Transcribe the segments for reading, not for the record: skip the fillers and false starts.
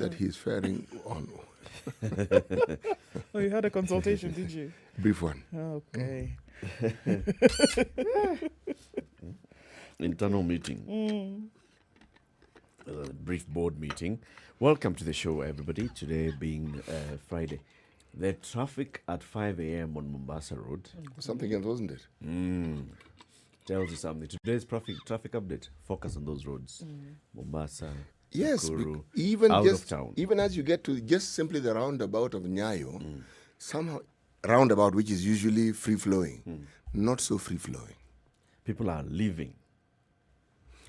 that he's faring on. Oh, you had a consultation, did you? Brief one. Okay. Internal meeting. A brief board meeting. Welcome to the show, everybody. Today being Friday. The traffic at 5 a.m. on Mombasa Road. Something else, wasn't it? Tells you something. Today's traffic update. Focus on those roads. Mombasa, Yes, Nakuru, even out just of town. even as you get to just simply the roundabout of Nyayo, somehow roundabout which is usually free flowing, not so free flowing. People are leaving.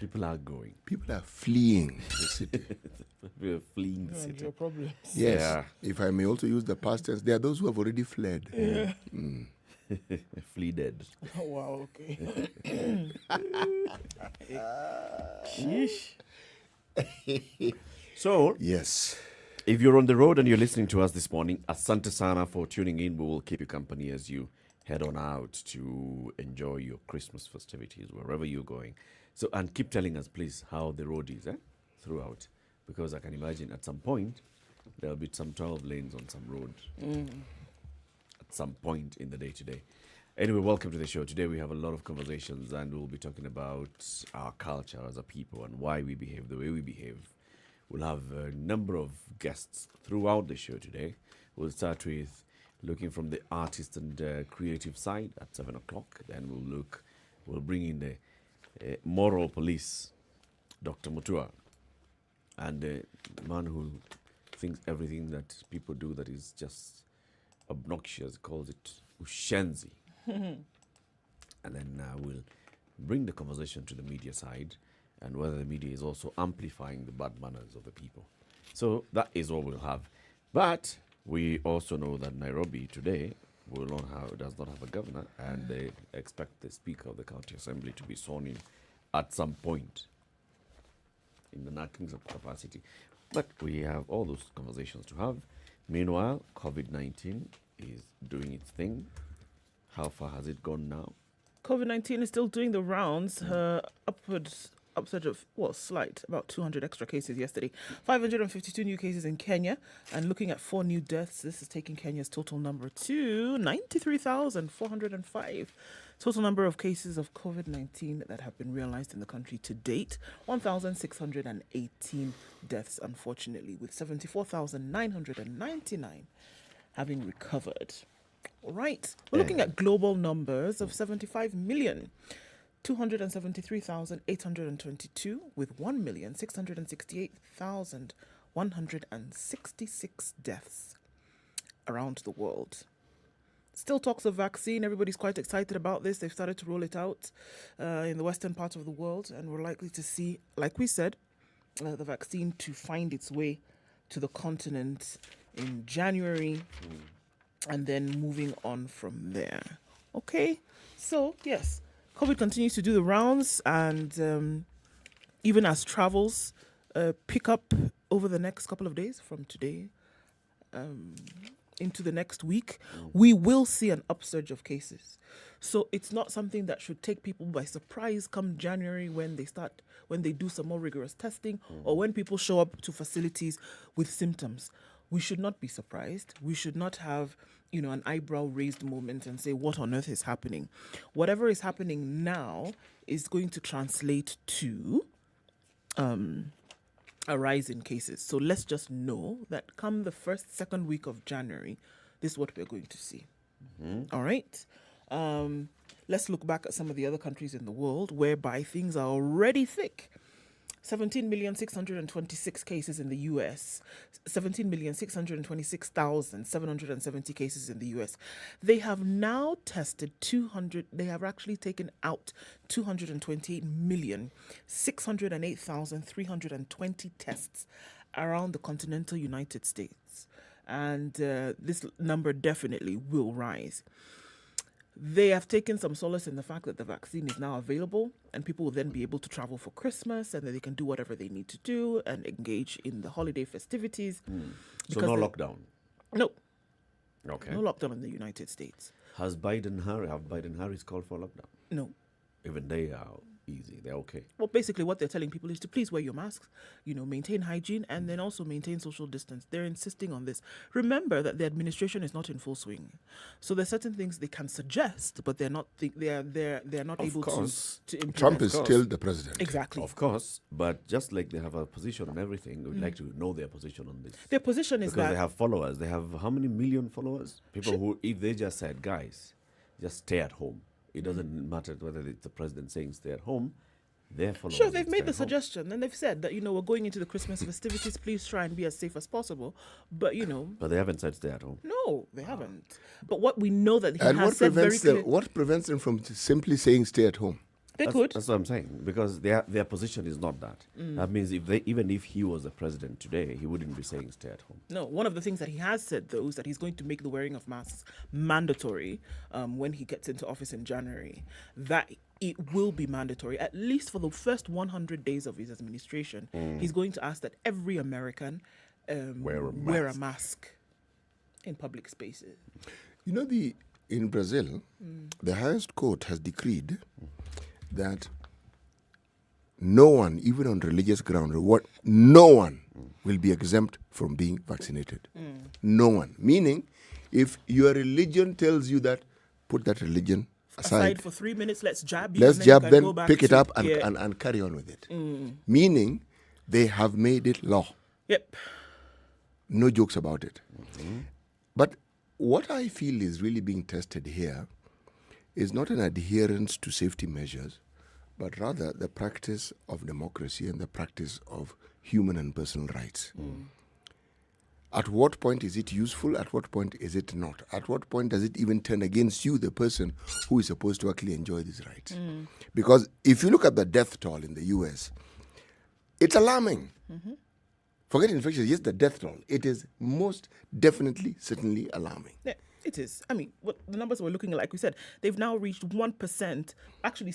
People are going. People are fleeing the city. People are fleeing the city. Your problems. Yes, Yeah. if I may also use the past tense, there are those who have already fled. Flee dead. Oh, wow, okay. Sheesh. So, Yes. if you're on the road and you're listening to us this morning, asante sana for tuning in. We will keep you company as you head on out to enjoy your Christmas festivities wherever you're going. So, and keep telling us, please, how the road is throughout. Because I can imagine at some point, there'll be some 12 lanes on some road at some point in the day today. Anyway, welcome to the show. Today we have a lot of conversations and we'll be talking about our culture as a people and why we behave the way we behave. We'll have a number of guests throughout the show today. We'll start with looking from the artist and creative side at 7 o'clock. Then we'll bring in the moral police, Dr. Mutua, and the man who thinks everything that people do that is just obnoxious, calls it ushenzi. And then we'll bring the conversation to the media side and whether the media is also amplifying the bad manners of the people. So that is what we'll have. But we also know that Nairobi today does not have a governor, and they expect the Speaker of the County Assembly to be sworn in at some point in the knacking capacity. But we have all those conversations to have. Meanwhile, COVID-19 is doing its thing. How far has it gone now? COVID-19 is still doing the rounds. Upsurge of, slight, about 200 extra cases yesterday. 552 new cases in Kenya. And looking at 4 new deaths, this is taking Kenya's total number to 93,405. Total number of cases of COVID-19 that have been realized in the country to date, 1,618 deaths, unfortunately, with 74,999 having recovered. All right. We're looking at global numbers of 75,273,822 with 1,668,166 deaths around the world. Still talks of vaccine. Everybody's quite excited about this. They've started to roll it out in the western part of the world, and we're likely to see, like we said, the vaccine to find its way to the continent in January. And then moving on from there. Okay, so yes, COVID continues to do the rounds, and even as travels pick up over the next couple of days from today into the next week, we will see an upsurge of cases. So it's not something that should take people by surprise come January when they do some more rigorous testing or when people show up to facilities with symptoms. We should not be surprised. We should not have, an eyebrow raised moment and say, what on earth is happening? Whatever is happening now is going to translate to a rise in cases. So let's just know that come the second week of January, this is what we're going to see. All right. Let's look back at some of the other countries in the world whereby things are already thick. 17,626 cases in the US, 17,626,770 cases in the US. They have now tested they have actually taken out 228,608,320 tests around the continental United States. And this number definitely will rise. They have taken some solace in the fact that the vaccine is now available and people will then be able to travel for Christmas and that they can do whatever they need to do and engage in the holiday festivities. So no lockdown? No. Okay. No lockdown in the United States. Have Biden Harris called for lockdown? No. Even they are easy. They're okay. Well, basically, what they're telling people is to please wear your masks, maintain hygiene, and then also maintain social distance. They're insisting on this. Remember that the administration is not in full swing, so there's certain things they can suggest, but they're not not Of able course. to implement. Trump is course. still the president. Exactly. Of course, but just like they have a position on everything, we'd like to know their position on this. Their position is Because that they have followers. They have how many million followers? People who, if they just said, guys, just stay at home. It doesn't matter whether it's the president saying stay at home. Their followers. sure, they've will made stay the at home. suggestion and they've said that we're going into the Christmas festivities. Please try and be as safe as possible. But But they haven't said stay at home. no, they haven't. But what we know that he And has said very clearly, what prevents them from simply saying stay at home? they That's, could. that's what I'm saying. Because their position is not that. That means even if he was the president today, he wouldn't be saying stay at home. No, one of the things that he has said, though, is that he's going to make the wearing of masks mandatory when he gets into office in January. That it will be mandatory, at least for the first 100 days of his administration. He's going to ask that every American wear a mask in public spaces. In Brazil, the highest court has decreed that no one, even on religious grounds, no one will be exempt from being vaccinated. No one. Meaning, if your religion tells you that, put that religion aside For 3 minutes, let's jab you. let's and then you jab, can then go back pick it to- up and, yeah. and carry on with it. Meaning, they have made it law. Yep. No jokes about it. But what I feel is really being tested here is not an adherence to safety measures, but rather the practice of democracy and the practice of human and personal rights. At what point is it useful? At what point is it not? At what point does it even turn against you, the person who is supposed to actually enjoy these rights? Because if you look at the death toll in the US, it's alarming. Forget infections, yes, the death toll. It is most definitely, certainly alarming. Yeah, it is. I mean, what the numbers we're looking at, like we said, they've now reached 1%, actually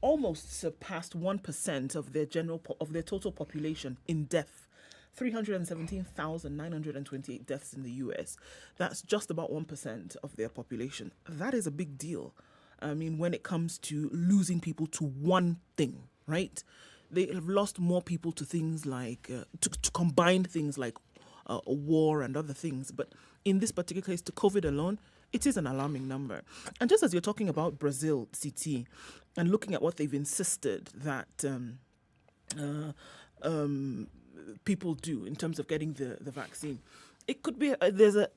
almost surpassed 1% of their of their total population in death. 317,928 deaths in the US. That's just about 1% of their population. That is a big deal. I mean, when it comes to losing people to one thing, right? They have lost more people to things like, to combined things like a war and other things. But in this particular case, to COVID alone, it is an alarming number. And just as you're talking about Brazil, CT, and looking at what they've insisted that people do in terms of getting the vaccine, it could be there's a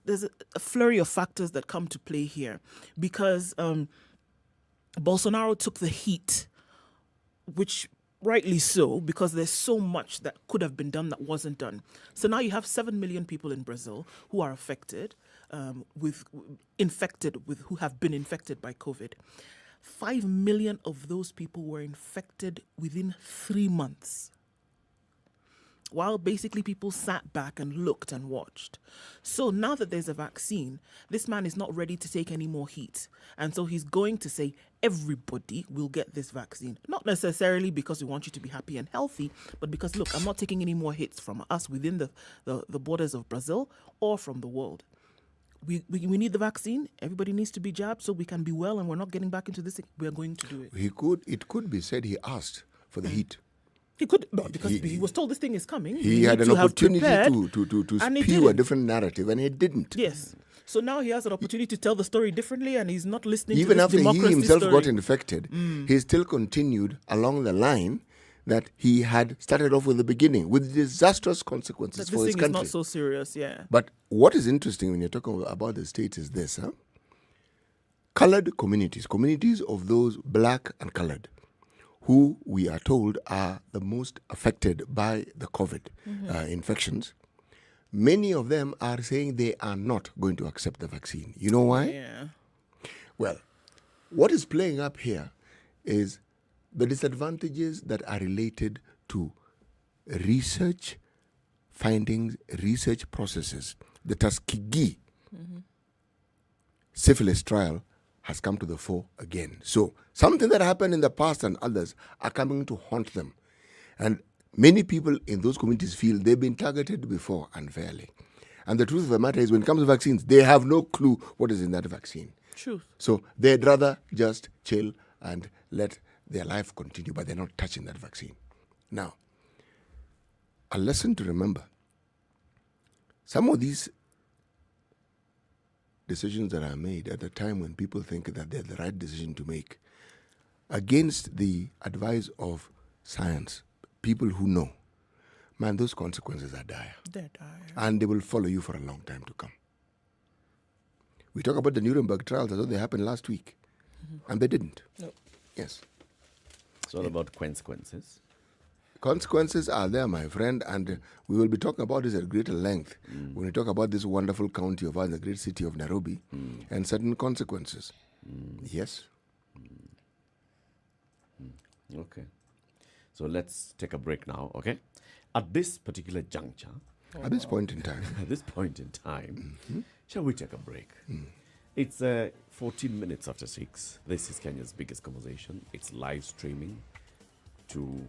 flurry of factors that come to play here, because Bolsonaro took the heat, which rightly so, because there's so much that could have been done that wasn't done. So now you have 7 million people in Brazil who are affected, who have been infected by COVID. 5 million of those people were infected within 3 months, while basically people sat back and looked and watched. So now that there's a vaccine, this man is not ready to take any more heat. And so he's going to say, everybody will get this vaccine. Not necessarily because we want you to be happy and healthy, but because, look, I'm not taking any more hits from us within the borders of Brazil or from the world. We need the vaccine. Everybody needs to be jabbed so we can be well, and we're not getting back into this. We're going to do it. It could be said he asked for the heat. He could, no, because he was told this thing is coming. He had an opportunity to spew a different narrative, and he didn't. Yes. So now he has an opportunity to tell the story differently, and he's not listening Even to this after he democracy himself story. got infected, he still continued along the line that he had started off with the beginning, with disastrous consequences That for this his thing is country. not so serious, yeah. But what is interesting when you're talking about the States is this, colored communities of those black and colored, who we are told are the most affected by the COVID infections, many of them are saying they are not going to accept the vaccine. You know why? Yeah. Well, what is playing up here is the disadvantages that are related to research findings, research processes. The Tuskegee syphilis trial has come to the fore again. So something that happened in the past and others are coming to haunt them. And many people in those communities feel they've been targeted before unfairly. And the truth of the matter is, when it comes to vaccines, they have no clue what is in that vaccine. Truth. So they'd rather just chill and let their life continue, but they're not touching that vaccine. Now, a lesson to remember. Some of these decisions that are made at a time when people think that they're the right decision to make, against the advice of science, people who know, man, those consequences are dire. They're dire. And they will follow you for a long time to come. We talk about the Nuremberg trials as though they happened last week. And they didn't. No. Yes. It's all about consequences. Consequences are there, my friend, and we will be talking about this at greater length when we talk about this wonderful county of ours, the great city of Nairobi, and certain consequences. Yes. Okay. So let's take a break now, okay? At this particular juncture, At this point in time. at this point in time, shall we take a break? It's 14 minutes after 6. This is Kenya's biggest conversation. It's live streaming to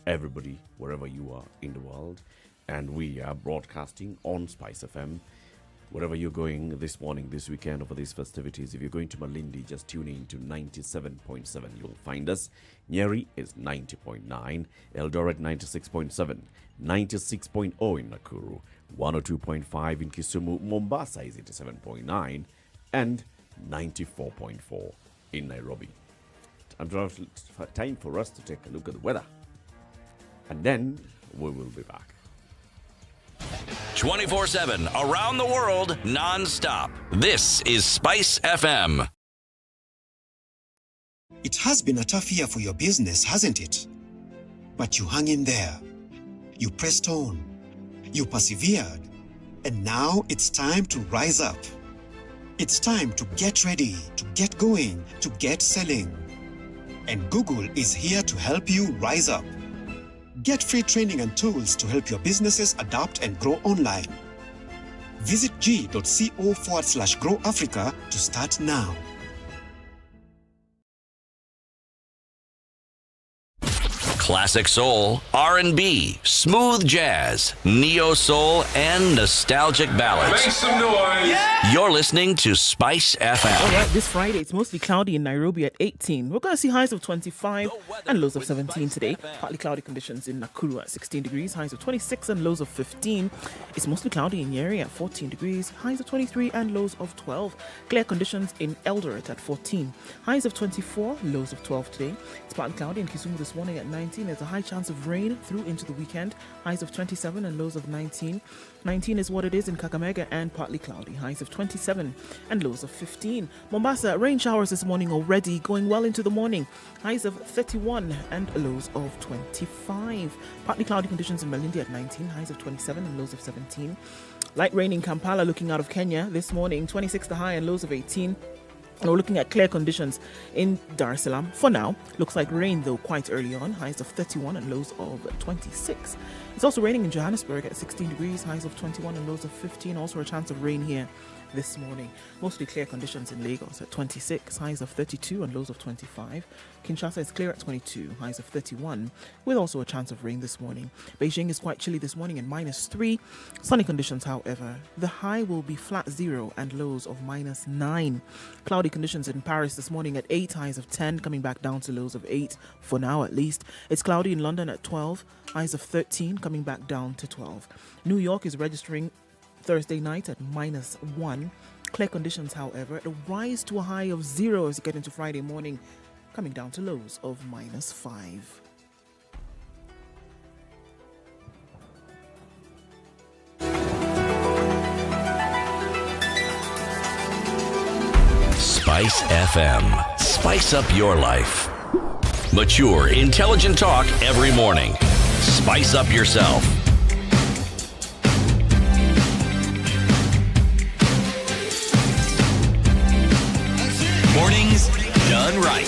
everybody, wherever you are in the world. And we are broadcasting on Spice FM. Wherever you're going this morning, this weekend, over these festivities, if you're going to Malindi, just tune in to 97.7. You'll find us. Nyeri is 90.9. Eldoret 96.7. 96.0 in Nakuru. 102.5 in Kisumu. Mombasa is 87.9. And 94.4 in Nairobi. Time for us to take a look at the weather. And then we will be back. 24/7 around the world, non-stop. This is Spice FM. It has been a tough year for your business, hasn't it? But you hung in there. You pressed on. You persevered. And now it's time to rise up. It's time to get ready, to get going, to get selling. And Google is here to help you rise up. Get free training and tools to help your businesses adapt and grow online. Visit g.co/Grow Africa to start now. Classic soul, R&B, smooth jazz, neo soul, and nostalgic ballads. Make some noise. You're listening to Spice All FM. right, this Friday, it's mostly cloudy in Nairobi at 18. We're going to see highs of 25 and lows of 17 today. Partly cloudy conditions in Nakuru at 16 degrees, highs of 26 and lows of 15. It's mostly cloudy in Nyeri at 14 degrees, highs of 23 and lows of 12. Clear conditions in Eldoret at 14, highs of 24, lows of 12 today. It's partly cloudy in Kisumu this morning at 19. There's a high chance of rain through into the weekend, highs of 27 and lows of 19. 19 is what it is in Kakamega and partly cloudy, highs of 27 and lows of 15. Mombasa, rain showers this morning already, going well into the morning, highs of 31 and lows of 25. Partly cloudy conditions in Malindi at 19, highs of 27 and lows of 17. Light rain in Kampala looking out of Kenya this morning, 26 the high and lows of 18. And we're looking at clear conditions in Dar es Salaam for now. Looks like rain though quite early on, highs of 31 and lows of 26. It's also raining in Johannesburg at 16 degrees, highs of 21 and lows of 15. Also a chance of rain here this morning. Mostly clear conditions in Lagos at 26, highs of 32 and lows of 25. Kinshasa is clear at 22, highs of 31, with also a chance of rain this morning. Beijing is quite chilly this morning at -3. Sunny conditions, however. The high will be flat 0 and lows of -9. Cloudy conditions in Paris this morning at 8, highs of 10, coming back down to lows of 8 for now at least. It's cloudy in London at 12, highs of 13, coming back down to 12. New York is registering Thursday night at -1. Clear conditions, however, it'll rise to a high of 0 as you get into Friday morning, coming down to lows of -5. Spice FM. Spice up your life. Mature, intelligent talk every morning. Spice up yourself. Mornings done right.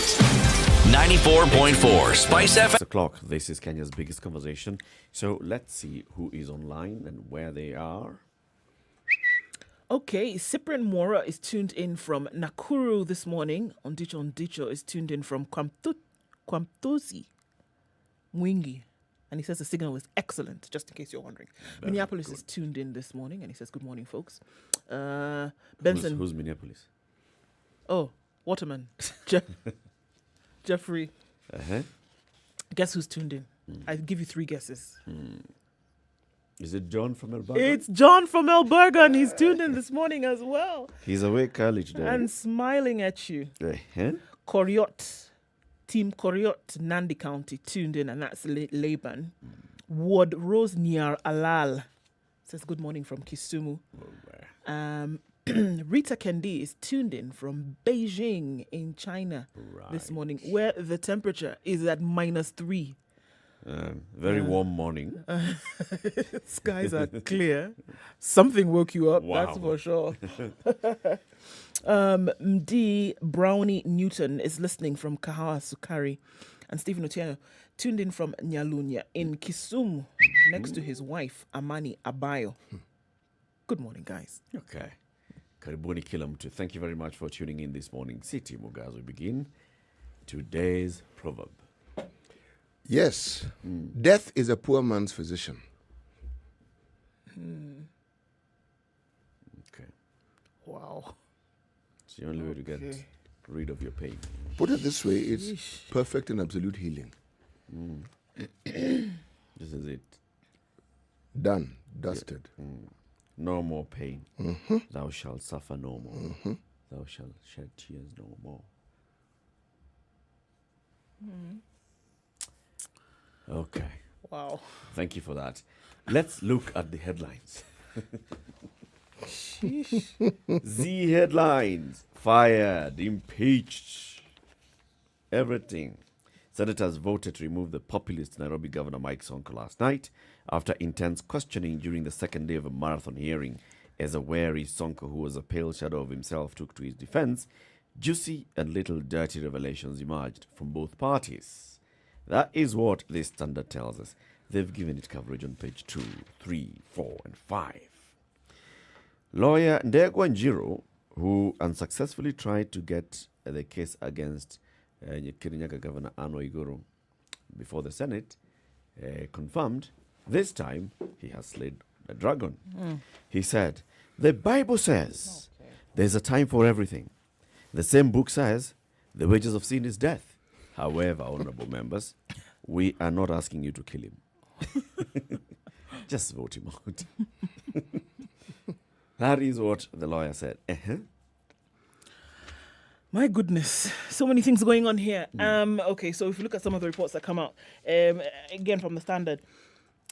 94.4 Spice FM. 6 o'clock. This is Kenya's biggest conversation. So let's see who is online and where they are. Okay, Cyprian Mora is tuned in from Nakuru this morning. Ondicho is tuned in from Kwamtosi, Mwingi. And he says the signal is excellent, just in case you're wondering. Very Minneapolis good. is tuned in this morning, and he says, good morning, folks. Benson. Who's Minneapolis? Oh, Waterman. Jeffrey. Uh-huh. Guess who's tuned in? I'll give you 3 guesses. Is it John from Eldoret? It's John from Alberga, and he's tuned in this morning as well. He's awake early today. And smiling at you. Uh-huh. Koriot, Team Koriot, Nandi County, tuned in, and that's Laban. Ward Rose Nyar Alal says good morning from Kisumu. Rita Kendi is tuned in from Beijing in China this morning, where the temperature is at -3. Very warm morning. Skies are clear. Something woke you up, Wow. that's for sure. D. Brownie Newton is listening from Kahawa Sukari. And Stephen Otieno tuned in from Nyalunya in Kisumu next to his wife, Amani Abayo. Good morning, guys. Okay. Karibuni kila mtu. Thank you very much for tuning in this morning. City Muga, as we begin today's proverb. Yes. Death is a poor man's physician. Okay. Wow. It's the only way to get rid of your pain. Put it this way, it's perfect and absolute healing. This is it. Done. Dusted. No more pain. Thou shalt suffer no more. Thou shalt shed tears no more. Okay. Wow. Thank you for that. Let's look at the headlines. Z headlines. Fired, impeached, everything. Senators voted to remove the populist Nairobi Governor Mike Sonko last night after intense questioning during the second day of a marathon hearing. As a wary Sonko, who was a pale shadow of himself, took to his defense, juicy and little dirty revelations emerged from both parties. That is what this Standard tells us. They've given it coverage on page 2, 3, 4, and 5. Lawyer Ndegwa Njiro, who unsuccessfully tried to get the case against Kirinyaga Governor Anne Waiguru before the Senate, confirmed this time he has slayed the dragon. He said, the Bible says there's a time for everything. The same book says the wages of sin is death. However, honorable members, we are not asking you to kill him. Just vote him out. That is what the lawyer said. My goodness, so many things going on here. Okay, so if you look at some of the reports that come out, again from the Standard,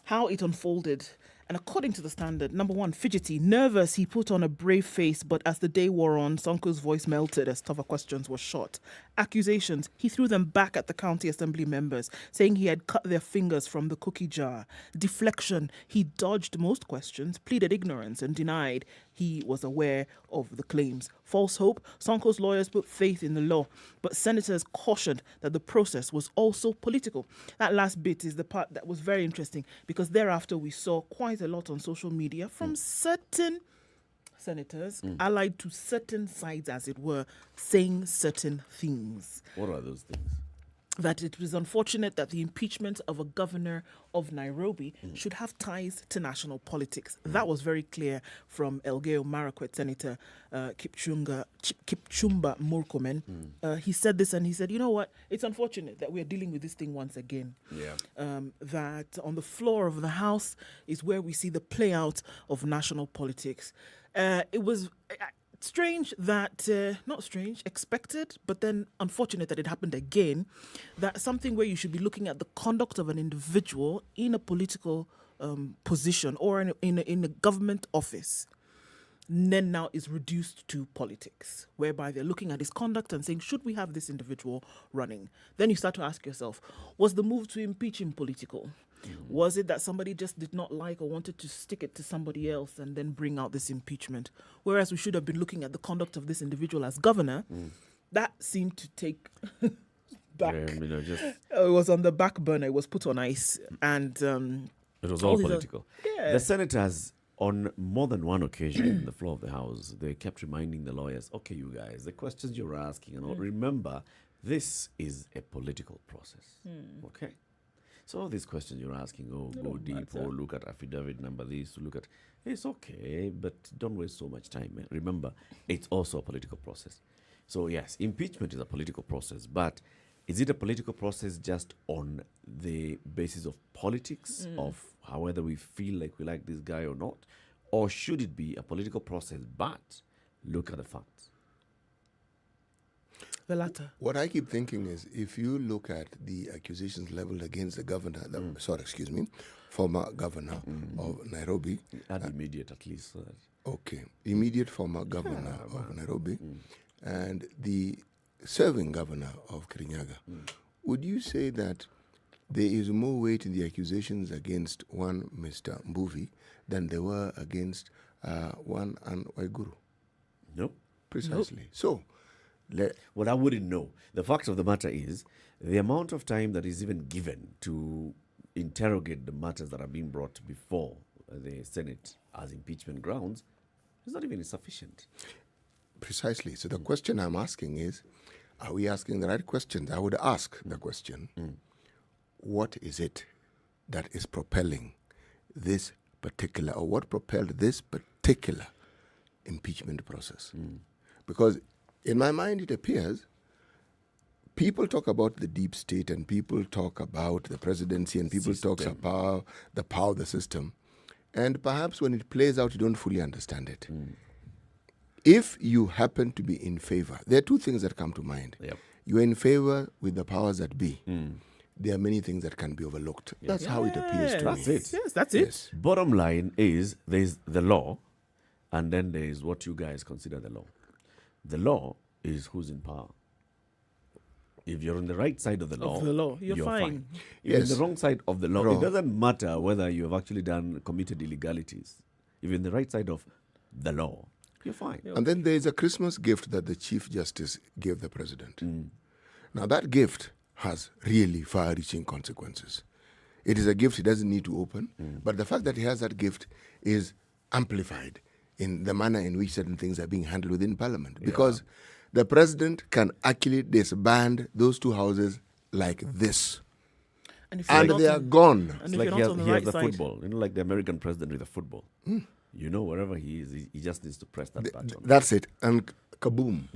how it unfolded. And according to the Standard, number 1, fidgety, nervous, he put on a brave face, but as the day wore on, Sonko's voice melted as tougher questions were shot. Accusations, he threw them back at the county assembly members, saying he had cut their fingers from the cookie jar. Deflection, he dodged most questions, pleaded ignorance, and denied he was aware of the claims. False hope, Sonko's lawyers put faith in the law, but senators cautioned that the process was also political. That last bit is the part that was very interesting, because thereafter we saw quite a lot on social media from certain senators allied to certain sides, as it were, saying certain things. What are those things? That it was unfortunate that the impeachment of a governor of Nairobi should have ties to national politics. That was very clear from Elgeyo Marakwet Senator Kipchumba Murkomen. He said this, and he said, you know what, it's unfortunate that we're dealing with this thing once again. That on the floor of the House is where we see the play out of national politics. It was strange that, not strange, expected, but then unfortunate that it happened again, that something where you should be looking at the conduct of an individual in a political position or in a government office, then now is reduced to politics, whereby they're looking at his conduct and saying, should we have this individual running? Then you start to ask yourself, was the move to impeach him political? Was it that somebody just did not like or wanted to stick it to somebody else and then bring out this impeachment? Whereas we should have been looking at the conduct of this individual as governor. That seemed to take back. It was on the back burner. It was put on ice. And it was all political. The senators, on more than one occasion in the floor of the House, they kept reminding the lawyers, okay, you guys, the questions you're asking, and all, remember, this is a political process. Okay? So all these questions you're asking, go deep, or look at affidavit number this, look at, it's okay, but don't waste so much time. Man. Remember, it's also a political process. So yes, impeachment is a political process, but Is it a political process just on the basis of politics, of whether we feel like we like this guy or not? Or should it be a political process, but look at the facts? The latter. What I keep thinking is, if you look at the accusations leveled against the governor, former governor of Nairobi. Add immediate at least. So that Okay, immediate former governor of Nairobi and the serving governor of Kirinyaga. Would you say that there is more weight in the accusations against one Mr. Mbuvi than there were against one Anne Waiguru? no. Precisely. So, Well, I wouldn't know. The fact of the matter is, the amount of time that is even given to interrogate the matters that are being brought before the Senate as impeachment grounds is not even sufficient. precisely. So the question I'm asking is, are we asking the right questions? I would ask the question, what is it that is propelling this particular, or what propelled this particular impeachment process? Because in my mind, it appears people talk about the deep state and people talk about the presidency and people talk about the power of the system. And perhaps when it plays out, you don't fully understand it. If you happen to be in favor, there are two things that come to mind. Yep. You're in favor with the powers that be. There are many things that can be overlooked. That's how it appears to That's me. it. Yes, that's it. Yes. Bottom line is, there's the law, and then there's what you guys consider the law. The law is who's in power. If you're on the right side of the law, you're fine. If you're on Yes. the wrong side of the law, Wrong. it doesn't matter whether you have actually committed illegalities. If you're on the right side of the law, you're fine. And then there is a Christmas gift that the Chief Justice gave the President. Now, that gift has really far-reaching consequences. It is a gift he doesn't need to open, but the fact that he has that gift is amplified in the manner in which certain things are being handled within Parliament. Because the President can actually disband those two houses like this. And if you're And not they are on- gone. And It's if like you're he not has, on the he has right the side, football, like the American president with the football. You know, wherever he is, he just needs to press that button. That's it. And kaboom.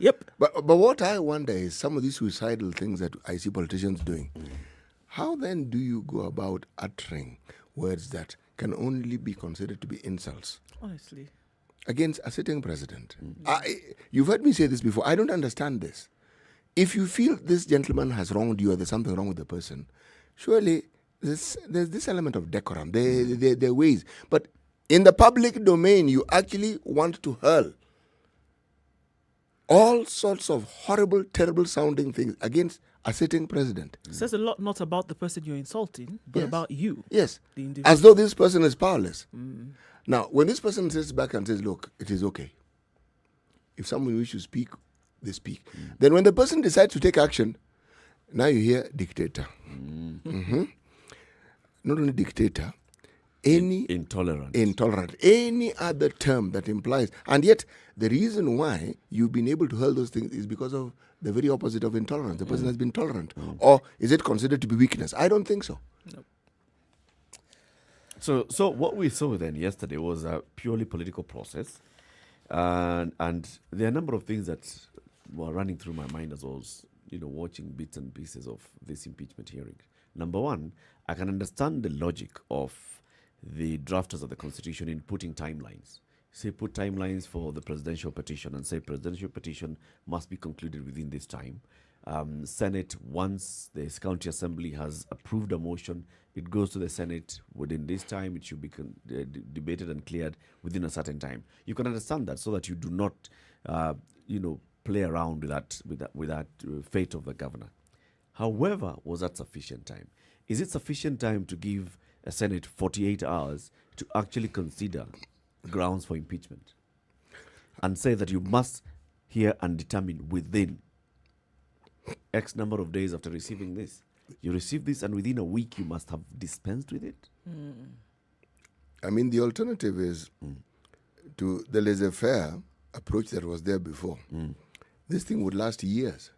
yep. But what I wonder is some of these suicidal things that I see politicians doing. How then do you go about uttering words that can only be considered to be insults Honestly. against a sitting president? You've heard me say this before. I don't understand this. If you feel this gentleman has wronged you or there's something wrong with the person, surely there's this element of decorum. There are ways. But in the public domain, you actually want to hurl all sorts of horrible, terrible sounding things against a sitting president. Says a lot not about the person you're insulting, but Yes. about you. Yes. The individual. As though this person is powerless. Now, when this person sits back and says, look, it is okay. If someone wishes to speak, they speak. Then when the person decides to take action, now you hear dictator. Not only dictator, any Intolerant. intolerant, any other term that implies. And yet, the reason why you've been able to hurl those things is because of the very opposite of intolerance. The person has been tolerant. Or is it considered to be weakness? I don't think so. So what we saw then yesterday was a purely political process, and there are a number of things that were running through my mind as I was, watching bits and pieces of this impeachment hearing. Number one, I can understand the logic of the drafters of the Constitution in putting timelines. Say put timelines for the presidential petition and say presidential petition must be concluded within this time. Senate, once the county assembly has approved a motion, it goes to the Senate within this time. It should be debated and cleared within a certain time. You can understand that, so that you do not, play around with that fate of the governor. However, was that sufficient time? Is it sufficient time to give a Senate 48 hours to actually consider grounds for impeachment and say that you must hear and determine within X number of days after receiving this? You receive this, and within a week you must have dispensed with it. I mean, the alternative is to the laissez-faire approach that was there before. This thing would last years.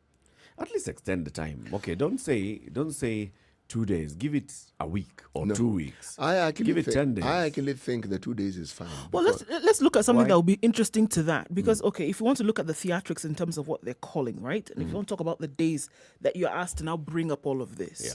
At least extend the time. Okay, don't say 2 days. Give it a week or No. 2 weeks. I actually Give it think, 10 days. I actually think the 2 days is fine. Well, because- let's look at something Why? that will be interesting to that, because okay, if you want to look at the theatrics in terms of what they're calling, right, and if you want to talk about the days that you're asked to now bring up all of this, Yeah.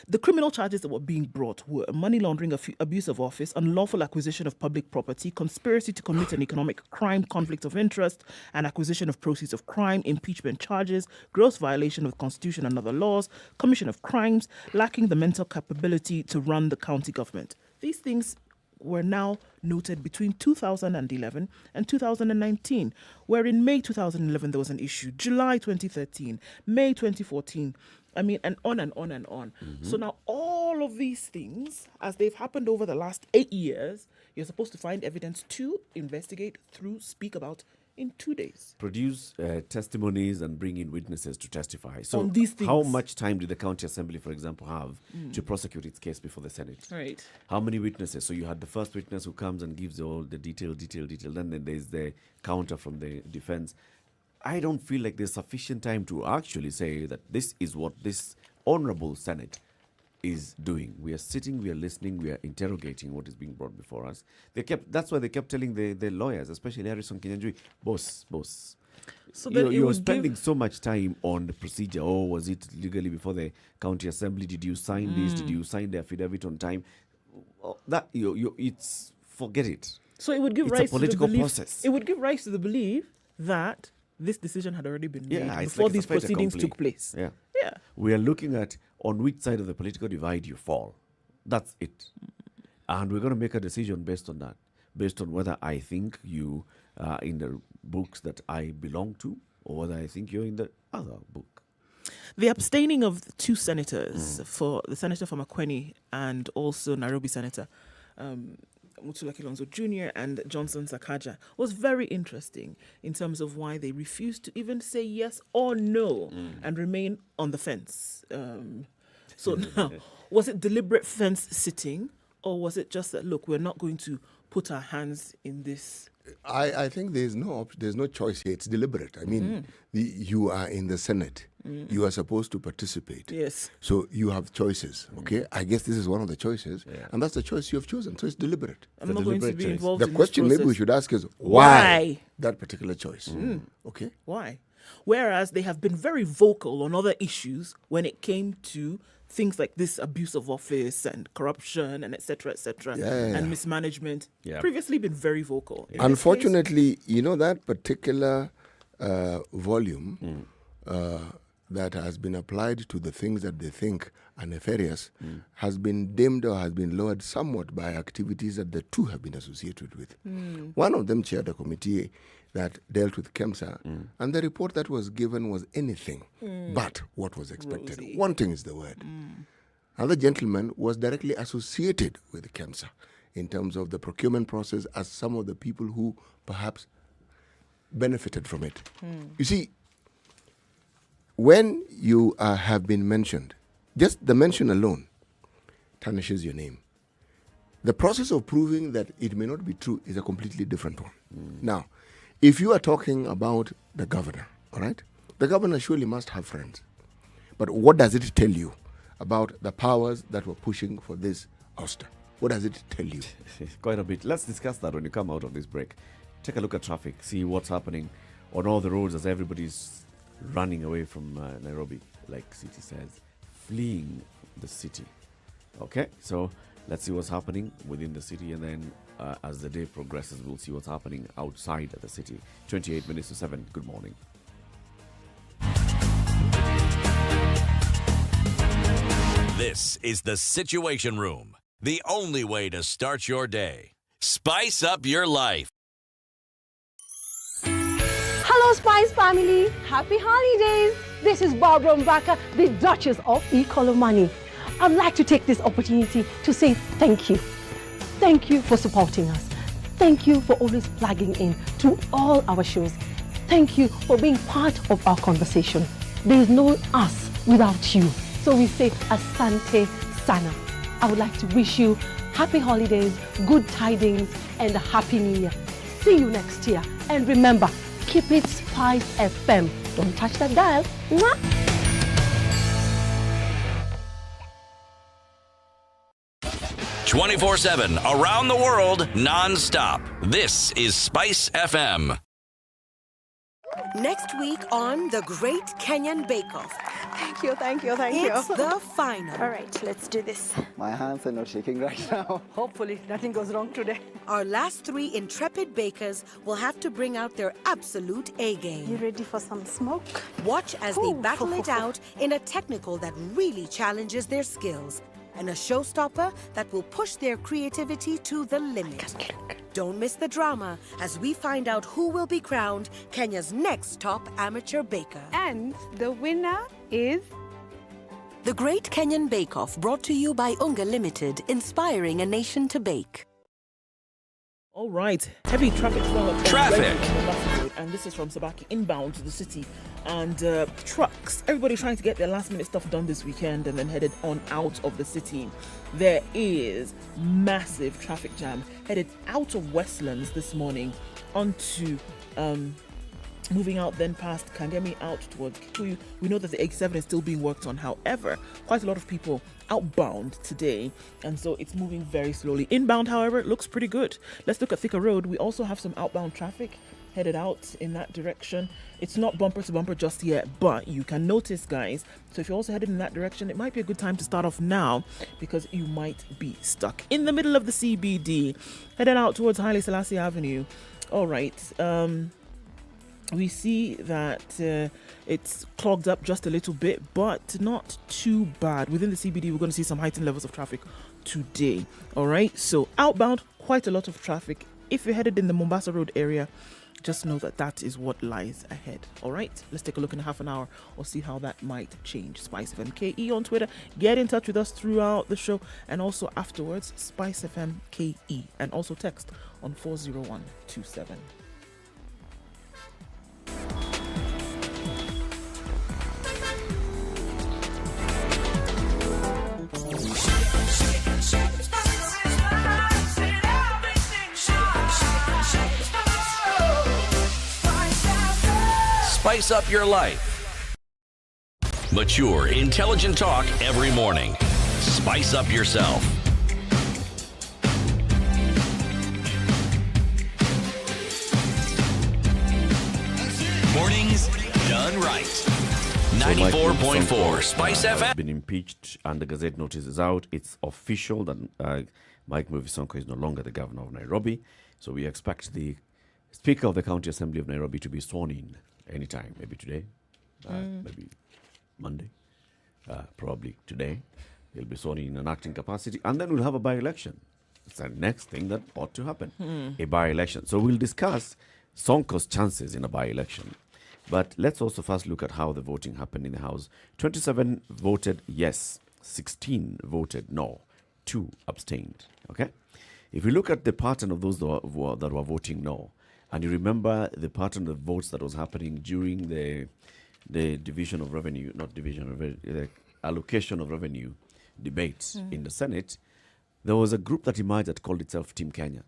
the criminal charges that were being brought were money laundering, abuse of office, unlawful acquisition of public property, conspiracy to commit an economic crime, conflict of interest, and acquisition of proceeds of crime, impeachment charges, gross violation of the Constitution and other laws, commission of crimes, lacking the mental capability to run the county government. These things were now noted between 2011 and 2019, where in May 2011 there was an issue, July 2013, May 2014, and on and on and on. So now all of these things, as they've happened over the last 8 years, you're supposed to find evidence to investigate, through, speak about in 2 days. Produce testimonies and bring in witnesses to testify. So On these how things. much time did the county assembly, for example, have to prosecute its case before the Senate? Right. How many witnesses? So you had the first witness who comes and gives all the detail. Then there's the counter from the defense. I don't feel like there's sufficient time to actually say that this is what this honorable Senate is doing. We are sitting, we are listening, we are interrogating what is being brought before us. That's why they kept telling the lawyers, especially Harrison Kinyanjui, boss. So then it You're would spending give- so much time on the procedure. Oh, was it legally before the county assembly? Did you sign this? Did you sign the affidavit on time? Oh, that it's forget it. So it would give It's a rise political to the belief. process. It would give rise to the belief that this decision had already been made Yeah, it's before like these it's a fait proceedings accompli. took place. Yeah. Yeah. We are looking at on which side of the political divide you fall. That's it. And we're going to make a decision based on that, based on whether I think you are in the books that I belong to or whether I think you're in the other book. The abstaining of the two senators, for the senator from Akweni and also Nairobi senator, Mutula Kilonzo Jr. and Johnson Sakaja, was very interesting in terms of why they refused to even say yes or no and remain on the fence. So now, was it deliberate fence sitting, or was it just that, look, we're not going to put our hands in this? I think there's no choice here. It's deliberate. I mean, you are in the Senate. You are supposed to participate. Yes. So you have choices. Okay. I guess this is one of the choices, and that's the choice you have chosen. So it's deliberate. I'm not going to deliberate be choice. involved The in question this maybe we process. should ask is Why? that particular choice. Okay. Why? Whereas they have been very vocal on other issues when it came to things like this abuse of office and corruption and et cetera, Yeah. and mismanagement. Yeah. Previously been very vocal. In this Unfortunately, that particular volume that has been applied to the things that they think are nefarious has been dimmed or has been lowered somewhat by activities that the two have been associated with. One of them chaired a committee that dealt with KEMSA, and the report that was given was anything but what was expected. Rosy. One thing is the word. Another gentleman was directly associated with KEMSA in terms of the procurement process as some of the people who perhaps benefited from it. You see, when you have been mentioned, just the mention alone tarnishes your name. The process of proving that it may not be true is a completely different one. Now, if you are talking about the governor, all right, the governor surely must have friends. But what does it tell you about the powers that were pushing for this ouster? What does it tell you? Quite a bit. Let's discuss that when you come out of this break. Take a look at traffic, see what's happening on all the roads as everybody's running away from Nairobi, like City says, fleeing the city. Okay, so let's see what's happening within the city, and then as the day progresses, we'll see what's happening outside of the city. 28 minutes to 7. Good morning. This is the Situation Room, the only way to start your day. Spice up your life. Hello, Spice family. Happy holidays. This is Barbara Mbaka, the Duchess of Money. I'd like to take this opportunity to say thank you. Thank you for supporting us. Thank you for always plugging in to all our shows. Thank you for being part of our conversation. There is no us without you. So we say Asante Sana. I would like to wish you happy holidays, good tidings, and a happy new year. See you next year. And remember, keep it Spice FM. Don't touch that dial. Mwah. 24/7 around the world, non-stop. This is Spice FM. Next week on The Great Kenyan Bake Off. Thank you, thank you, thank you. It's the final. All right, let's do this. My hands are not shaking right now. Hopefully, nothing goes wrong today. Our last 3 intrepid bakers will have to bring out their absolute A You game. ready for some smoke? Watch as they Ooh. battle it out in a technical that really challenges their skills and a showstopper that will push their creativity to the limit. Don't miss the drama as we find out who will be crowned Kenya's next top amateur baker. And the winner is... The Great Kenyan Bake Off, brought to you by Unga Limited, inspiring a nation to bake. All right, heavy traffic flow on Traffic. Mombasa Road, and this is from Sabaki inbound to the city. And trucks, everybody trying to get their last minute stuff done this weekend and then headed on out of the city. There is massive traffic jam headed out of Westlands this morning onto moving out then past Kangemi out towards Kikuyu. We know that the A7 is still being worked on. However, quite a lot of people outbound today, and so it's moving very slowly. Inbound, however, looks pretty good. Let's look at Thika Road. We also have some outbound traffic headed out in that direction. It's not bumper to bumper just yet, but you can notice, guys. So if you're also headed in that direction, it might be a good time to start off now because you might be stuck in the middle of the CBD, headed out towards Haile Selassie Avenue. All right. We see that it's clogged up just a little bit, but not too bad. Within the CBD, we're going to see some heightened levels of traffic today. All right, so outbound, quite a lot of traffic. If you're headed in the Mombasa Road area, just know that that is what lies ahead. All right, let's take a look in a half an hour or see how that might change. Spice FM KE on Twitter. Get in touch with us throughout the show and also afterwards, Spice FM KE, and also text on 40127. Spice up your life. Mature, intelligent talk every morning. Spice up yourself. Mornings done right. 94.4 Spice has FM. been impeached and the Gazette notice is out. It's official that Mike Sonko is no longer the governor of Nairobi. So we expect the Speaker of the County Assembly of Nairobi to be sworn in anytime, maybe today, maybe Monday, probably today. He'll be sworn in an acting capacity, and then we'll have a by-election. It's the next thing that ought to happen, a by-election. So we'll discuss Sonko's chances in a by-election. But let's also first look at how the voting happened in the House. 27 voted yes, 16 voted no, 2 abstained. Okay? If you look at the pattern of those that were voting no, and you remember the pattern of votes that was happening during the division of revenue, not division of revenue, the allocation of revenue debates in the Senate, there was a group that emerged that called itself Team Kenya,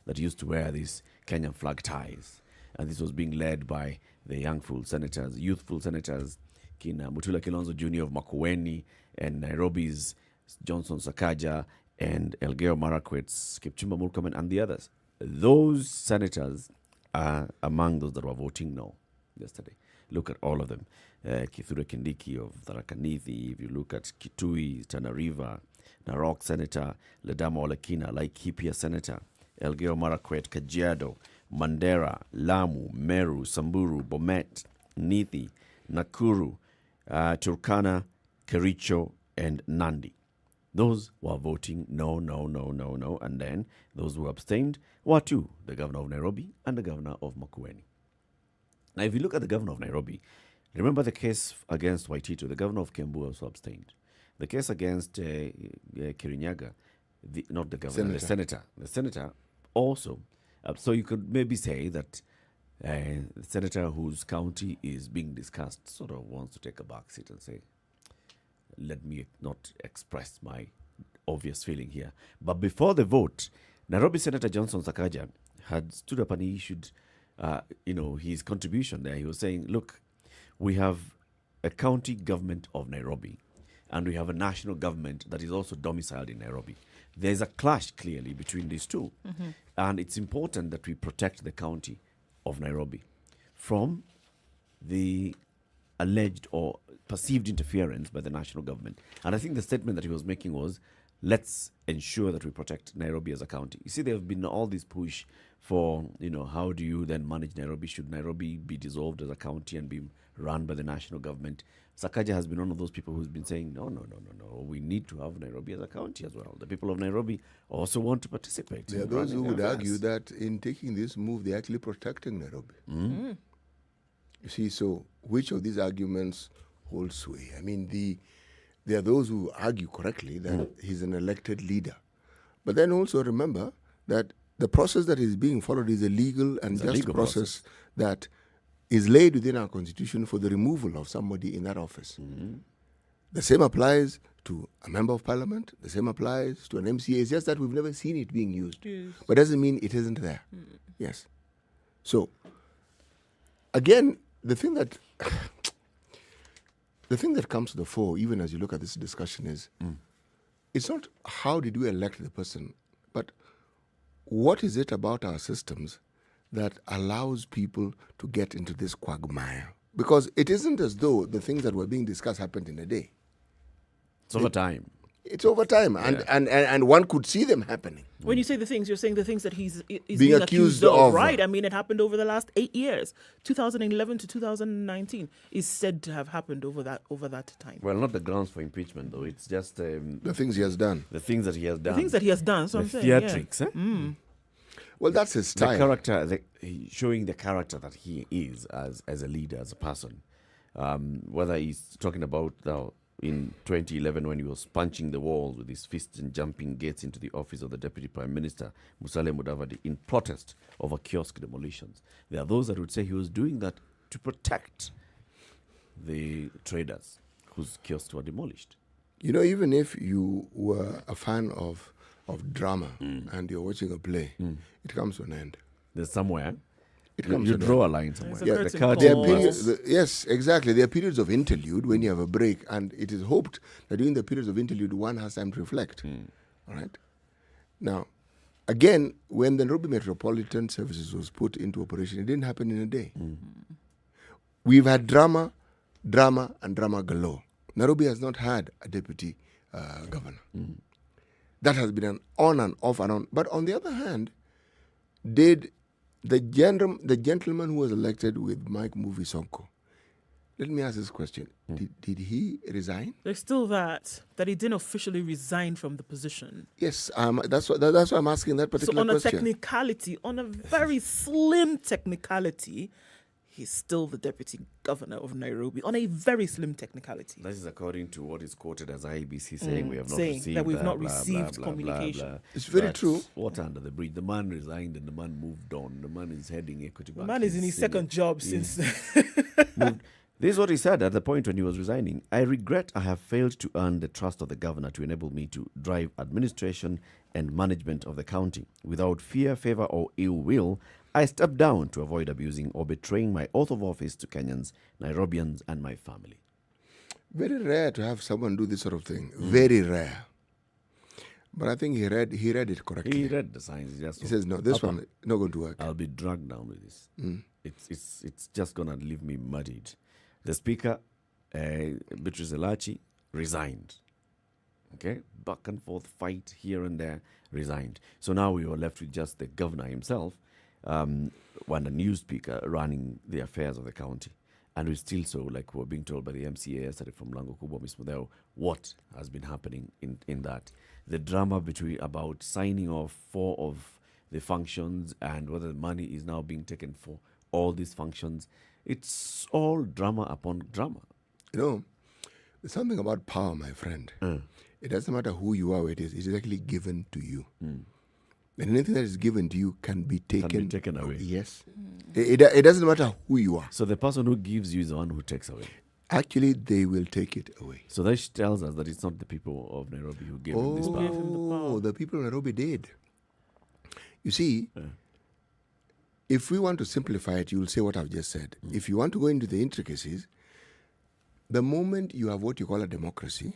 that used to wear these Kenyan flag ties. And this was being led by the youthful senators, Kina Mutula Kilonzo Jr. of Makueni, and Nairobi's Johnson Sakaja, and Elgeyo Marakwet's Kipchumba Murkomen, and the others. Those senators are among those that were voting no yesterday. Look at all of them. Kithure Kindiki of Tharaka Nithi. If you look at Kitui, Tana River, Narok Senator, Ledama Olekina, Laikipia Senator, Elgeyo Marakwet, Kajiado, Mandera, Lamu, Meru, Samburu, Bomet, Nithi, Nakuru, Turkana, Kericho, and Nandi. Those were voting no. And then those who abstained were 2, the governor of Nairobi and the governor of Makueni. Now, if you look at the governor of Nairobi, remember the case against Waitito, the governor of Kiambu also abstained. The case against Kirinyaga, not the governor, the senator also. So you could maybe say that the senator whose county is being discussed sort of wants to take a back seat and say, let me not express my obvious feeling here. But before the vote, Nairobi Senator Johnson Sakaja had stood up and he issued, his contribution there. He was saying, look, we have a county government of Nairobi and we have a national government that is also domiciled in Nairobi. there's a clash clearly between these two. And it's important that we protect the county of Nairobi from the alleged or perceived interference by the national government. And I think the statement that he was making was, let's ensure that we protect Nairobi as a county. You see, there have been all this push for, how do you then manage Nairobi? Should Nairobi be dissolved as a county and be run by the national government? Sakaja has been one of those people who's been saying, no. We need to have Nairobi as a county as well. The people of Nairobi also want to participate. There are those who would argue that in taking this move, they're actually protecting Nairobi. You see, so which of these arguments holds sway? I mean, there are those who argue correctly that he's an elected leader. But then also remember that the process that is being followed is a legal and just process that is laid within our constitution for the removal of somebody in that office. The same applies to a member of parliament. The same applies to an MCA. It's just that we've never seen it being used. But doesn't mean it isn't there. Yes. So, again, the thing that comes to the fore, even as you look at this discussion, is it's not how did we elect the person, but what is it about our systems that allows people to get into this quagmire? Because it isn't as though the things that were being discussed happened in a day. It's over time. It's over time, and one could see them happening. When you say the things, you're saying the things that he's being accused of. Right. I mean, it happened over the last 8 years. 2011 to 2019 is said to have happened over that time. Well, not the grounds for impeachment, though. It's just the things he has done. The things that he has done. The things that he has done. So the I'm saying, theatrics. Well, that's his style. The character, showing the character that he is as a leader, as a person. Whether he's talking about in 2011 when he was punching the walls with his fists and jumping gates into the office of the Deputy Prime Minister, Musalia Mudavadi, in protest over kiosk demolitions. There are those that would say he was doing that to protect the traders whose kiosks were demolished. Even if you were a fan of drama and you're watching a play, it comes to an end. There's somewhere. You draw a line somewhere. Yes, exactly. There are periods of interlude when you have a break, and it is hoped that during the periods of interlude, one has time to reflect. All right. Now, again, when the Nairobi Metropolitan Services was put into operation, it didn't happen in a day. We've had drama, and drama galore. Nairobi has not had a deputy governor. That has been an on and off and on. But on the other hand, did the gentleman who was elected with Mike Movie Sonko, let me ask this question. Did he resign? There's still that he didn't officially resign from the position. Yes, that's why I'm asking that particular question. So on a technicality, on a very slim technicality, he's still the deputy governor of Nairobi, on a very slim technicality. This is according to what is quoted as IEBC saying we have not received that we've not received communication. It's very true. Water under the bridge. The man resigned and the man moved on. The man is heading Equity Bank. The man is in his second job since. This is what he said at the point when he was resigning. I regret I have failed to earn the trust of the governor to enable me to drive administration and management of the county. Without fear, favor, or ill will, I stepped down to avoid abusing or betraying my oath of office to Kenyans, Nairobians, and my family. Very rare to have someone do this sort of thing. Very rare. But I think he read it correctly. He read the signs. He says, no, this one not going to work. I'll be dragged down with this. It's just going to leave me muddied. The speaker, Beatrice Elachi, resigned. Okay? Back and forth fight here and there, resigned. So now we were left with just the governor himself, and a new speaker running the affairs of the county. And we still like we're being told by the MCA yesterday from Lango Kubwa, Ms. Mudeo, what has been happening in that. The drama about signing off 4 of the functions and whether the money is now being taken for all these functions. It's all drama upon drama. There's something about power, my friend. It doesn't matter who you are, it is actually given to you. And anything that is given to you can be taken away. Yes. It doesn't matter who you are. So the person who gives you is the one who takes away. Actually, they will take it away. So that tells us that it's not the people of Nairobi who gave him this power. Oh, the people of Nairobi did. You see, if we want to simplify it, you'll say what I've just said. If you want to go into the intricacies, the moment you have what you call a democracy,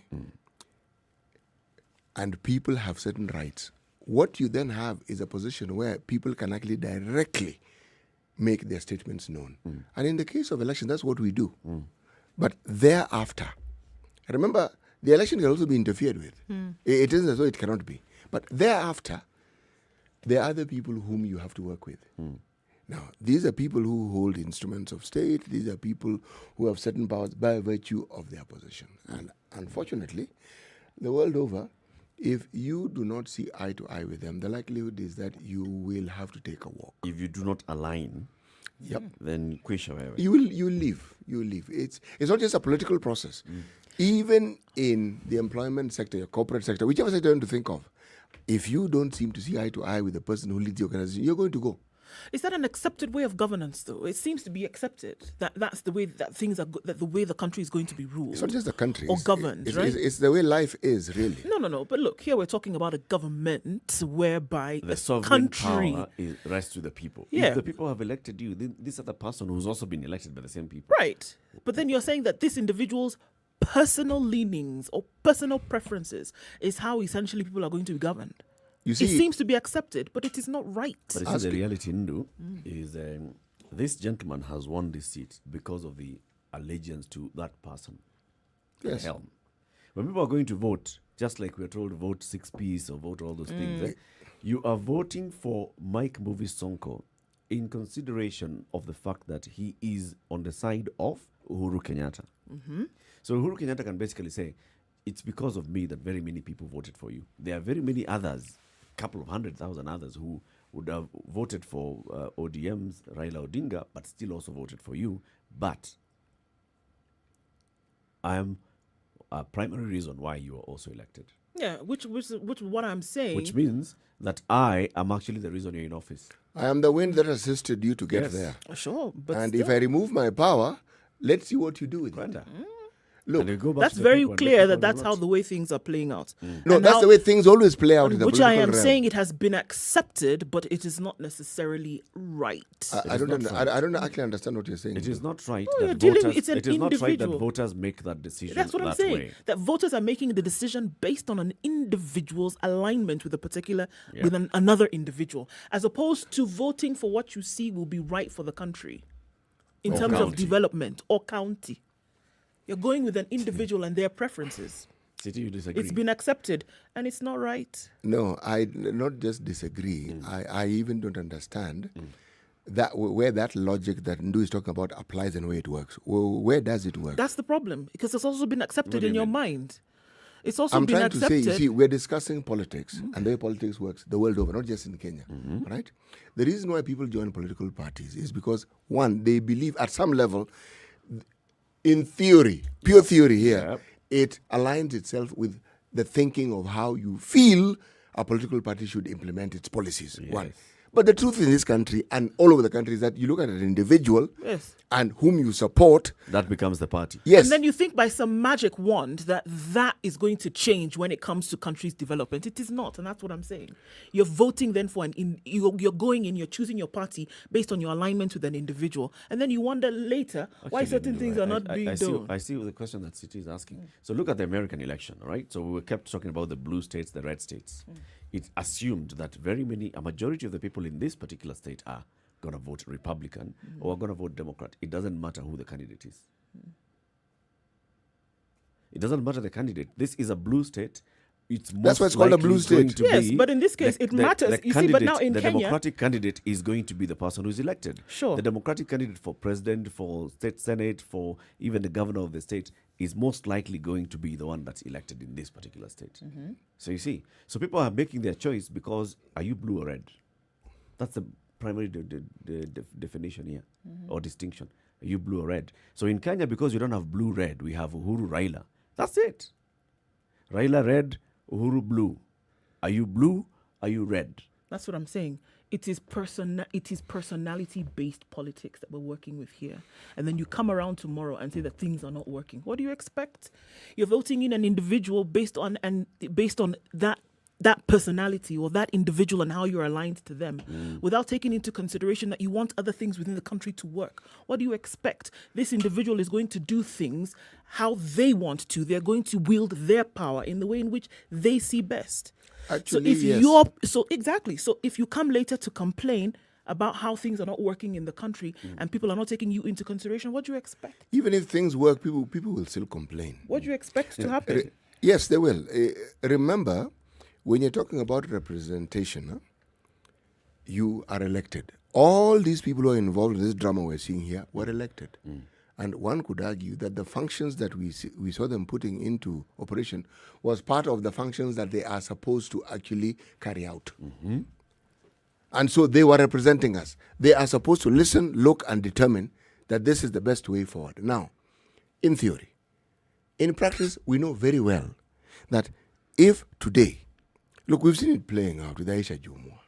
and people have certain rights. What you then have is a position where people can actually directly make their statements known. And in the case of election, that's what we do. But thereafter, remember, the election can also be interfered with. It isn't as though it cannot be. But thereafter, there are other people whom you have to work with. Now, these are people who hold instruments of state. These are people who have certain powers by virtue of their position. And unfortunately, the world over, if you do not see eye to eye with them, the likelihood is that you will have to take a walk. If you do not align, then you will leave. You will leave. It's not just a political process. Even in the employment sector, your corporate sector, whichever sector you want to think of, if you don't seem to see eye to eye with the person who leads the organization, you're going to go. Is that an accepted way of governance, though? It seems to be accepted that that's the way that things are, that the way the country is going to be ruled. It's not just the country. Or governed, right? It's the way life is, really. No. But look, here we're talking about a government whereby the a sovereign country power rests with the people. Yeah. If the people have elected you, then this other person who's also been elected by the same people. Right. But then you're saying that this individual's personal leanings or personal preferences is how essentially people are going to be governed. You see, it seems to be accepted, but it is not right. But you see, the reality, Ndu, is this gentleman has won this seat because of the allegiance to that person. Yes. At the helm. When people are going to vote, just like we're told, vote 6Ps or vote all those things, you are voting for Mike Movie Sonko in consideration of the fact that he is on the side of Uhuru Kenyatta. So Uhuru Kenyatta can basically say, it's because of me that very many people voted for you. There are very many others, couple of 100,000 others who would have voted for ODM's Raila Odinga, but still also voted for you. But I am a primary reason why you are also elected. Yeah, which what I'm saying. Which means that I am actually the reason you're in office. I am the wind that assisted you to get there. Sure, but and still. if I remove my power, let's see what you do with it. Look, that's very clear that that's how the way things are playing out. No, that's the way things always play out in the which political I am realm. saying it has been accepted, but it is not necessarily right. I don't actually understand what you're saying. It is not right No, that you're dealing- voters. it's an It is not right that individual. voters make that decision. That's what I'm that saying. way. That voters are making the decision based on an individual's alignment with a particular, with another individual, as opposed to voting for what you see will be right for the country in terms of development or county. You're going with an individual and their preferences. City, you disagree? It's been accepted, and it's not right. No, I not just disagree. I even don't understand that where that logic that Ndu is talking about applies and where it works. Well, where does it work? That's the problem, because it's also been accepted in your mind. It's also I'm been trying accepted. to say, you see, we're discussing politics and the way politics works the world over, not just in Kenya, right? The reason why people join political parties is because, one, they believe at some level, in theory, pure theory here, it aligns itself with the thinking of how you feel a political party should implement its policies. One. But the truth in this country and all over the country is that you look at an individual and whom you support. That becomes the party. Yes. And then you think by some magic wand that is going to change when it comes to countries' development. It is not, and that's what I'm saying. You're voting then for you're choosing your party based on your alignment with an individual. And then you wonder later why certain things are not being done. I see the question that City is asking. So look at the American election, right? So we kept talking about the blue states, the red states. It's assumed that a majority of the people in this particular state are going to vote Republican or are going to vote Democrat. It doesn't matter who the candidate is. It doesn't matter the candidate. This is a blue state. That's why it's called a blue state. Yes, but in this case, it matters. You see, but now in the Kenya, Democratic candidate is going to be the person who's elected. Sure. The Democratic candidate for president, for state senate, for even the governor of the state is most likely going to be the one that's elected in this particular state. So you see, so people are making their choice because are you blue or red? That's the primary definition here or distinction. Are you blue or red? So in Kenya, because you don't have blue-red, we have Uhuru Raila. That's it. Raila red, Uhuru blue. Are you blue? Are you red? that's what I'm saying. It is personality-based politics that we're working with here. And then you come around tomorrow and say that things are not working. What do you expect? You're voting in an individual based on that that personality or that individual and how you're aligned to them without taking into consideration that you want other things within the country to work. What do you expect? This individual is going to do things how they want to. They're going to wield their power in the way in which they see best. Actually, So if you come later to complain about how things are not working in the country and people are not taking you into consideration, what do you expect? Even if things work, people will still complain. What do you expect to happen? Yes, they will. Remember, when you're talking about representation, you are elected. All these people who are involved in this drama we're seeing here were elected. And one could argue that the functions that we saw them putting into operation was part of the functions that they are supposed to actually carry out. And so they were representing us. They are supposed to listen, look, and determine that this is the best way forward. Now, in theory, in practice, we know very well that if today, look, we've seen it playing out with Aisha Jumwa.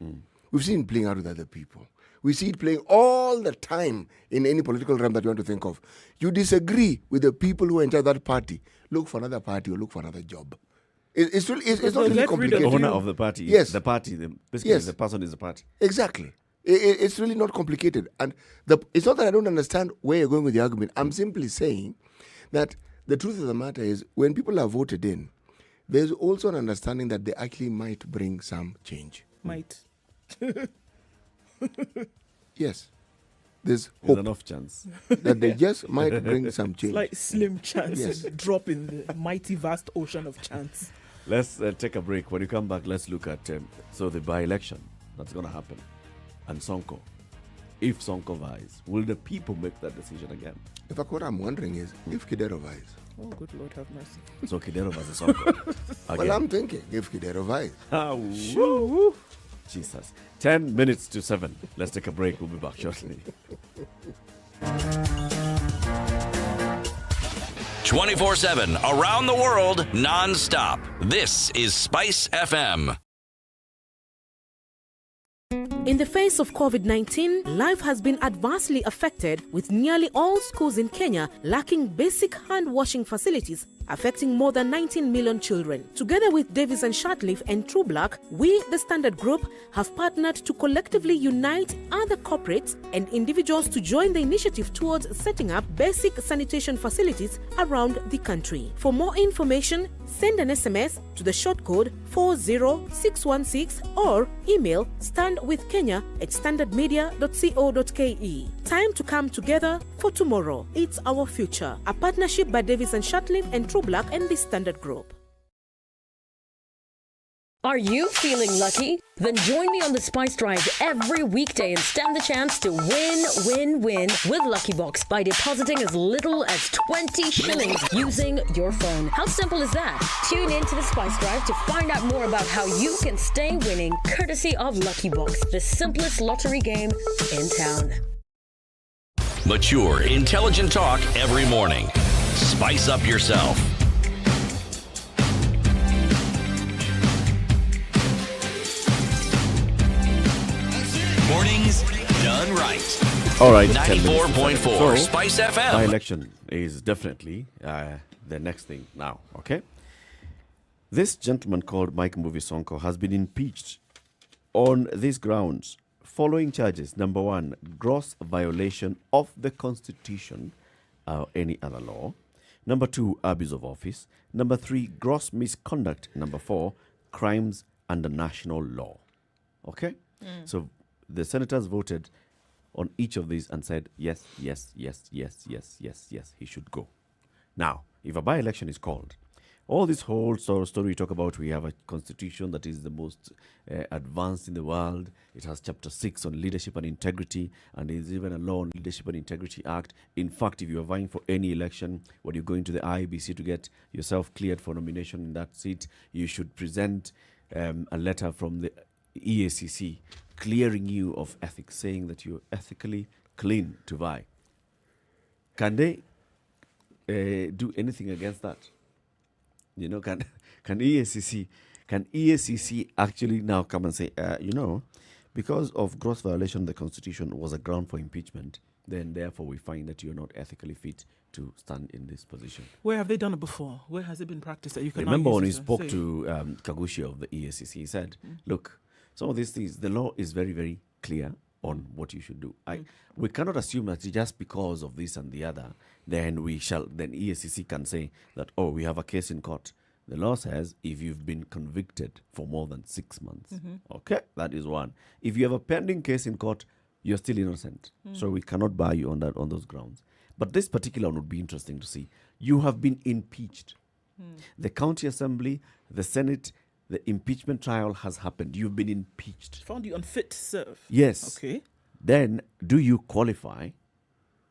We've seen it playing out with other people. We see it playing all the time in any political realm that you want to think of. You disagree with the people who enter that party, look for another party or look for another job. It's not really complicated. The owner of the party. Yes. The party. Basically, the person is the party. Exactly. It's really not complicated. And it's not that I don't understand where you're going with the argument. I'm simply saying that the truth of the matter is when people are voted in, there's also an understanding that they actually might bring some change. Might. Yes. There's hope enough chance that they just might bring some change. Like slim chance. Yes. Drop in the mighty vast ocean of chance. Let's take a break. When you come back, let's look at the by-election that's going to happen. And Sonko. If Sonko vies, will the people make that decision again? In fact, what I'm wondering is if Kidero vies. Oh, good Lord, have mercy. So Kidero versus Sonko. Well, I'm thinking if Kidero vies. Jesus. 10 minutes to 7. Let's take a break. We'll be back shortly. 24/7 around the world, non-stop. This is Spice FM. In the face of COVID-19, life has been adversely affected, with nearly all schools in Kenya lacking basic hand-washing facilities, affecting more than 19 million children. Together with Davis and Shartleaf and True Black, we, the Standard Group, have partnered to collectively unite other corporates and individuals to join the initiative towards setting up basic sanitation facilities around the country. For more information, send an SMS to the short code 40616 or email standwithkenya@standardmedia.co.ke. Time to come together for tomorrow. It's our future. A partnership by Davis and Shartleaf and True Black and the Standard Group. Are you feeling lucky? Then join me on the Spice Drive every weekday and stand the chance to win with Lucky Box by depositing as little as 20 shillings using your phone. How simple is that? Tune in to the Spice Drive to find out more about how you can stay winning, courtesy of Lucky Box, the simplest lottery game in town. Mature, intelligent talk every morning. Spice up yourself. Mornings done right. All right. 94.4 Spice FM. By-election is definitely the next thing now, okay? This gentleman called Mike Mbuvi Sonko has been impeached on these grounds following charges. Number 1, gross violation of the Constitution or any other law. Number 2, abuse of office. Number 3, gross misconduct. Number 4, crimes under national law. Okay? So the senators voted on each of these and said, yes, he should go. Now, if a by-election is called, all this whole story you talk about, we have a constitution that is the most advanced in the world. It has chapter 6 on leadership and integrity, and there's even a law on leadership and integrity act. In fact, if you're vying for any election, when you go into the IBC to get yourself cleared for nomination in that seat, you should present a letter from the EACC clearing you of ethics, saying that you're ethically clean to vie. Can they do anything against that? You know, can EACC actually now come and say, because of gross violation of the Constitution was a ground for impeachment, then therefore we find that you're not ethically fit to stand in this position. Where have they done it before? Where has it been practiced that you can? Remember now when use he it spoke say- to Kagushi of the ESCC, he said, look, some of these things, the law is very, very clear on what you should do. We cannot assume that just because of this and the other, then ESCC can say that, oh, we have a case in court. The law says if you've been convicted for more than 6 months, okay, that is one. If you have a pending case in court, you're still innocent. So we cannot bar you on those grounds. But this particular one would be interesting to see. You have been impeached. The county assembly, the Senate, the impeachment trial has happened. You've been impeached. Found you unfit to serve. Yes. Okay. Then do you qualify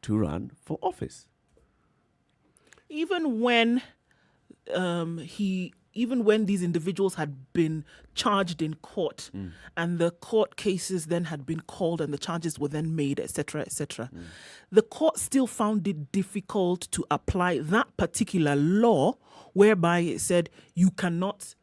to run for office? Even when even when these individuals had been charged in court and the court cases then had been called and the charges were then made, etc., the court still found it difficult to apply that particular law whereby it said you cannot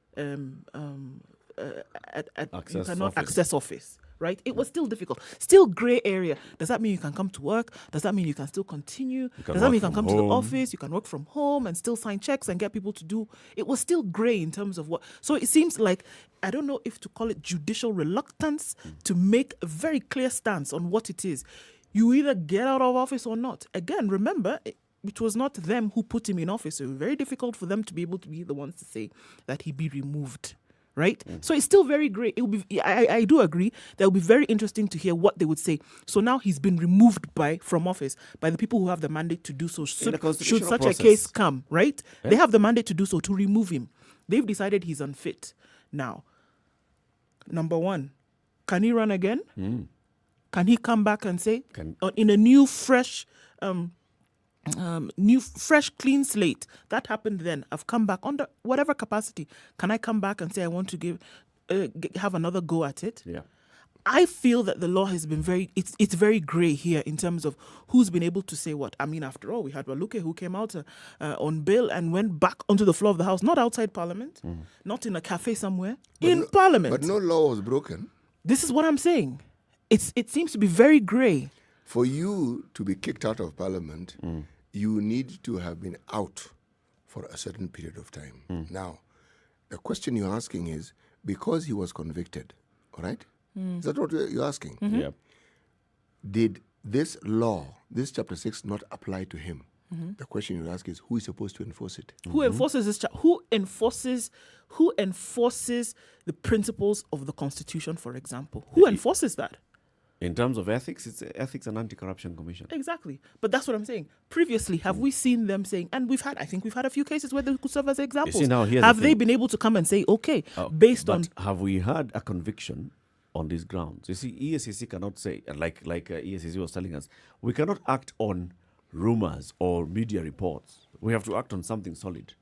access office. Right? It was still difficult. Still grey area. Does that mean you can come to work? Does that mean you can still continue? Does that mean you can come to the office? You can work from home and still sign checks and get people to do? It was still grey in terms of what. So it seems like, I don't know if to call it judicial reluctance to make a very clear stance on what it is. You either get out of office or not. Again, remember, it was not them who put him in office. It was very difficult for them to be able to be the ones to say that he be removed. Right? So it's still very great. It will be. I do agree that it will be very interesting to hear what they would say. So now he's been removed from office by the people who have the mandate to do so. Should such a case come, right? Yeah. They have the mandate to do so, to remove him. They've decided he's unfit. Now, number one, can he run again? Can he come back and say, in a new, fresh clean slate? That happened then. I've come back under whatever capacity. Can I come back and say I want to have another go at it? Yeah. I feel that the law has been it's very grey here in terms of who's been able to say what. I mean, after all, we had Waluke who came out on bail and went back onto the floor of the House, not outside Parliament, not in a cafe somewhere, Parliament. But no law was broken. This is what I'm saying. It seems to be very grey. For you to be kicked out of Parliament, you need to have been out for a certain period of time. Now, the question you're asking is, because he was convicted, all right? Is that what you're asking? Yeah. Did this law, this chapter 6, not apply to him? The question you ask is, who is supposed to enforce it? Who enforces this? Who enforces the principles of the Constitution, for example? Who enforces that? In terms of ethics, it's Ethics and Anti-Corruption Commission. Exactly. But that's what I'm saying. Previously, have we seen them saying, and I think we've had a few cases where they could serve as examples. You see, now, have they been able to come and say, okay, based on... have we had a conviction on these grounds? You see, ESCC cannot say, like ESCC was telling us, we cannot act on rumors or media reports. We have to act on something solid.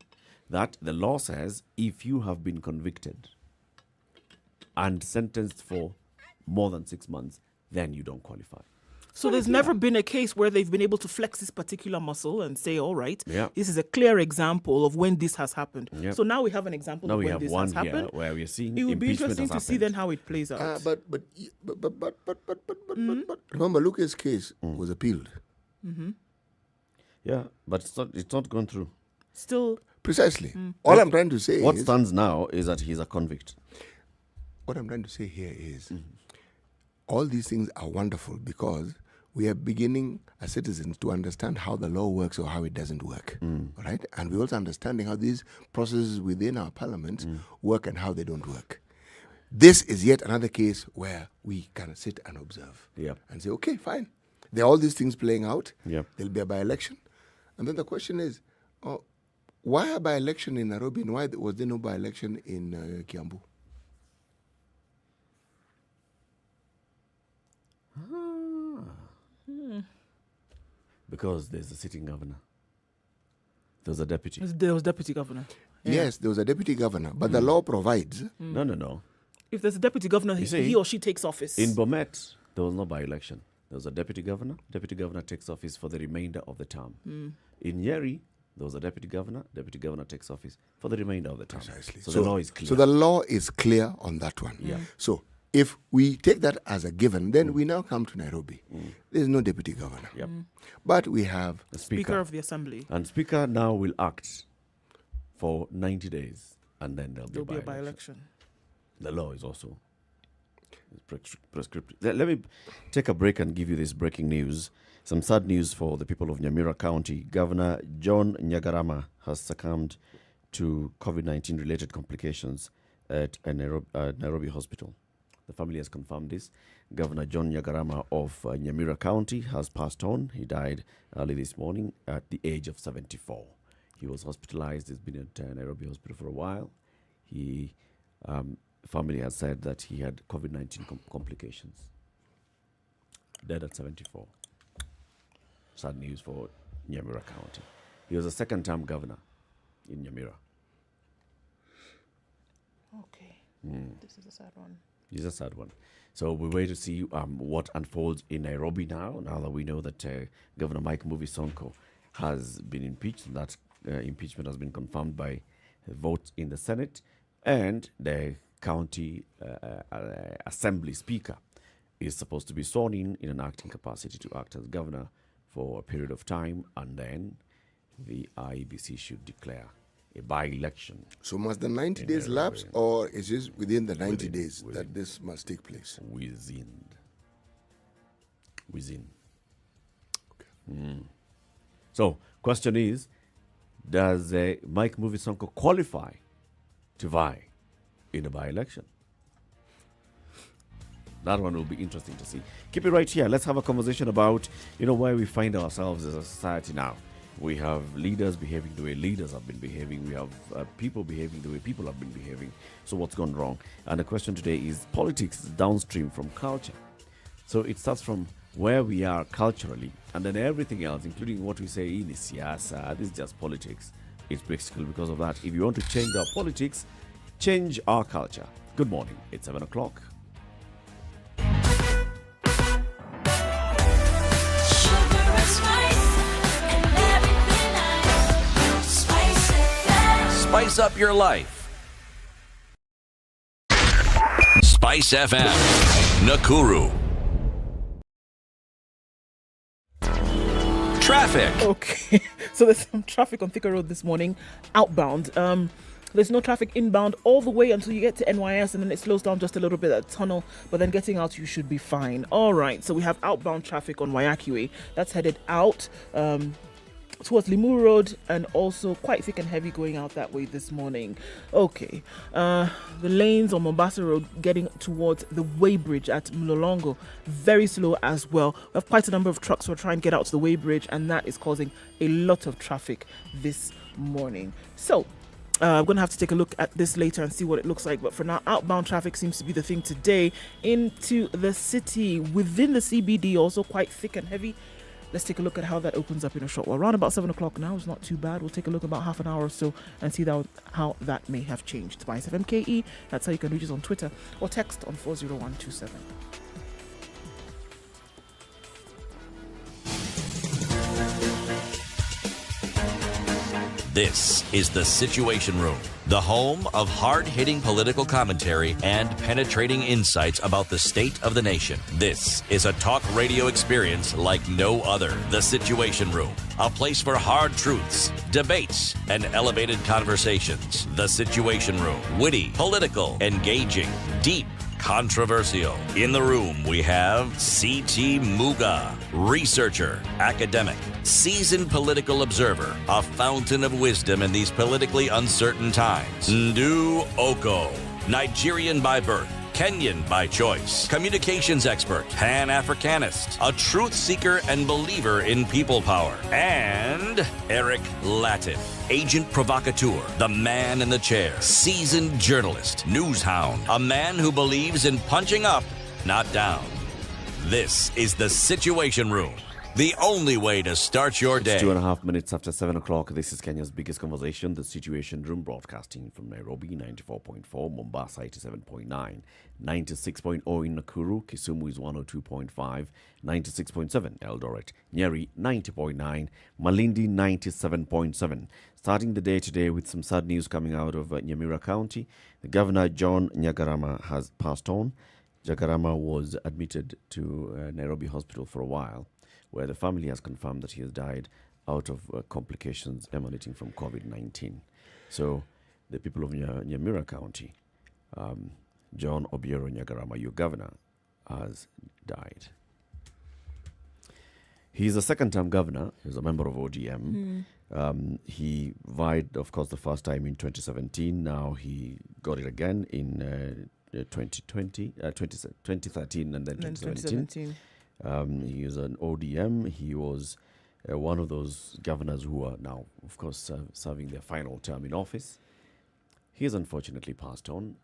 That the law says, if you have been convicted and sentenced for more than 6 months, then you don't qualify. So there's never been a case where they've been able to flex this particular muscle and say, all right, Yeah. this is a clear example of when this has happened. Yep. So now we have an example Now of we when have this one has here happened. where we are seeing It would be impeachment interesting to has see happened. then how it plays out. But remember, Luke's case was appealed. Yeah, but it's not gone through. Still, Precisely. All I'm trying to say What is... stands now is that he's a convict. What I'm trying to say here is, all these things are wonderful because we are beginning as citizens to understand how the law works or how it doesn't work, right? And we're also understanding how these processes within our parliament work and how they don't work. This is yet another case where we can sit and observe and say, okay, fine. There are all these things playing out. Yep. There'll be a by-election. And then the question is, why a by-election in Nairobi and why was there no by-election in Kiambu? Because there's a sitting governor. There's a deputy. there was deputy governor. Yes, there was a deputy governor, but the law provides... No. If there's a deputy governor, see, he or she takes office. In Bomet, there was no by-election. There was a deputy governor. Deputy governor takes office for the remainder of the term. In Nyeri, there was a deputy governor. Deputy governor takes office for the remainder of the term. Precisely. So the law is clear. So the law is clear on that one. Yeah. So if we take that as a given, then we now come to Nairobi. There's no deputy governor. Yep. But we have The Speaker of the Assembly. And Speaker now will act for 90 days, and then there'll be a by-election. The law is also prescriptive. Let me take a break and give you this breaking news. Some sad news for the people of Nyamira County. Governor John Nyagarama has succumbed to COVID-19 related complications at a Nairobi hospital. The family has confirmed this. Governor John Nyagarama of Nyamira County has passed on. He died early this morning at the age of 74. He was hospitalized. He's been at Nairobi Hospital for a while. He, family has said that he had COVID-19 complications. Dead at 74. Sad news for Nyamira County. He was a second-term governor in Nyamira. Okay. This is a sad one. It's a sad one. So we wait to see what unfolds in Nairobi now that we know that Governor Mike Sonko has been impeached. And that impeachment has been confirmed by a vote in the Senate. And the county assembly speaker is supposed to be sworn in an acting capacity to act as governor for a period of time. And then the IEBC should declare a by-election. So must the 90 days lapse, or is it within the 90 days that this must take place? Within. Okay. So, question is, does Mike Sonko qualify to vie in a by-election? That one will be interesting to see. Keep it right here. Let's have a conversation about, where we find ourselves as a society now. We have leaders behaving the way leaders have been behaving. We have people behaving the way people have been behaving. So what's gone wrong? And the question today is politics downstream from culture. So it starts from where we are culturally, and then everything else, including what we say in siyasa, this is just politics. It's basically because of that. If you want to change our politics, change our culture. Good morning. It's 7 o'clock. Spice up your life. Spice FM, Nakuru. Traffic. Okay, so there's some traffic on Thika Road this morning, outbound. There's no traffic inbound all the way until you get to NYS, and then it slows down just a little bit at the tunnel, but then getting out you should be fine. All right, so we have outbound traffic on Waiaki. That's headed out towards Limuru Road, and also quite thick and heavy going out that way this morning. Okay, the lanes on Mombasa Road getting towards the weighbridge at Mlolongo, very slow as well. We have quite a number of trucks who are trying to get out to the weighbridge, and that is causing a lot of traffic this morning. So I'm going to have to take a look at this later and see what it looks like. But for now, outbound traffic seems to be the thing today into the city. Within the CBD, also quite thick and heavy. Let's take a look at how that opens up in a short while. Around about 7 o'clock now is not too bad. We'll take a look about half an hour or so and see how that may have changed. Spice FMKE, that's how you can reach us on Twitter or text on 40127. This is The Situation Room, the home of hard-hitting political commentary and penetrating insights about the state of the nation. This is a talk radio experience like no other. The Situation Room, a place for hard truths, debates, and elevated conversations. The Situation Room, witty, political, engaging, deep, controversial. In the room, we have C.T. Muga, researcher, academic, seasoned political observer, a fountain of wisdom in these politically uncertain times. Ndu Oko, Nigerian by birth, Kenyan by choice, communications expert, Pan-Africanist, a truth seeker and believer in people power, and Eric Latif, agent provocateur, the man in the chair, seasoned journalist, news hound, a man who believes in punching up, not down. This is The Situation Room, the only way to start your day. It's 2.5 minutes after 7 o'clock. This is Kenya's biggest conversation, The Situation Room, broadcasting from Nairobi, 94.4, Mombasa, 87.9, 96.0 in Nakuru, Kisumu is 102.5, 96.7, Eldoret, Nyeri, 90.9, Malindi, 97.7. Starting the day today with some sad news coming out of Nyamira County. The Governor, John Nyagarama, has passed on. Jakarama was admitted to Nairobi Hospital for a while, where the family has confirmed that he has died out of complications emanating from COVID-19. So the people of Nyamira County, John Obiero Nyagarama, your governor, has died. He's a second-term governor. He's a member of ODM. He vied, of course, the first time in 2017. Now he got it again in 2013 and then 2017. He is an ODM. He was one of those governors who are now, of course, serving their final term in office. He has unfortunately passed on,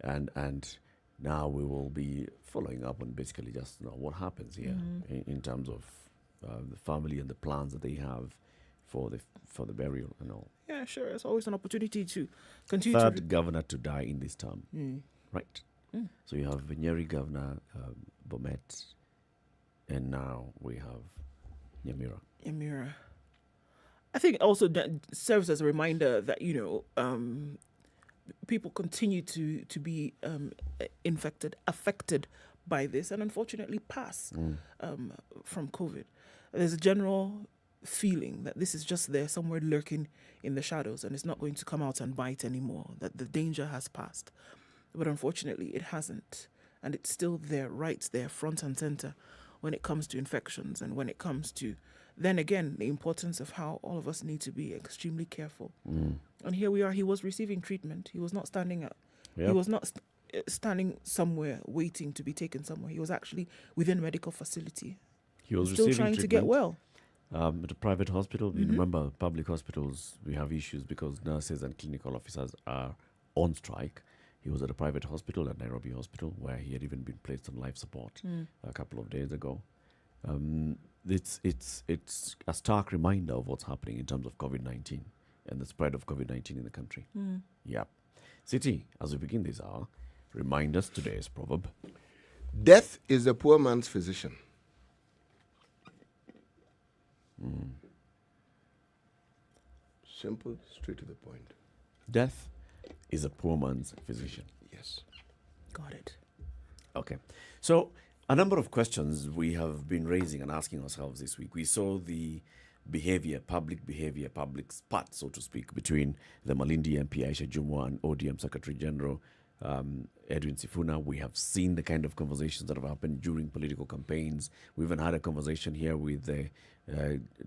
and now we will be following up on basically just what happens here in terms of the family and the plans that they have for the burial and all. Yeah, sure. It's always an opportunity to continue Third governor to die in this term, right? So you have Nyeri governor, Bomet, and now we have Nyamira. I think also that serves as a reminder that, people continue to be affected by this, and unfortunately pass from COVID. There's a general feeling that this is just there somewhere lurking in the shadows and it's not going to come out and bite anymore, that the danger has passed. But unfortunately, it hasn't. And it's still there, right there, front and center, when it comes to infections and when it comes to, then again, the importance of how all of us need to be extremely careful. And here we are. He was receiving treatment. He was not standing up. He was not standing somewhere waiting to be taken somewhere. He was actually within a medical facility. He was still receiving trying to get well. At a private hospital. You remember, public hospitals, we have issues because nurses and clinical officers are on strike. He was at a private hospital, at Nairobi Hospital, where he had even been placed on life support a couple of days ago. It's a stark reminder of what's happening in terms of COVID-19 and the spread of COVID-19 in the country. Yep. City, as we begin this hour, remind us today's proverb. Death is a poor man's physician. Simple, straight to the point. Death is a poor man's physician. Yes. Got it. Okay. So a number of questions we have been raising and asking ourselves this week. We saw the public spat, so to speak, between the Malindi MP Aisha Jumwa and ODM Secretary General Edwin Sifuna. We have seen the kind of conversations that have happened during political campaigns. We even had a conversation here with the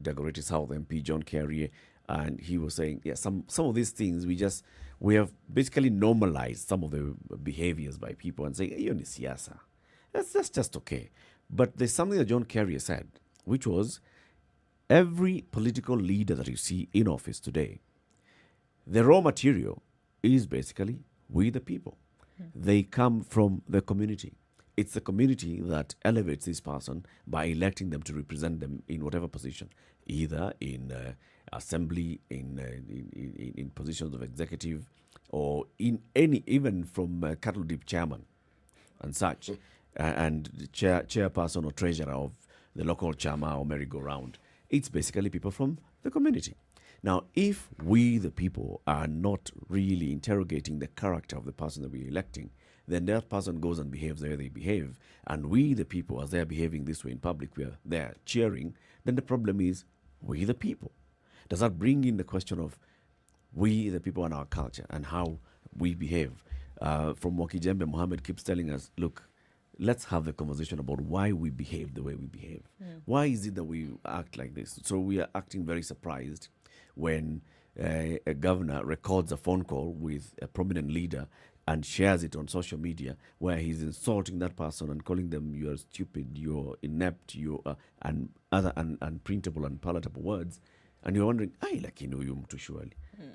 Dagoretti South MP John Kerry, and he was saying, some of these things we have basically normalized some of the behaviors by people and saying, "Hey, siyasa." That's just okay. But there's something that John Kerry said, which was, every political leader that you see in office today, the raw material is basically we the people. They come from the community. It's the community that elevates this person by electing them to represent them in whatever position, either in assembly, in positions of executive, or in any, even from cattle dip chairman and such, and chairperson or treasurer of the local chama or merry-go-round. It's basically people from the community. Now, if we, the people, are not really interrogating the character of the person that we're electing, then that person goes and behaves the way they behave, and we, the people, as they're behaving this way in public, we're there cheering, then the problem is we, the people. Does that bring in the question of we, the people, and our culture and how we behave? From Wakijembe, Mohammed keeps telling us, look, let's have the conversation about why we behave the way we behave. Why is it that we act like this? So we are acting very surprised when a governor records a phone call with a prominent leader and shares it on social media where he's insulting that person and calling them, you're stupid, you're inept, you are, and other unprintable and palatable words. And you're wondering, surely.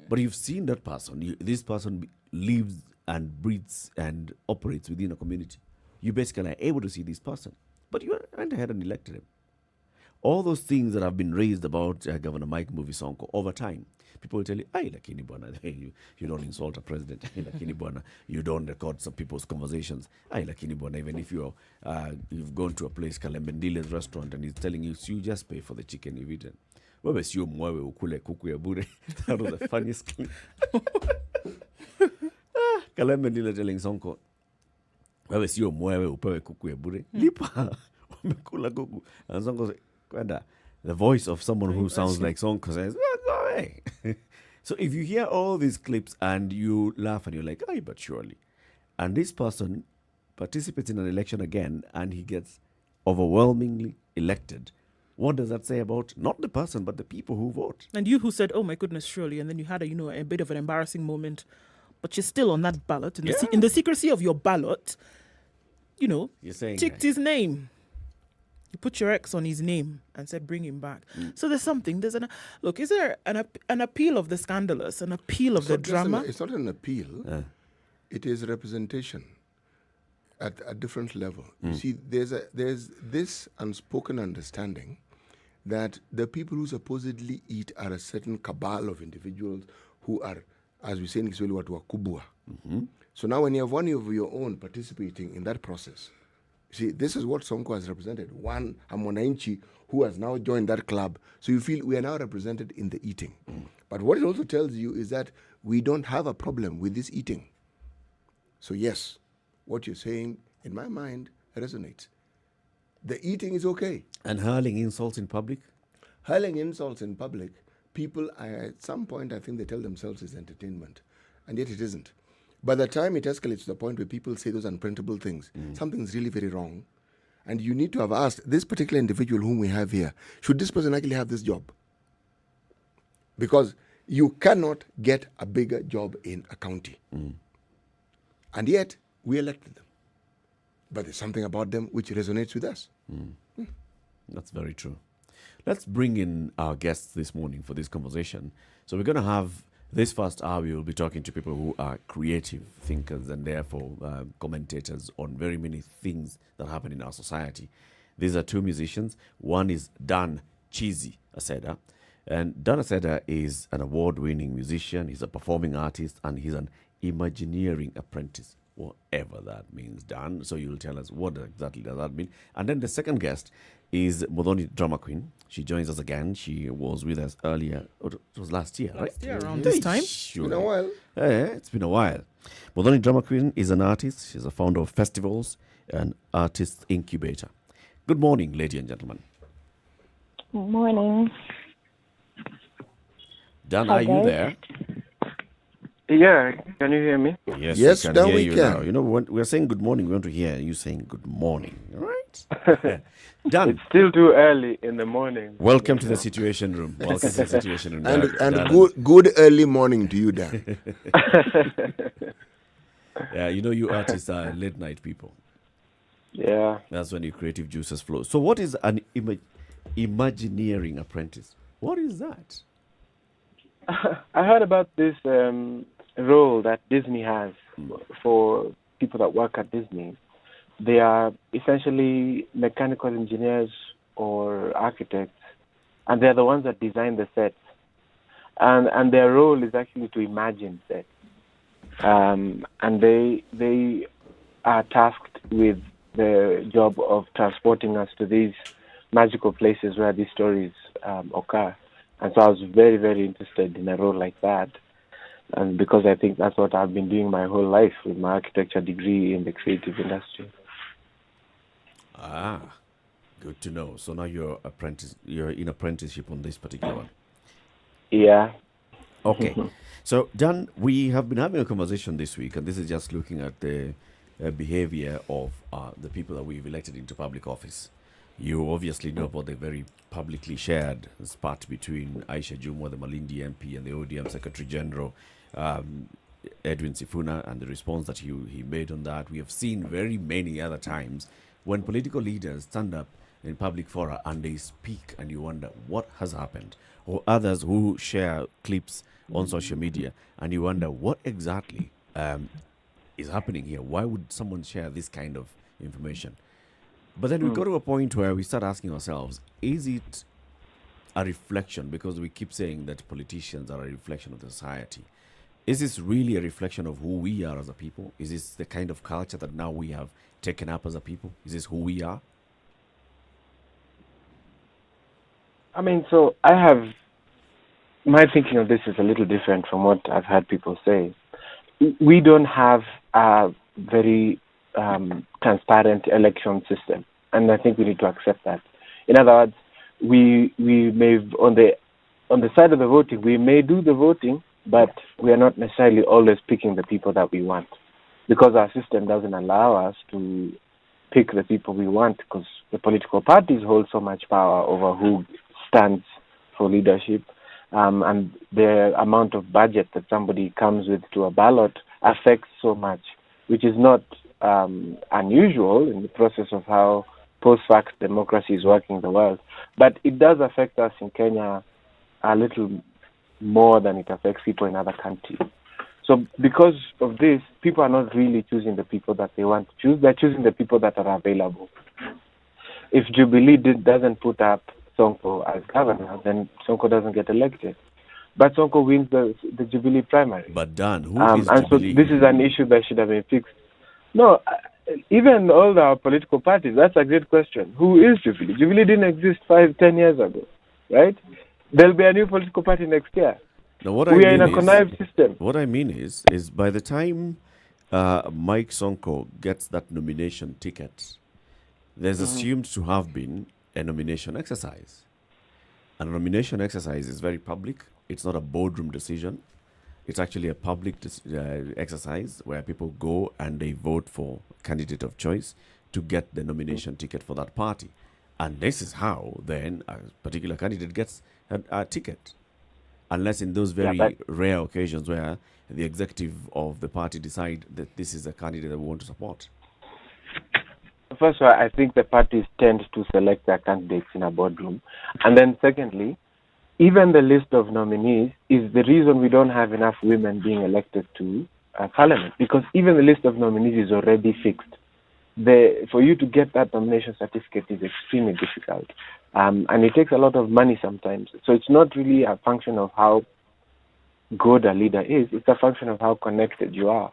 But you've seen that person. This person lives and breathes and operates within a community. You basically are able to see this person. But you went ahead and elected him. All those things that have been raised about Governor Mike Mbuvi Sonko over time, people will tell you, you don't insult a president. You don't record some people's conversations. Even if you've gone to a place, Kalembendile's restaurant, and he's telling you, you just pay for the chicken you've eaten. That was the funniest thing. Kalembendile telling Sonko, wewe sio mwewe upewe kuku ya bure. Lipa. Umekula kuku. And Sonko said, Kwenda, the voice of someone who sounds like Sonko says, go away. So if you hear all these clips and you laugh and you're like, oh, but surely. And this person participates in an election again and he gets overwhelmingly elected. What does that say about not the person, but the people who vote? And you who said, oh my goodness, surely, and then you had a bit of an embarrassing moment, but you're still on that ballot. In the secrecy of your ballot, you're saying ticked his name. You put your X on his name and said, bring him back. So there's something. Is there an appeal of the scandalous, an appeal of the drama? It's not an appeal. It is representation at a different level. You see, there's this unspoken understanding that the people who supposedly eat are a certain cabal of individuals who are, as we say in Kiswahili, watu wakubwa. So now when you have one of your own participating in that process, see, this is what Sonko has represented. One, a mwananchi who has now joined that club. So you feel we are now represented in the eating. But what it also tells you is that we don't have a problem with this eating. So yes, what you're saying, in my mind, resonates. The eating is okay. And hurling insults in public? Hurling insults in public, people, at some point, I think they tell themselves it's entertainment. And yet it isn't. By the time it escalates to the point where people say those unprintable things, something's really very wrong. And you need to have asked this particular individual whom we have here, should this person actually have this job? Because you cannot get a bigger job in a county. And yet, we elected them. But there's something about them which resonates with us. That's very true. Let's bring in our guests this morning for this conversation. So we're going to have this first hour, we will be talking to people who are creative thinkers and therefore commentators on very many things that happen in our society. These are two musicians. One is Dan Chizi Aseda. And Dan Aseda is an award-winning musician. He's a performing artist and he's an Imagineering apprentice, whatever that means, Dan. So you'll tell us what exactly does that mean. And then the second guest is Modoni Drama Queen. She joins us again. She was with us earlier. It was last year, right? Last year, around this time. It's been a while. Yeah, it's been a while. Modoni Drama Queen is an artist. She's a founder of festivals and artist incubator. Good morning, ladies and gentlemen. Good morning. Dan, are you there? Yeah, can you hear me? Yes, we can hear we you can. now. You know, when we're saying good morning, we want to hear you saying good morning, all right? Dan, It's still too early in the morning. welcome to the Situation Room. Welcome to the Situation Room. And Dan. good early morning to you, Dan. Yeah, you know, you artists are late night people. Yeah. That's when your creative juices flow. So what is an Imagineering apprentice? What is that? I heard about this role that Disney has for people that work at Disney. They are essentially mechanical engineers or architects, and they're the ones that design the sets. And their role is actually to imagine sets. And they are tasked with the job of transporting us to these magical places where these stories occur. And so I was very, very interested in a role like that. And because I think that's what I've been doing my whole life with my architecture degree in the creative industry. Ah, good to know. So now you're in apprenticeship on this particular one. Yeah. Okay. So, Dan, we have been having a conversation this week, and this is just looking at the behavior of the people that we've elected into public office. You obviously know about the very publicly shared spat between Aisha Jumwa, the Malindi MP, and the ODM Secretary General, Edwin Sifuna, and the response that he made on that. We have seen very many other times when political leaders stand up in public fora and they speak, and you wonder what has happened. Or others who share clips on social media, and you wonder what exactly is happening here. Why would someone share this kind of information? But then we go to a point where we start asking ourselves, is it a reflection? Because we keep saying that politicians are a reflection of the society. Is this really a reflection of who we are as a people? Is this the kind of culture that now we have taken up as a people? Is this who we are? I mean, so my thinking of this is a little different from what I've had people say. We don't have a very transparent election system, and I think we need to accept that. In other words, we may on the side of the voting, we may do the voting, but we are not necessarily always picking the people that we want, because our system doesn't allow us to pick the people we want, because the political parties hold so much power over who stands for leadership, and the amount of budget that somebody comes with to a ballot affects so much, which is not unusual in the process of how post-fact democracy is working in the world. But it does affect us in Kenya a little more than it affects people in other countries. So because of this, people are not really choosing the people that they want to choose. They're choosing the people that are available. If Jubilee doesn't put up Sonko as governor, then Sonko doesn't get elected. But Sonko wins the Jubilee primary. But Dan, who is and Jubilee? So this is an issue that should have been fixed. No, even all our political parties, that's a great question. Who is Jubilee? Jubilee didn't exist 5-10 years ago, right? There'll be a new political party next year. Now, what We I are in mean a connived system. What I mean is by the time Mike Sonko gets that nomination ticket, there's assumed to have been a nomination exercise. And a nomination exercise is very public. It's not a boardroom decision. It's actually a public exercise where people go and they vote for a candidate of choice to get the nomination ticket for that party. And this is how then a particular candidate gets a ticket. Unless in those very rare occasions where the executive of the party decide that this is a candidate that we want to support. First of all, I think the parties tend to select their candidates in a boardroom. And then secondly, even the list of nominees is the reason we don't have enough women being elected to parliament, because even the list of nominees is already fixed. For you to get that nomination certificate is extremely difficult. And it takes a lot of money sometimes. So it's not really a function of how good a leader is. It's a function of how connected you are.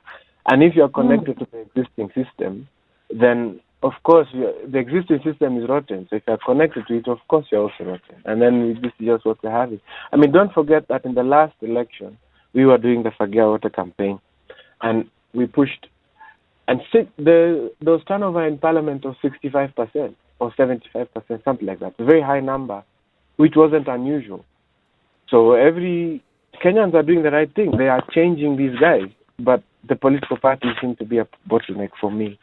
And if you're connected to the existing system, then, of course, the existing system is rotten. So if you're connected to it, of course, you're also rotten. And then this is just what we're having. I mean, don't forget that in the last election, we were doing the Fagia Water campaign. And we pushed, and there was turnover in parliament of 65% or 75%, something like that. A very high number, which wasn't unusual. So Kenyans are doing the right thing. They are changing these guys. But the political parties seem to be a bottleneck for me.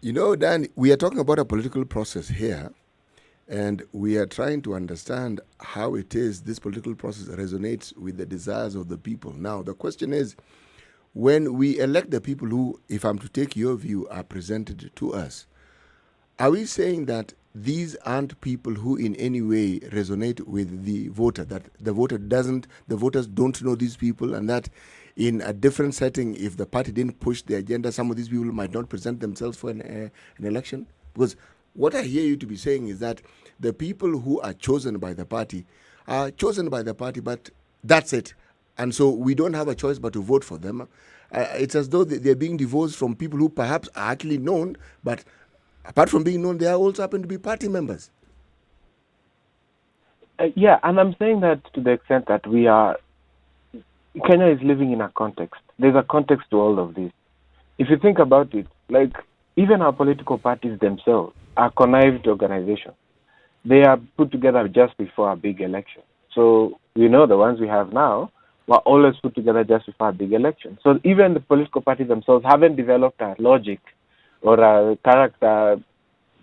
You know, Dan, we are talking about a political process here, and we are trying to understand how it is this political process resonates with the desires of the people. Now, the question is, when we elect the people who, if I'm to take your view, are presented to us, are we saying that these aren't people who in any way resonate with the voter, that the voters don't know these people, and that in a different setting, if the party didn't push the agenda, some of these people might not present themselves for an election? Because what I hear you to be saying is that the people who are chosen by the party are chosen by the party, but that's it. And so we don't have a choice but to vote for them. It's as though they're being divorced from people who perhaps are actually known, but apart from being known, they also happen to be party members. Yeah, and I'm saying that to the extent that Kenya is living in a context. There's a context to all of this. If you think about it, like even our political parties themselves are connived organizations. They are put together just before a big election. So we know the ones we have now were always put together just before a big election. So even the political parties themselves haven't developed a logic or a character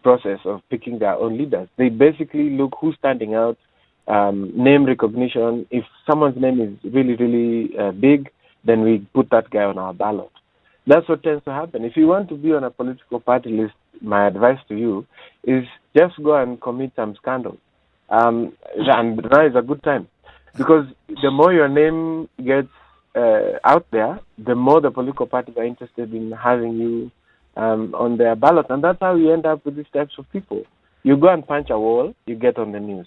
process of picking their own leaders. They basically look who's standing out, name recognition. If someone's name is really, really big, then we put that guy on our ballot. That's what tends to happen. If you want to be on a political party list, my advice to you is just go and commit some scandals. And now is a good time. Because the more your name gets out there, the more the political parties are interested in having you on their ballot. And that's how you end up with these types of people. You go and punch a wall, you get on the news.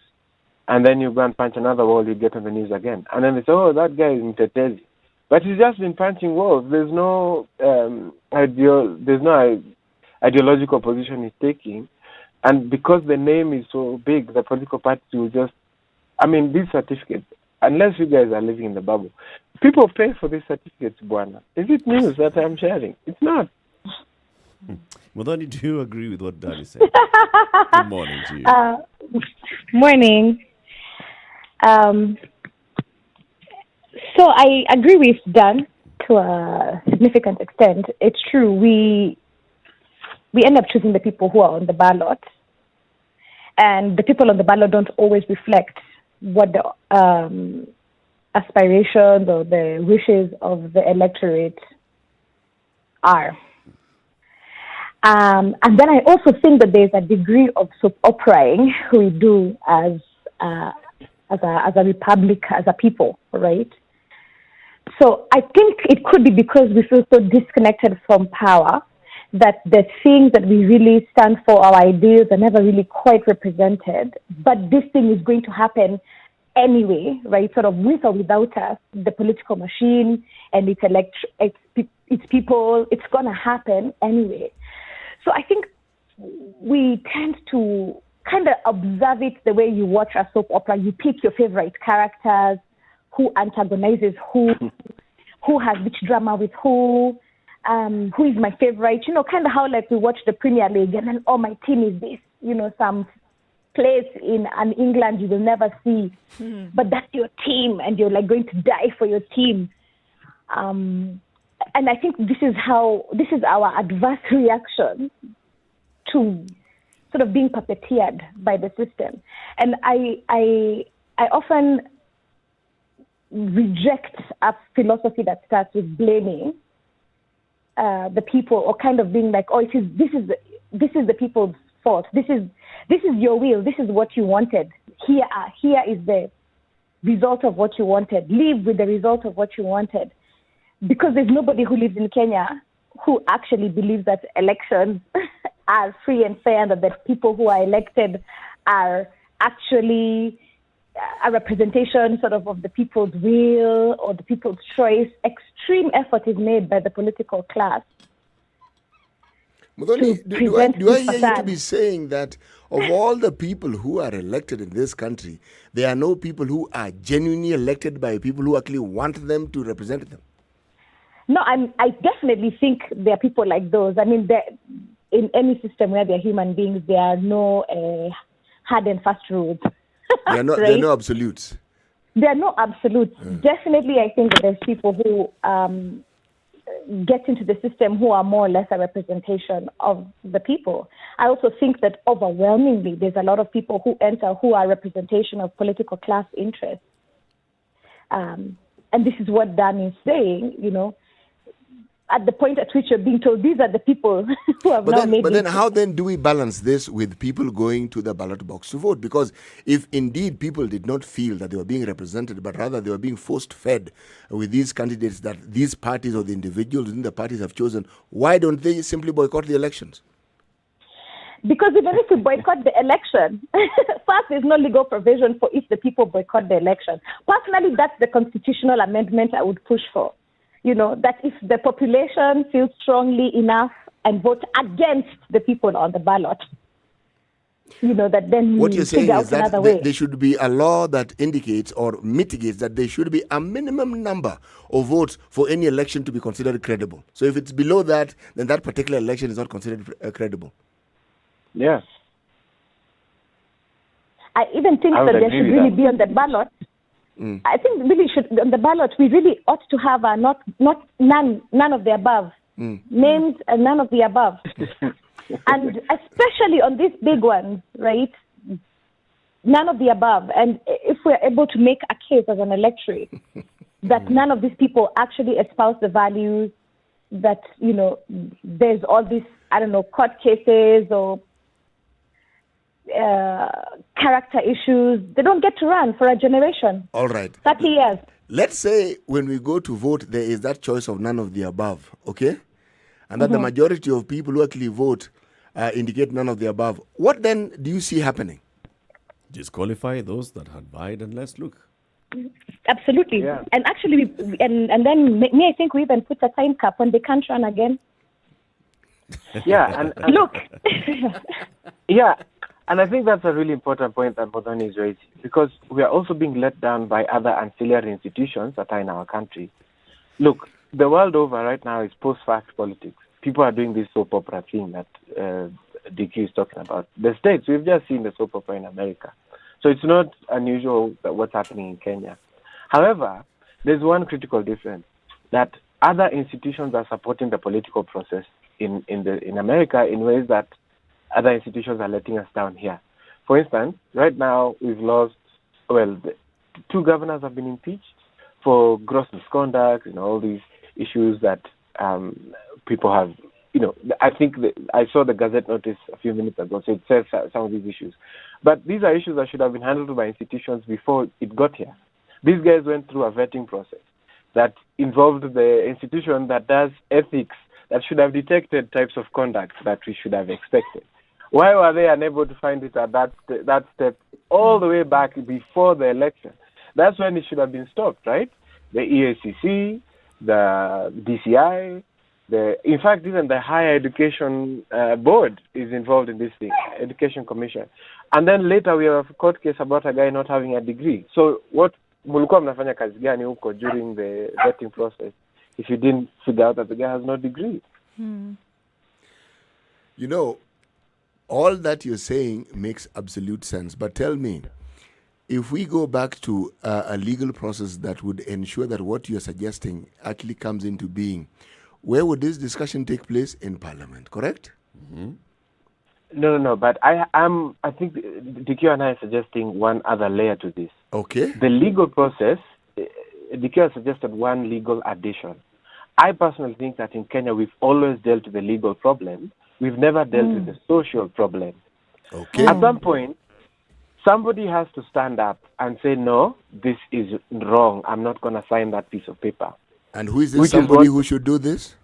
And then you go and punch another wall, you get on the news again. And then they say, oh, that guy is Mtetezi. But he's just been punching walls. There's no ideological position he's taking. And because the name is so big, the political parties will just... I mean, these certificates, unless you guys are living in the bubble. People pay for these certificates, Buana. Is it news that I'm sharing? It's not. Modani, do you agree with what Dani said? Good morning to you. Morning. So I agree with Dan to a significant extent. It's true. We end up choosing the people who are on the ballot, and the people on the ballot don't always reflect what the aspirations or the wishes of the electorate are. And then I also think that there's a degree of soap operaing we do as a republic, as a people, right? So I think it could be because we feel so disconnected from power that the things that we really stand for, our ideas, are never really quite represented. But this thing is going to happen anyway, right? Sort of with or without us, the political machine and its people, it's going to happen anyway. So I think we tend to kind of observe it the way you watch a soap opera. You pick your favorite characters, who antagonizes who has which drama with who is my favorite, kind of how like we watch the Premier League and then, my team is this, some place in England you will never see, but that's your team and you're like going to die for your team. And I think this is our adverse reaction to sort of being puppeteered by the system. And I often reject a philosophy that starts with blaming the people, or kind of being like, this is the people's fault. This is your will. This is what you wanted. Here is the result of what you wanted. Live with the result of what you wanted. Because there's nobody who lives in Kenya who actually believes that elections are free and fair, and that the people who are elected are actually a representation sort of the people's will or the people's choice. Extreme effort is made by the political class. Mudhoni, do I hear you to be saying that of all the people who are elected in this country, there are no people who are genuinely elected by people who actually want them to represent them? No, I definitely think there are people like those. I mean, in any system where there are human beings, there are no hard and fast rules. There are no, right? There are no absolutes. There are no absolutes. Definitely, I think that there's people who get into the system who are more or less a representation of the people. I also think that overwhelmingly, there's a lot of people who enter who are representation of political class interests. And this is what Dan is saying, at the point at which you're being told these are the people who have made. But then how then do we balance this with people going to the ballot box to vote? Because if indeed people did not feel that they were being represented, but rather they were being force-fed with these candidates that these parties or the individuals within the parties have chosen, why don't they simply boycott the elections? Because even if we boycott the election, first, there's no legal provision for if the people boycott the election. Personally, that's the constitutional amendment I would push for. That if the population feels strongly enough and vote against the people on the ballot, that then what you're saying is that there should be a law that indicates or mitigates that there should be a minimum number of votes for any election to be considered credible. So if it's below that, then that particular election is not considered credible. Yeah. I even think that there should really be on the ballot. I think really should on the ballot we really ought to have a none of the above names and none of the above, and especially on these big ones, right? None of the above. And if we're able to make a case as an electorate that none of these people actually espouse the values, that there's all these court cases or character issues, they don't get to run for a generation. All right. 30 years. Let's say when we go to vote, there is that choice of none of the above, okay? And that the majority of people who actually vote indicate none of the above. What then do you see happening? Disqualify those that had vied and let's look. Absolutely. Yeah. And actually, and then I think we even put a time cap when they can't run again. Yeah. And look. Yeah. And I think that's a really important point that Modani is raising, because we are also being let down by other ancillary institutions that are in our country. Look, the world over right now is post-fact politics. People are doing this soap opera thing that DQ is talking about. The States, we've just seen the soap opera in America. So it's not unusual that what's happening in Kenya. However, there's one critical difference, that other institutions are supporting the political process in America in ways that other institutions are letting us down here. For instance, right now we've lost, two governors have been impeached for gross misconduct, all these issues that people have, I think I saw the Gazette notice a few minutes ago, so it says some of these issues. But these are issues that should have been handled by institutions before it got here. These guys went through a vetting process that involved the institution that does ethics, that should have detected types of conduct that we should have expected. Why were they unable to find it at that step all the way back before the election? That's when it should have been stopped, right? The EACC, the DCI, in fact, even the Higher Education Board is involved in this thing, Education Commission. And then later we have a court case about a guy not having a degree. So what mulikuwa mnafanya kazi gani huko during the vetting process if you didn't figure out that the guy has no degree? All that you're saying makes absolute sense. But tell me, if we go back to a legal process that would ensure that what you're suggesting actually comes into being, where would this discussion take place? In Parliament, correct? Mm-hmm. No. But I think DQ and I are suggesting one other layer to this. Okay. The legal process, DQ has suggested one legal addition. I personally think that in Kenya we've always dealt with the legal problem. We've never dealt with the social problem. Okay. At some point, somebody has to stand up and say, no, this is wrong. I'm not going to sign that piece of paper. And who is this somebody who should do this?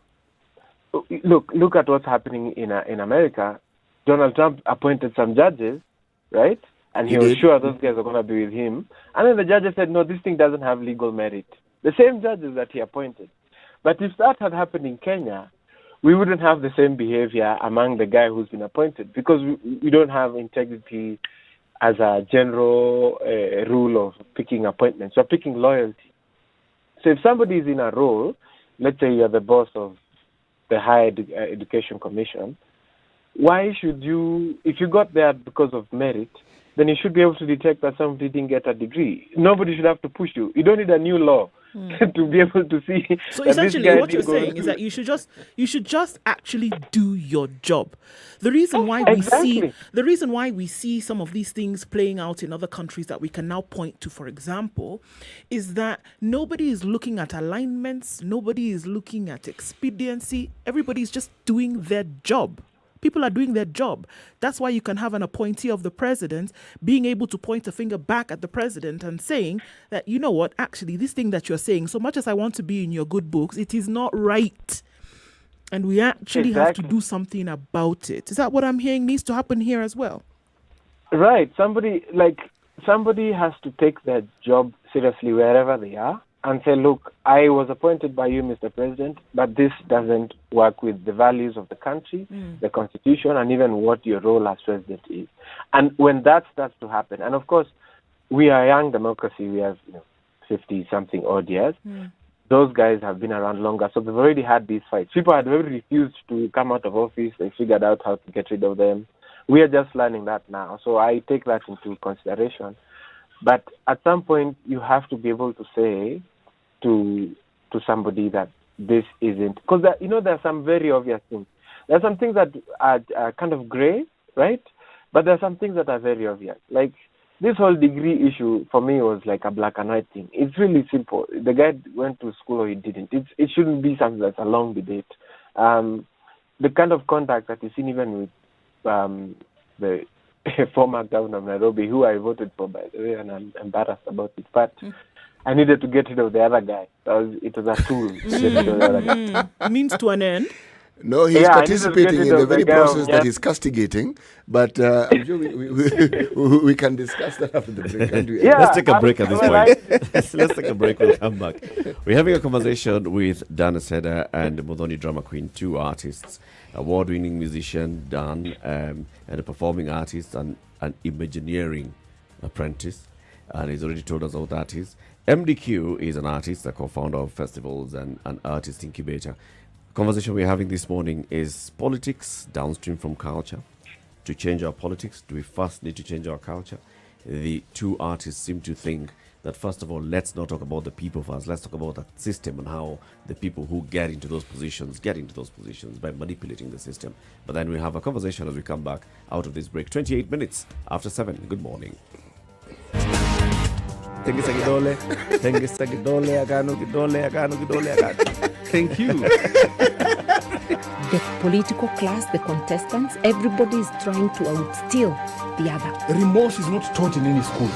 Look at what's happening in America. Donald Trump appointed some judges, right? And he was sure those guys are going to be with him. And then the judges said, no, this thing doesn't have legal merit. The same judges that he appointed. But if that had happened in Kenya, we wouldn't have the same behavior among the guy who's been appointed, because we don't have integrity as a general rule of picking appointments. We're picking loyalty. So if somebody is in a role, let's say you're the boss of the Higher Education Commission, why should you, if you got there because of merit, then you should be able to detect that somebody didn't get a degree. Nobody should have to push you. You don't need a new law to be able to see. So essentially what you're saying is that you should just actually do your job. The reason why we see some of these things playing out in other countries that we can now point to, for example, is that nobody is looking at alignments, nobody is looking at expediency, everybody's just doing their job. People are doing their job. That's why you can have an appointee of the president being able to point a finger back at the president and saying that, you know what, actually, this thing that you're saying, so much as I want to be in your good books, it is not right. And we actually have to do something about it. Is that what I'm hearing needs to happen here as well? Right. Somebody has to take their job seriously wherever they are and say, look, I was appointed by you, Mr. President, but this doesn't work with the values of the country, the Constitution, and even what your role as president is. And when that starts to happen, and of course, we are a young democracy, we have 50-something odd years. Those guys have been around longer, so they've already had these fights. People had already refused to come out of office. They figured out how to get rid of them. We are just learning that now, so I take that into consideration. But at some point, you have to be able to say to somebody that this isn't, because there are some very obvious things. There are some things that are kind of gray, right? But there are some things that are very obvious. Like this whole degree issue for me was like a black and white thing. It's really simple. The guy went to school or he didn't. It shouldn't be something that's a long debate. The kind of conduct that you see even with the former governor of Nairobi, who I voted for, by the way, and I'm embarrassed about it. But I needed to get rid of the other guy. It was a tool to get rid of the other guy. Means to an end. No, he's participating in the very process that he's castigating. But I'm sure we can discuss that after the break. Let's take a break at this point. Let's take a break. We'll come back. We're having a conversation with Dan Seda and Muthoni Drama Queen, two artists, award-winning musician Dan, and a performing artist, and an Imagineering apprentice, and he's already told us what that is. MDQ is an artist, a co-founder of festivals and an artist incubator. Conversation we're having this morning is politics downstream from culture. To change our politics, do we first need to change our culture? The two artists seem to think that, first of all, let's not talk about the people first. Let's talk about the system and how the people who get into those positions by manipulating the system. But then we have a conversation as we come back out of this break. 28 minutes after 7. Good morning. Thank you. The political class, the contestants, everybody is trying to outsteal the other. Remorse is not taught in any school.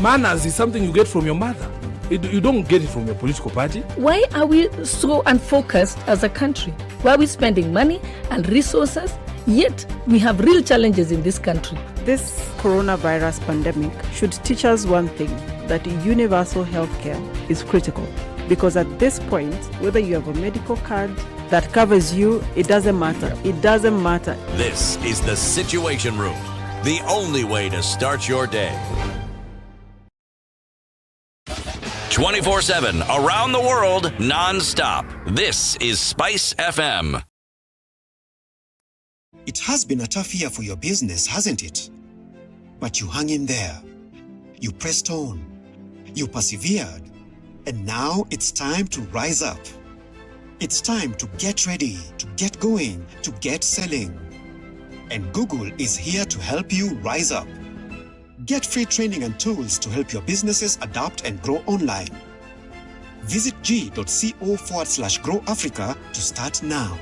Manners is something you get from your mother. You don't get it from your political party. Why are we so unfocused as a country? Why are we spending money and resources, yet we have real challenges in this country? This coronavirus pandemic should teach us one thing, that universal healthcare is critical. Because at this point, whether you have a medical card that covers you, it doesn't matter. It doesn't matter. This is the Situation Room, the only way to start your day. 24/7, around the world, non-stop. This is Spice FM. It has been a tough year for your business, hasn't it? But you hung in there. You pressed on. You persevered. And now it's time to rise up. It's time to get ready, to get going, to get selling. And Google is here to help you rise up. Get free training and tools to help your businesses adapt and grow online. Visit g.co/Grow Africa to start now.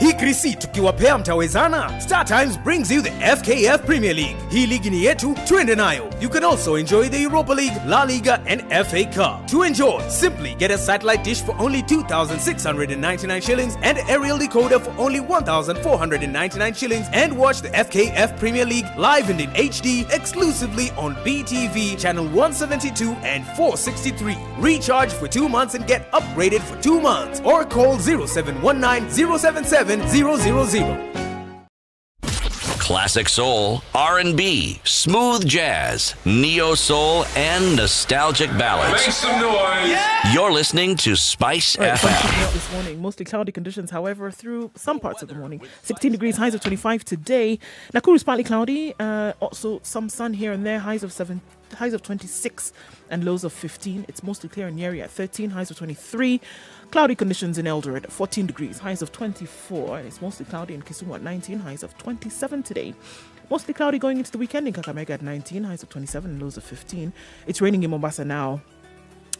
Hii Krisi tukiwapea mtawezana. Star Times brings you the FKF Premier League. Hii ligi ni yetu, twende nayo. You can also enjoy the Europa League, La Liga and FA Cup. To enjoy, simply get a satellite dish for only 2,699 shillings and aerial decoder for only 1,499 shillings and watch the FKF Premier League live and in HD exclusively on BTV channel 172 and 463. Recharge for 2 months and get upgraded for 2 months or call 0719 077 000. Classic soul, R&B, smooth jazz, neo soul, and nostalgic ballads. Make some noise. Yeah! You're listening to Spice FM. This morning, mostly cloudy conditions, however, through some parts of the morning. 16 degrees, highs of 25 today. Nakuru is partly cloudy. Also some sun here and there. Highs of 26 and lows of 15. It's mostly clear in Nyeri at 13, highs of 23. Cloudy conditions in Eldoret at 14 degrees, highs of 24. And it's mostly cloudy in Kisumu at 19, highs of 27 today. Mostly cloudy going into the weekend in Kakamega at 19, highs of 27 and lows of 15. It's raining in Mombasa now.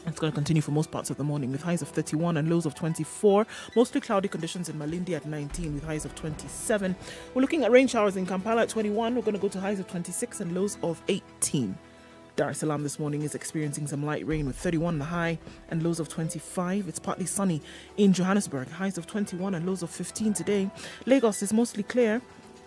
It's going to continue for most parts of the morning with highs of 31 and lows of 24. Mostly cloudy conditions in Malindi at 19 with highs of 27. We're looking at rain showers in Kampala at 21. We're going to go to highs of 26 and lows of 18. Dar es Salaam this morning is experiencing some light rain with 31 the high and lows of 25. It's partly sunny in Johannesburg, highs of 21 and lows of 15 today. Lagos is mostly clear,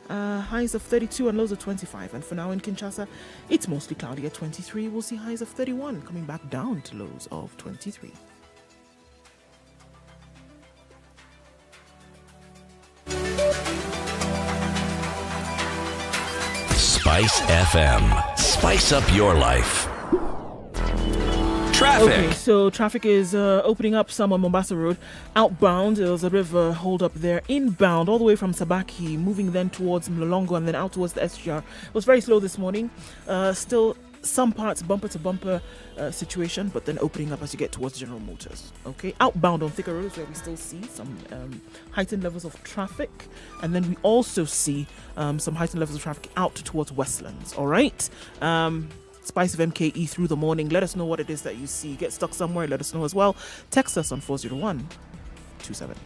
highs of 32 and lows of 25. And for now in Kinshasa, it's mostly cloudy at 23. We'll see highs of 31 coming back down to lows of 23. Spice FM. Spice up your life. Traffic. Okay, so traffic is opening up some on Mombasa Road. Outbound, there was a bit of a hold up there. Inbound, all the way from Sabaki, moving then towards Mlolongo and then out towards the SGR. It was very slow this morning. Still some parts bumper to bumper situation, but then opening up as you get towards General Motors. Okay, outbound on Thika Road is where we still see some heightened levels of traffic, and then we also see some heightened levels of traffic out towards Westlands. All right. Spice of MKE through the morning. Let us know what it is that you see. Get stuck somewhere, let us know as well. Text us on 40127.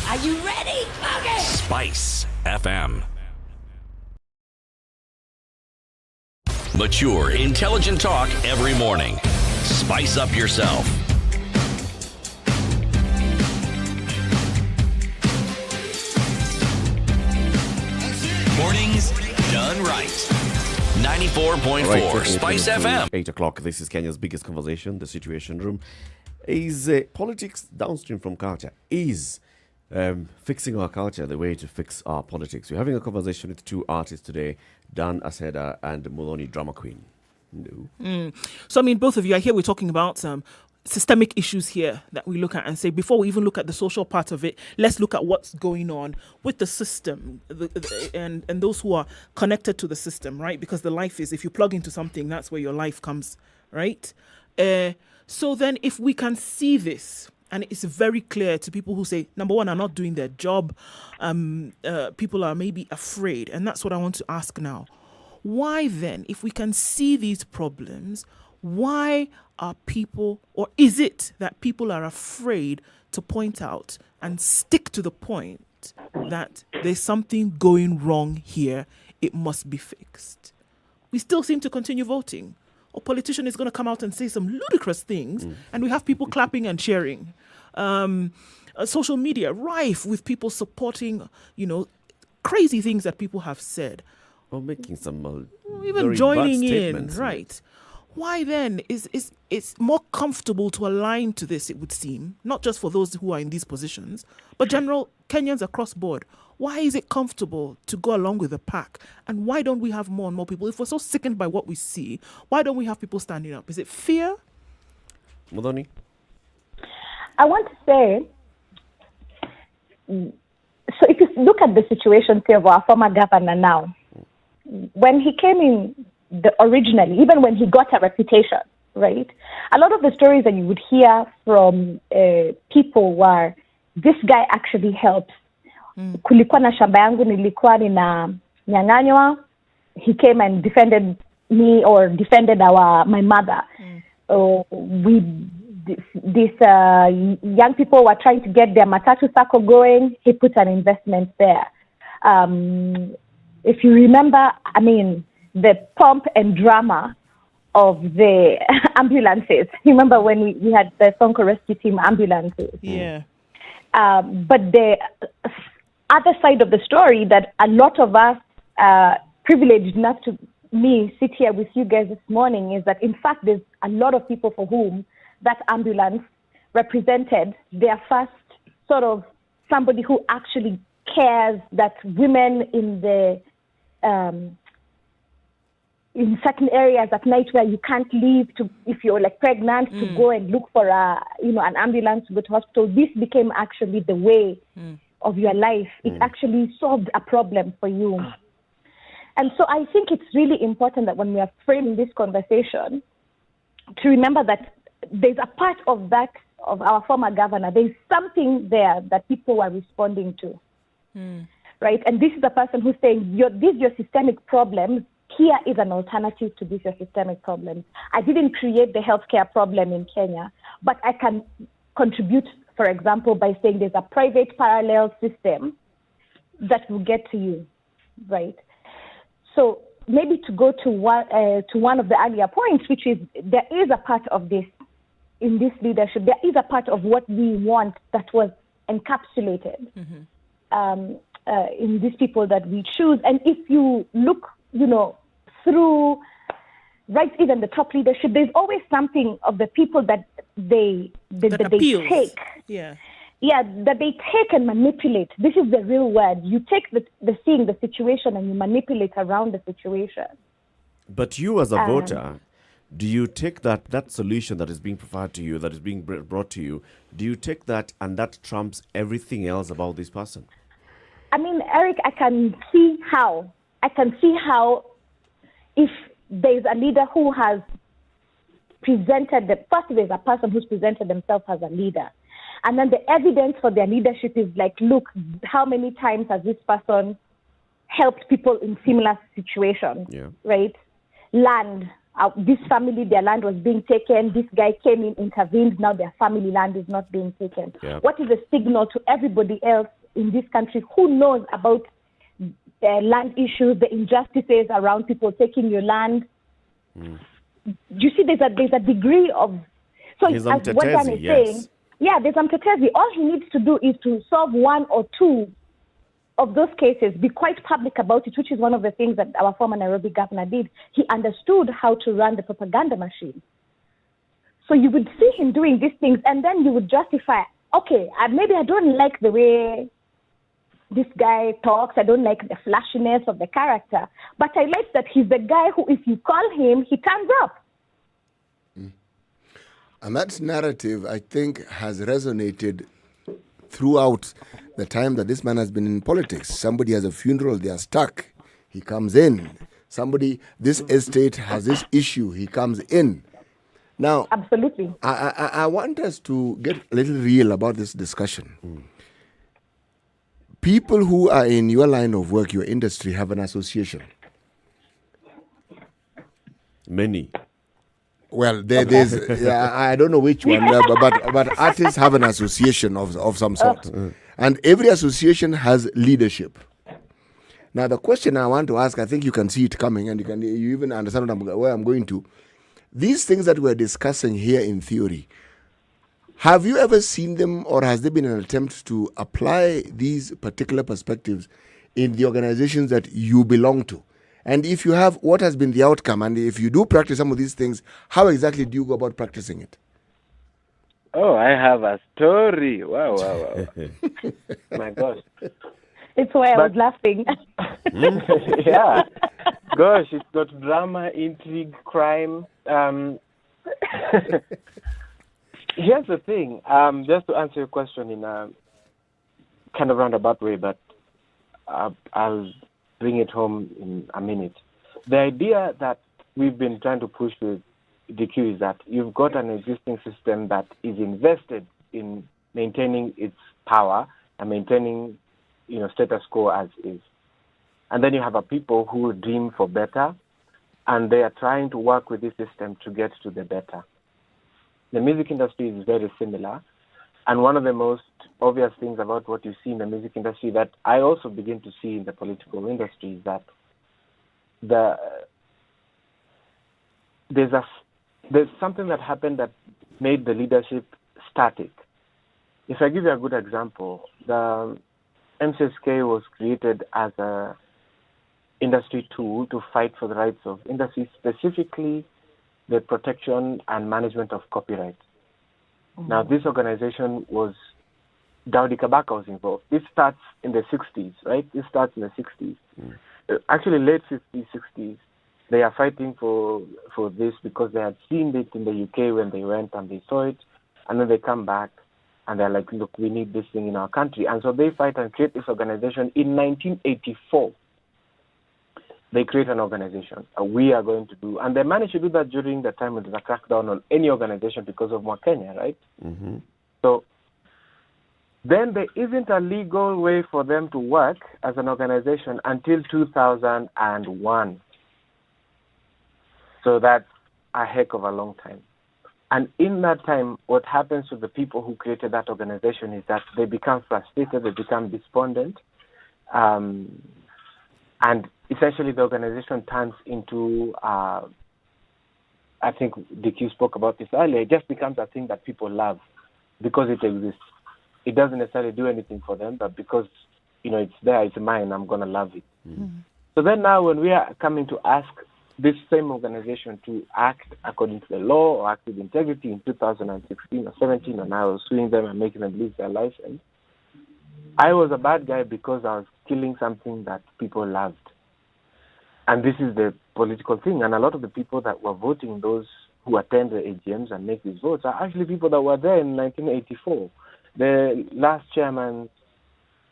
Are you ready? Okay. Spice FM. Mature, intelligent talk every morning. Spice up yourself. Mornings done right. 94.4 Spice FM. 8 o'clock. This is Kenya's biggest conversation, the Situation Room. Is politics downstream from culture? Is Fixing our culture, the way to fix our politics. We're having a conversation with two artists today, Dan Aseda and Muloni Drama Queen. No. So, I mean, both of you, I hear we're talking about systemic issues here that we look at and say, before we even look at the social part of it, let's look at what's going on with the system and those who are connected to the system, right? Because the life is, if you plug into something, that's where your life comes, right? So then if we can see this, and it's very clear to people who say, number one, are not doing their job, people are maybe afraid. And that's what I want to ask now. Why then, if we can see these problems, why are people, or is it that people are afraid to point out and stick to the point that there's something going wrong here, it must be fixed? We still seem to continue voting. A politician is going to come out and say some ludicrous things, and we have people clapping and cheering. Social media rife with people supporting, crazy things that people have said. Or making some even very joining bad in, statements. right? Why then is it's more comfortable to align to this, it would seem, not just for those who are in these positions, but general Kenyans across board. Why is it comfortable to go along with the pack? And why don't we have more and more people? If we're so sickened by what we see, why don't we have people standing up? Is it fear? Muloni? I want to say, so if you look at the situation, say, of our former governor now, when he came in originally, even when he got a reputation, right? A lot of the stories that you would hear from people were, this guy actually helps. Kulikuwa na shamba yangu nilikuwa ninanyang'anywa. He came and defended me or defended my mother. These young people were trying to get their matatu circle going. He put an investment there. If you remember, I mean, the pomp and drama of the ambulances. Remember when we had the Sonko rescue team ambulances? Yeah. But the other side of the story that a lot of us privileged enough to sit here with you guys this morning is that, in fact, there's a lot of people for whom that ambulance represented their first sort of somebody who actually cares that women in the in certain areas at night where you can't leave to, if you're like pregnant, to go and look for an ambulance to go to hospital. This became actually the way of your life. It actually solved a problem for you. And so I think it's really important that when we are framing this conversation, to remember that there's a part of that, of our former governor, there's something there that people were responding to. Right? And this is the person who's saying, these are your systemic problems. Here is an alternative to these your systemic problems. I didn't create the healthcare problem in Kenya, but I can contribute, for example, by saying there's a private parallel system that will get to you, right? So maybe to go to one of the earlier points, which is there is a part of this, in this leadership, there is a part of what we want that was encapsulated in these people that we choose. And if you look, through, right, even the top leadership, there's always something of the people that they take. Yeah. Yeah, that they take and manipulate. This is the real word. You take the situation and you manipulate around the situation. But you as a voter, do you take that solution that is being provided to you, that is being brought to you, do you take that and that trumps everything else about this person? I mean, Eric, I can see how if there's a leader who has presented, first there's a person who's presented themselves as a leader. And then the evidence for their leadership is like, look, how many times has this person helped people in similar situations, right? Land, this family, their land was being taken. This guy came in, intervened. Now their family land is not being taken. Yeah. What is a signal to everybody else in this country who knows about land issues, the injustices around people taking your land? Do you see there's a degree of... So as what Dan is saying, there's Mtetezi. All he needs to do is to solve one or two of those cases, be quite public about it, which is one of the things that our former Nairobi governor did. He understood how to run the propaganda machine. So you would see him doing these things, and then you would justify, okay, maybe I don't like the way this guy talks. I don't like the flashiness of the character. But I like that he's the guy who, if you call him, he turns up. And that narrative, I think, has resonated throughout the time that this man has been in politics. Somebody has a funeral, they are stuck. He comes in. Somebody, this estate has this issue, he comes in. Now, absolutely. I want us to get a little real about this discussion. People who are in your line of work, your industry, have an association. Many. Well, there's I don't know which one, but artists have an association of some sort, and every association has leadership. Now, the question I want to ask, I think you can see it coming, and you even understand where I'm going to. These things that we're discussing here in theory, have you ever seen them, or has there been an attempt to apply these particular perspectives in the organizations that you belong to? And if you have, what has been the outcome? And if you do practice some of these things, how exactly do you go about practicing it? Oh, I have a story. Wow. My gosh. It's why I was laughing. Yeah. Gosh, it's got drama, intrigue, crime. Here's the thing. Just to answer your question in a kind of roundabout way, but I'll bring it home in a minute. The idea that we've been trying to push with DQ is that you've got an existing system that is invested in maintaining its power and maintaining, status quo as is. And then you have a people who dream for better, and they are trying to work with this system to get to the better. The music industry is very similar. And one of the most obvious things about what you see in the music industry that I also begin to see in the political industry is that there's something that happened that made the leadership static. If I give you a good example, the MCSK was created as a industry tool to fight for the rights of industry, specifically the protection and management of copyright. Now, this organization was, Daudi Kabaka was involved. This starts in the 60s, right? This starts in the 60s. Actually, late 50s, 60s. They are fighting for this because they had seen it in the UK when they went and they saw it. And then they come back and they're like, look, we need this thing in our country. And so they fight and create this organization. In 1984, they create an organization. We are going to do, and they managed to do that during the time when there was a crackdown on any organization because of Kenya, right? Mm-hmm. So then there isn't a legal way for them to work as an organization until 2001. So that's a heck of a long time. And in that time, what happens to the people who created that organization is that they become frustrated, they become despondent, and essentially the organization turns into, I think DQ spoke about this earlier, it just becomes a thing that people love because it exists. It doesn't necessarily do anything for them, but because, it's there, it's mine, I'm going to love it. Mm-hmm. So then now when we are coming to ask this same organization to act according to the law or act with integrity in 2016 or 17, and I was suing them and making them lose their license, I was a bad guy because I was killing something that people loved. And this is the political thing. And a lot of the people that were voting, those who attend the AGMs and make these votes, are actually people that were there in 1984. The last chairman,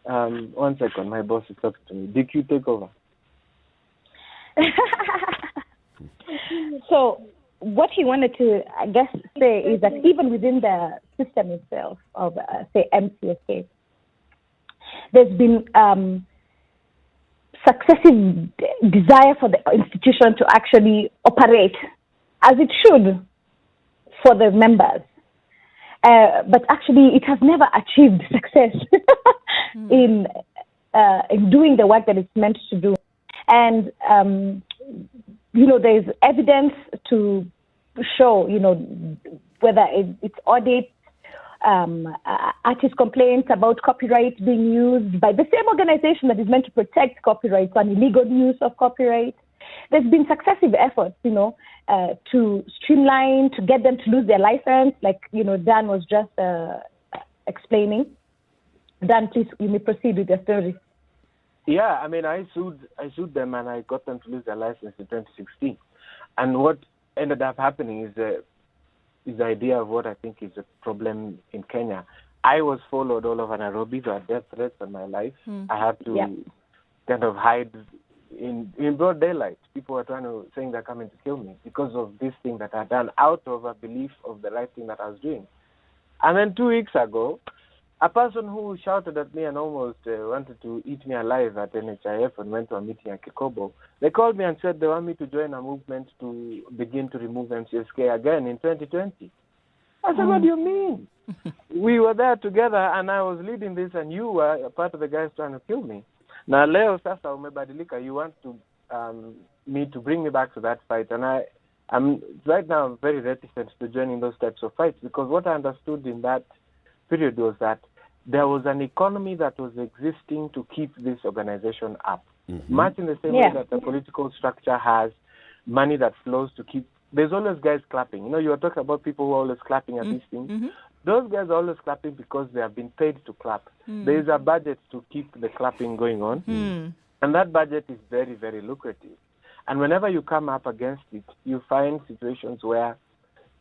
one second, my boss is talking to me. DQ, take over. So what he wanted to, I guess, say is that even within the system itself of, say, MCSK, there's been successive desire for the institution to actually operate as it should for the members. But actually, it has never achieved success in doing the work that it's meant to do. And, there's evidence to show, whether it's audits, artist complaints about copyright being used by the same organization that is meant to protect copyright and illegal use of copyright. There's been successive efforts, to streamline, to get them to lose their license. Like, Dan was just explaining. Dan, please, you may proceed with your story. Yeah, I mean, I sued them and I got them to lose their license in 2016. And what ended up happening is the idea of what I think is a problem in Kenya. I was followed all over Nairobi. There were death threats on my life. I had to kind of hide in broad daylight. People were saying they're coming to kill me because of this thing that I'd done out of a belief of the right thing that I was doing. And then 2 weeks ago, a person who shouted at me and almost wanted to eat me alive at NHIF and went to a meeting at Kikobo, they called me and said they want me to join a movement to begin to remove MCSK again in 2020. I said, what do you mean? We were there together and I was leading this and you were a part of the guys trying to kill me. Now, leo sasa umebadilika, you want to me to bring me back to that fight. And I'm right now I'm very reticent to joining those types of fights because what I understood in that period was that there was an economy that was existing to keep this organization up. Much in the same way that the political structure has money that flows to keep. There's always guys clapping. You know, you were talking about people who are always clapping at these things. Those guys are always clapping because they have been paid to clap. There is a budget to keep the clapping going on. And that budget is very, very lucrative. And whenever you come up against it, you find situations where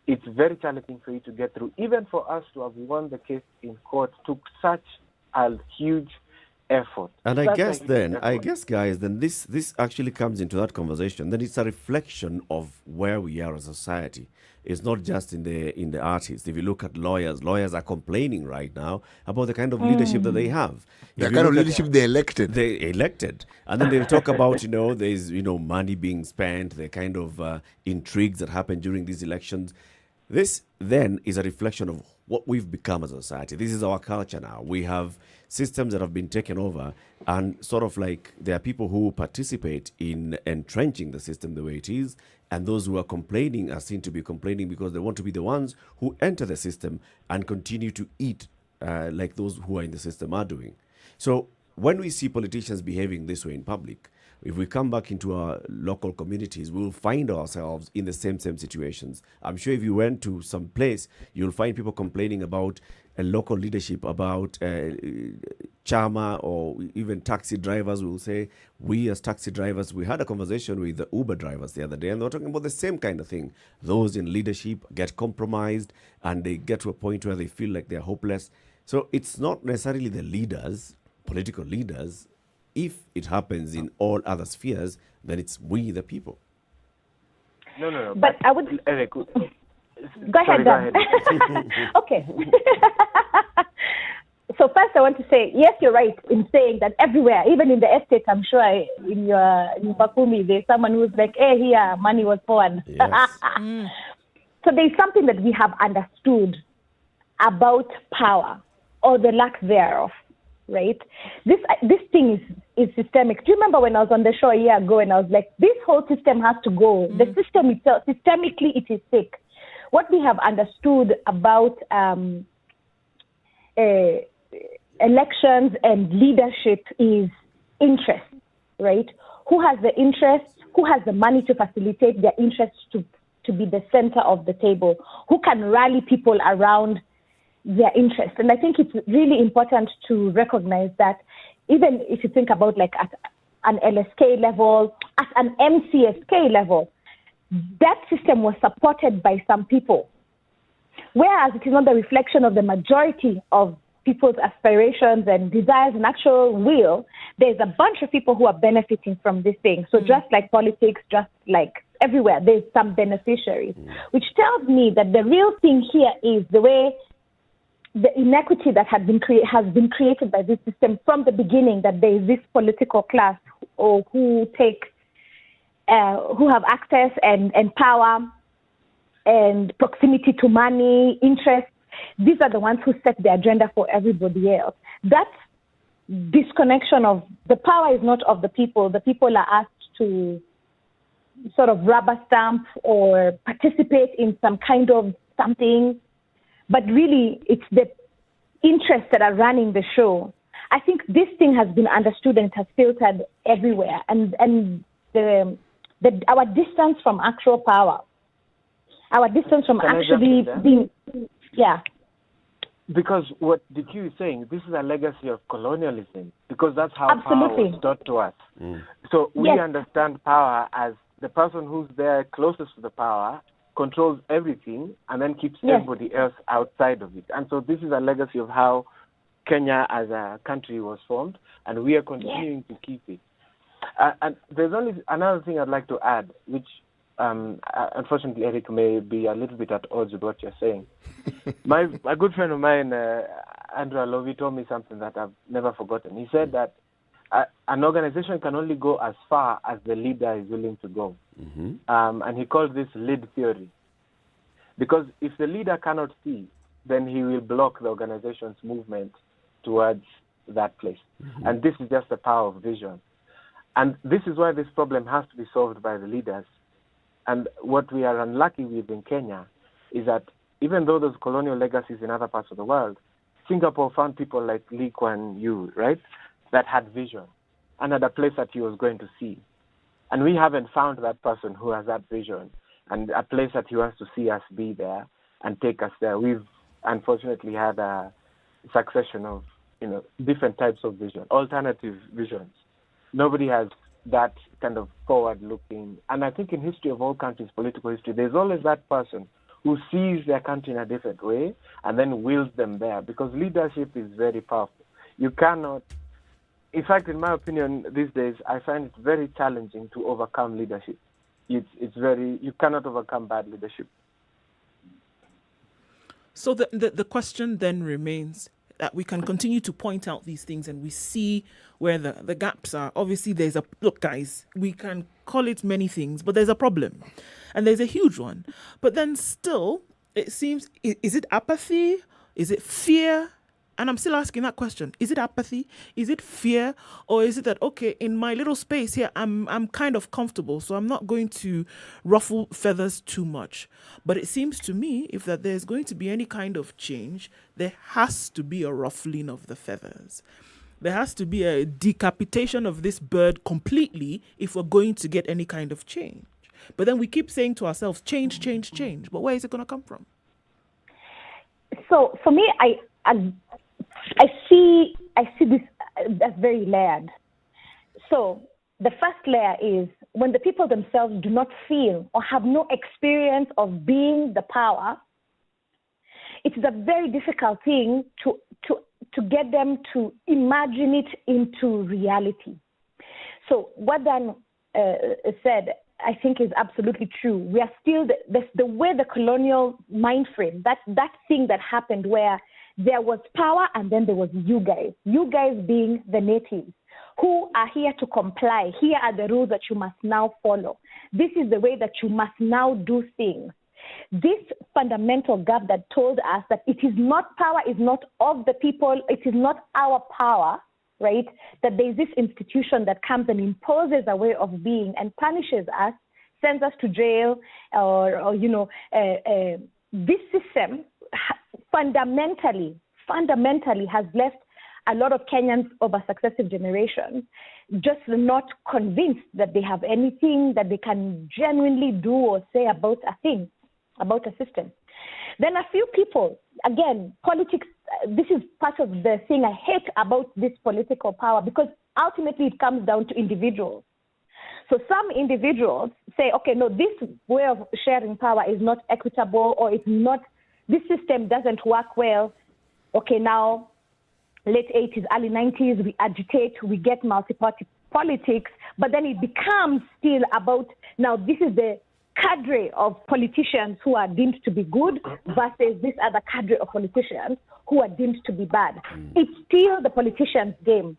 it's very challenging for you to get through. Even for us to have won the case in court took such a huge effort. And I guess, guys, this actually comes into that conversation. Then it's a reflection of where we are as a society. It's not just in the artists. If you look at lawyers are complaining right now about the kind of leadership that they have. The kind of leadership they elected. They elected. And then they talk about, there's, money being spent, the kind of intrigues that happen during these elections. This then is a reflection of what we've become as a society. This is our culture now. We have systems that have been taken over, and sort of like there are people who participate in entrenching the system the way it is, and those who are complaining are seen to be complaining because they want to be the ones who enter the system and continue to eat like those who are in the system are doing. So when we see politicians behaving this way in public, if we come back into our local communities, we'll find ourselves in the same situations. I'm sure if you went to some place, you'll find people complaining about a local leadership, about chama, or even taxi drivers will say, we as taxi drivers, we had a conversation with the Uber drivers the other day, and they were talking about the same kind of thing. Those in leadership get compromised, and they get to a point where they feel like they're hopeless. So it's not necessarily the leaders, political leaders. If it happens in all other spheres, then it's we, the people. No. But I would... Eric, go ahead. Okay. So first I want to say, yes, you're right in saying that everywhere, even in the estate, I'm sure in Bakumi, there's someone who's like, hey, here, money was poured. Yes. So there's something that we have understood about power, or the lack thereof. Right? This thing is systemic. Do you remember when I was on the show a year ago and I was like, this whole system has to go. The system itself, systemically, it is sick. What we have understood about elections and leadership is interest, right? Who has the interest? Who has the money to facilitate their interests to be the center of the table? Who can rally people around their interest? And I think it's really important to recognize that even if you think about like at an LSK level, at an MCSK level, that system was supported by some people. Whereas it is not the reflection of the majority of people's aspirations and desires and actual will, there's a bunch of people who are benefiting from this thing. So just like politics, just like everywhere, there's some beneficiaries, which tells me that the real thing here is the way the inequity that has been created by this system from the beginning, that there is this political class or who have access and power and proximity to money, interest. These are the ones who set the agenda for everybody else. That disconnection of the power is not of the people. The people are asked to sort of rubber stamp or participate in some kind of something. But really, it's the interests that are running the show. I think this thing has been understood and it has filtered everywhere. And our distance from actual power, our distance from actually being, Because what DQ is saying, this is a legacy of colonialism, because that's how Absolutely. power was taught to us. So we understand power as the person who's there closest to the power controls everything and then keeps everybody else outside of it. And so this is a legacy of how Kenya as a country was formed, and we are continuing to keep it. And there's only another thing I'd like to add, which unfortunately, Eric, may be a little bit at odds with what you're saying. A good friend of mine, Andrew Alovi, told me something that I've never forgotten. He said that an organization can only go as far as the leader is willing to go. And he called this lead theory. Because if the leader cannot see, then he will block the organization's movement towards that place. And this is just the power of vision. And this is why this problem has to be solved by the leaders. And what we are unlucky with in Kenya is that even though there's colonial legacies in other parts of the world, Singapore found people like Lee Kuan Yew, right, that had vision and had a place that he was going to see. And we haven't found that person who has that vision and a place that he wants to see us be there and take us there. We've unfortunately had a succession of, different types of vision, alternative visions. Nobody has that kind of forward-looking. And I think in history of all countries, political history, there's always that person who sees their country in a different way and then wills them there, because leadership is very powerful. You cannot, in fact, in my opinion, these days, I find it very challenging to overcome leadership. You cannot overcome bad leadership. So the question then remains that we can continue to point out these things and we see where the gaps are. Obviously, look, guys, we can call it many things, but there's a problem. And there's a huge one. But then still, it seems, is it apathy? Is it fear? And I'm still asking that question. Is it apathy? Is it fear? Or is it that, okay, in my little space here, I'm kind of comfortable, so I'm not going to ruffle feathers too much. But it seems to me, if that there's going to be any kind of change, there has to be a ruffling of the feathers. There has to be a decapitation of this bird completely if we're going to get any kind of change. But then we keep saying to ourselves, change, change, change. But where is it going to come from? So for me, I see this as very layered. So the first layer is when the people themselves do not feel or have no experience of being the power, it is a very difficult thing to get them to imagine it into reality. So what Dan said, I think, is absolutely true. We are still, the way the colonial mind frame, that thing that happened where there was power and then there was you guys being the natives who are here to comply. Here are the rules that you must now follow. This is the way that you must now do things. This fundamental gap that told us that it is not, power is not of the people, it is not our power, right? That there is this institution that comes and imposes a way of being and punishes us, sends us to jail, or this system fundamentally has left a lot of Kenyans over successive generations just not convinced that they have anything that they can genuinely do or say about a thing, about a system. Then a few people, again, politics, this is part of the thing I hate about this political power, because ultimately it comes down to individuals. So some individuals say, okay, no, this way of sharing power is not equitable, or it's not, this system doesn't work well. Okay, now, late 80s, early 90s, we agitate, we get multi-party politics, but then it becomes still about, now this is the cadre of politicians who are deemed to be good versus this other cadre of politicians who are deemed to be bad. It's still the politician's game.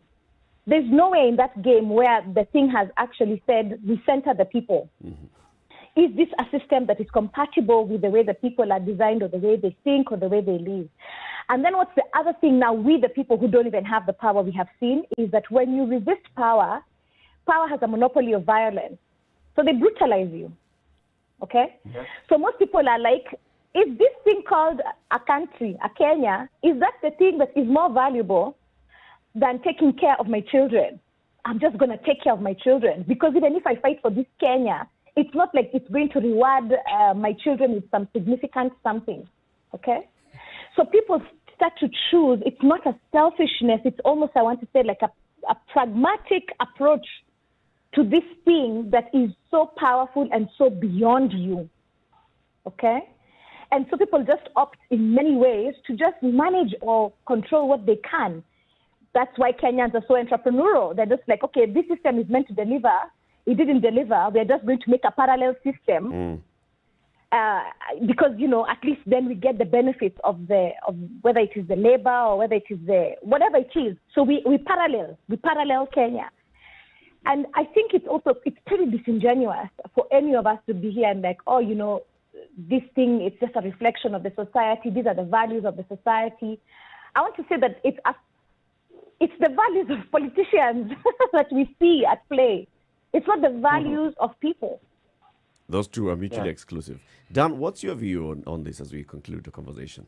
There's no way in that game where the thing has actually said, we center the people. Is this a system that is compatible with the way the people are designed, or the way they think, or the way they live? And then what's the other thing now, we the people who don't even have the power, we have seen, is that when you resist power, power has a monopoly of violence. So they brutalize you, okay? Yes. So most people are like, is this thing called a country, a Kenya, is that the thing that is more valuable than taking care of my children? I'm just going to take care of my children, because even if I fight for this Kenya, it's not like it's going to reward my children with some significant something, okay? So people start to choose, it's not a selfishness, it's almost, I want to say, like a pragmatic approach to this thing that is so powerful and so beyond you. Okay? And so people just opt in many ways to just manage or control what they can. That's why Kenyans are so entrepreneurial. They're just like, okay, this system is meant to deliver. It didn't deliver. We're just going to make a parallel system. Because, at least then we get the benefits of whether it is the labor or whether it is whatever it is. So we parallel Kenya. And I think it's pretty disingenuous for any of us to be here and like, this thing, it's just a reflection of the society. These are the values of the society. I want to say that it's the values of politicians that we see at play. It's not the values of people. Those two are mutually exclusive. Dan, what's your view on this as we conclude the conversation?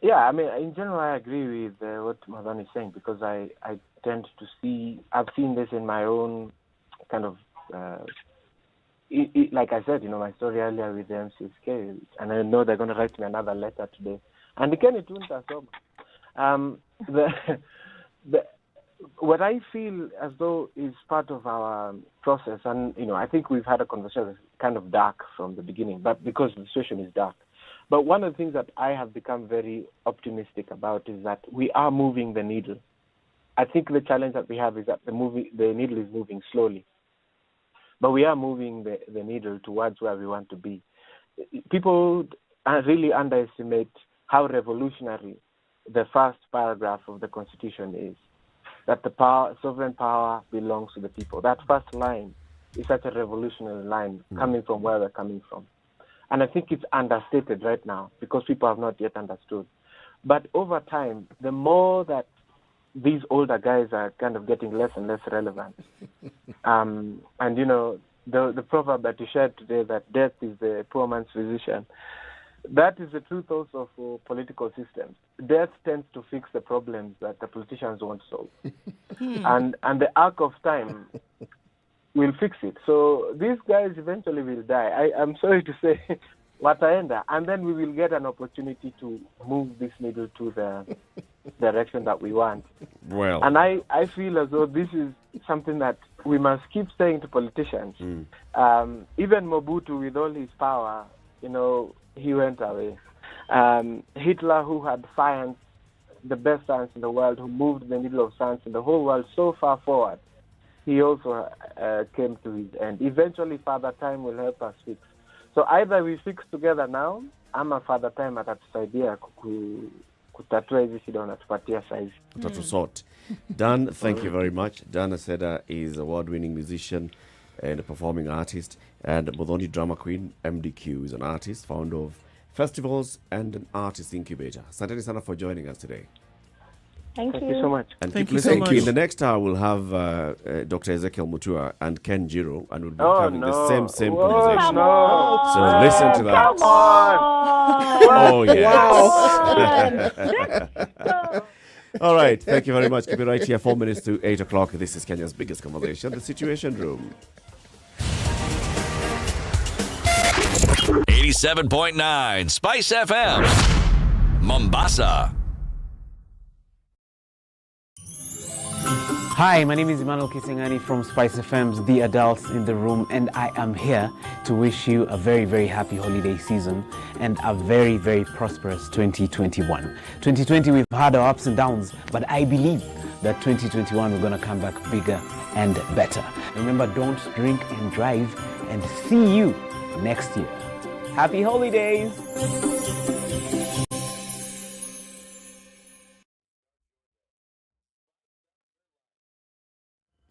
Yeah, I mean, in general, I agree with what Madan is saying, because I tend to see, I've seen this in my own kind of, like I said, my story earlier with the MCSK, and I know they're going to write me another letter today. And again, it won't what I feel as though is part of our process, and I think we've had a conversation that's kind of dark from the beginning, but because the situation is dark. But one of the things that I have become very optimistic about is that we are moving the needle. I think the challenge that we have is that the needle is moving slowly, but we are moving the needle towards where we want to be. People really underestimate how revolutionary the first paragraph of the Constitution is. That the sovereign power belongs to the people. That first line is such a revolutionary line coming from where we're coming from. And I think it's understated right now because people have not yet understood. But over time, the more that these older guys are kind of getting less and less relevant, and the proverb that you shared today, that death is the poor man's physician, that is the truth also for political systems. Death tends to fix the problems that the politicians won't solve. And the arc of time will fix it. So these guys eventually will die. I'm sorry to say, wataenda. And then we will get an opportunity to move this needle to the direction that we want. Well. And I feel as though this is something that we must keep saying to politicians. Even Mobutu, with all his power, he went away. Hitler, who had science, the best science in the world, who moved the needle of science in the whole world so far forward, he also came to his end. Eventually, Father Time will help us fix. So either we fix together now, ama Father Time atatusaidia kutatua hizi shida unatupatia saizi. Atatusort. Dan, thank you very much. Dan Aseda is an award-winning musician and a performing artist. And Modoni Drama Queen, MDQ, is an artist, founder of festivals and an artist incubator. Asanteni sana for joining us today. Thank you so much. And Thank keep you so listening. much. In the next hour, we'll have Dr. Ezekiel Mutua and Ken Jiro, and we'll be having the same conversation. So listen to that. Come on. Oh, yes. All right. Thank you very much. Keep it right here. 4 minutes to 8 o'clock. This is Kenya's biggest conversation, The Situation Room. 87.9 Spice FM, Mombasa. Hi, my name is Emmanuel Kisingani from Spice FM's The Adults in the Room, and I am here to wish you a very, very happy holiday season and a very, very prosperous 2021. 2020, we've had our ups and downs, but I believe that 2021 we're going to come back bigger and better. Remember, don't drink and drive, and see you next year. Happy holidays!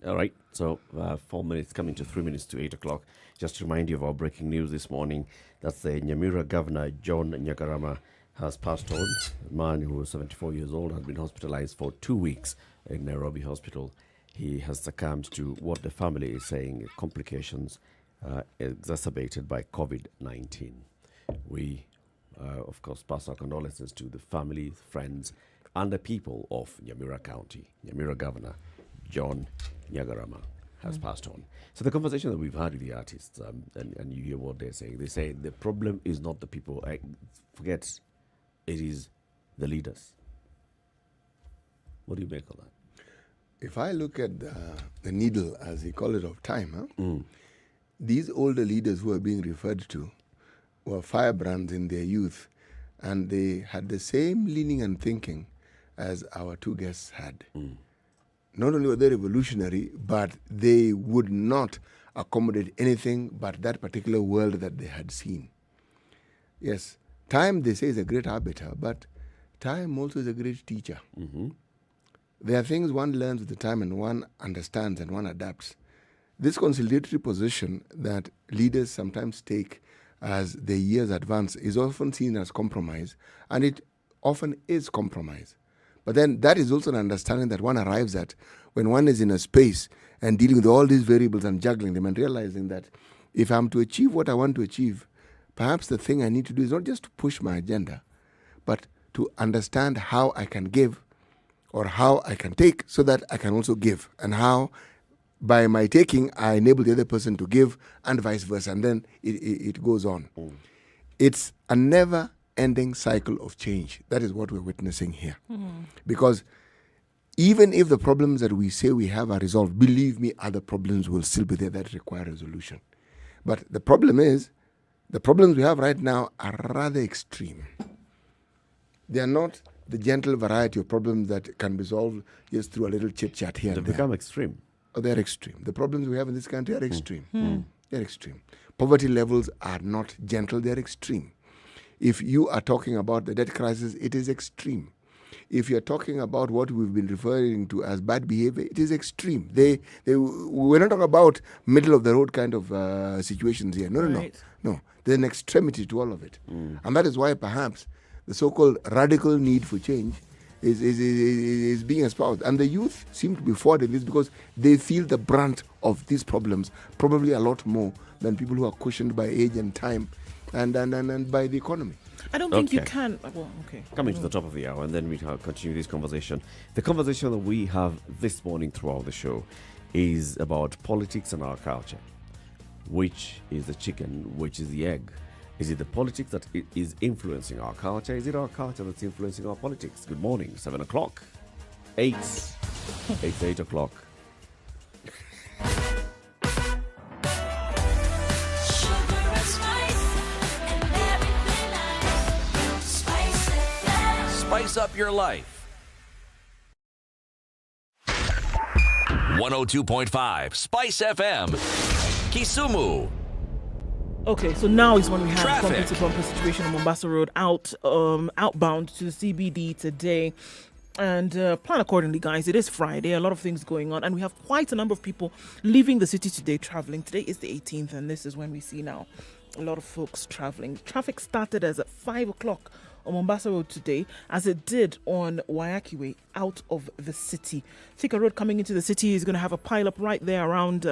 All right, so 4 minutes coming to 3 minutes to 8 o'clock. Just to remind you of our breaking news this morning. That's the Nyamira Governor, John Nyagaramaa, has passed on. A man who was 74 years old has been hospitalized for 2 weeks in Nairobi Hospital. He has succumbed to what the family is saying, complications exacerbated by COVID-19. We, of course, pass our condolences to the family, friends, and the people of Nyamira County. Nyamira Governor John Nyagaramaa has passed on. So the conversation that we've had with the artists, and you hear what they're saying. They say the problem is not the people. Forget, it is the leaders. What do you make of that? If I look at the needle, as they call it, of time, these older leaders who are being referred to were firebrands in their youth, and they had the same leaning and thinking as our two guests had. Not only were they revolutionary, but they would not accommodate anything but that particular world that they had seen. Yes, time, they say, is a great arbiter, but time also is a great teacher. There are things one learns with the time and one understands and one adapts. This conciliatory position that leaders sometimes take as the years advance is often seen as compromise, and it often is compromise. But then that is also an understanding that one arrives at when one is in a space and dealing with all these variables and juggling them and realizing that if I'm to achieve what I want to achieve, perhaps the thing I need to do is not just to push my agenda, but to understand how I can give or how I can take so that I can also give, and how by my taking I enable the other person to give, and vice versa, and then it goes on. It's a never-ending cycle of change. That is what we're witnessing here. Because even if the problems that we say we have are resolved, believe me, other problems will still be there that require resolution. But the problem is, the problems we have right now are rather extreme. They are not the gentle variety of problems that can be solved just through a little chit-chat here and there. They've become extreme. Oh, they're extreme. The problems we have in this country are extreme. They're extreme. Poverty levels are not gentle, they're extreme. If you are talking about the debt crisis, it is extreme. If you're talking about what we've been referring to as bad behavior, it is extreme. We're not talking about middle-of-the-road kind of situations here. No. There's an extremity to all of it. And that is why perhaps the so-called radical need for change is being espoused. And the youth seem to be forwarding this because they feel the brunt of these problems probably a lot more than people who are cushioned by age and time and by the economy. I don't think you can. Well, okay. Coming to the top of the hour, and then we continue this conversation. The conversation that we have this morning throughout the show is about politics and our culture. Which is the chicken? Which is the egg? Is it the politics that is influencing our culture? Is it our culture that's influencing our politics? Good morning. 7 o'clock. 8 o'clock. Spice up your life. 102.5 Spice FM, Kisumu. Okay, so now is when we have Traffic. a bumper situation on Mombasa Road outbound to the CBD today. And plan accordingly, guys. It is Friday, a lot of things going on, and we have quite a number of people leaving the city today, traveling. Today is the 18th, and this is when we see now a lot of folks traveling. Traffic started as at 5 o'clock on Mombasa Road today, as it did on Wayaki Way out of the city. Thika Road coming into the city is going to have a pile-up right there around...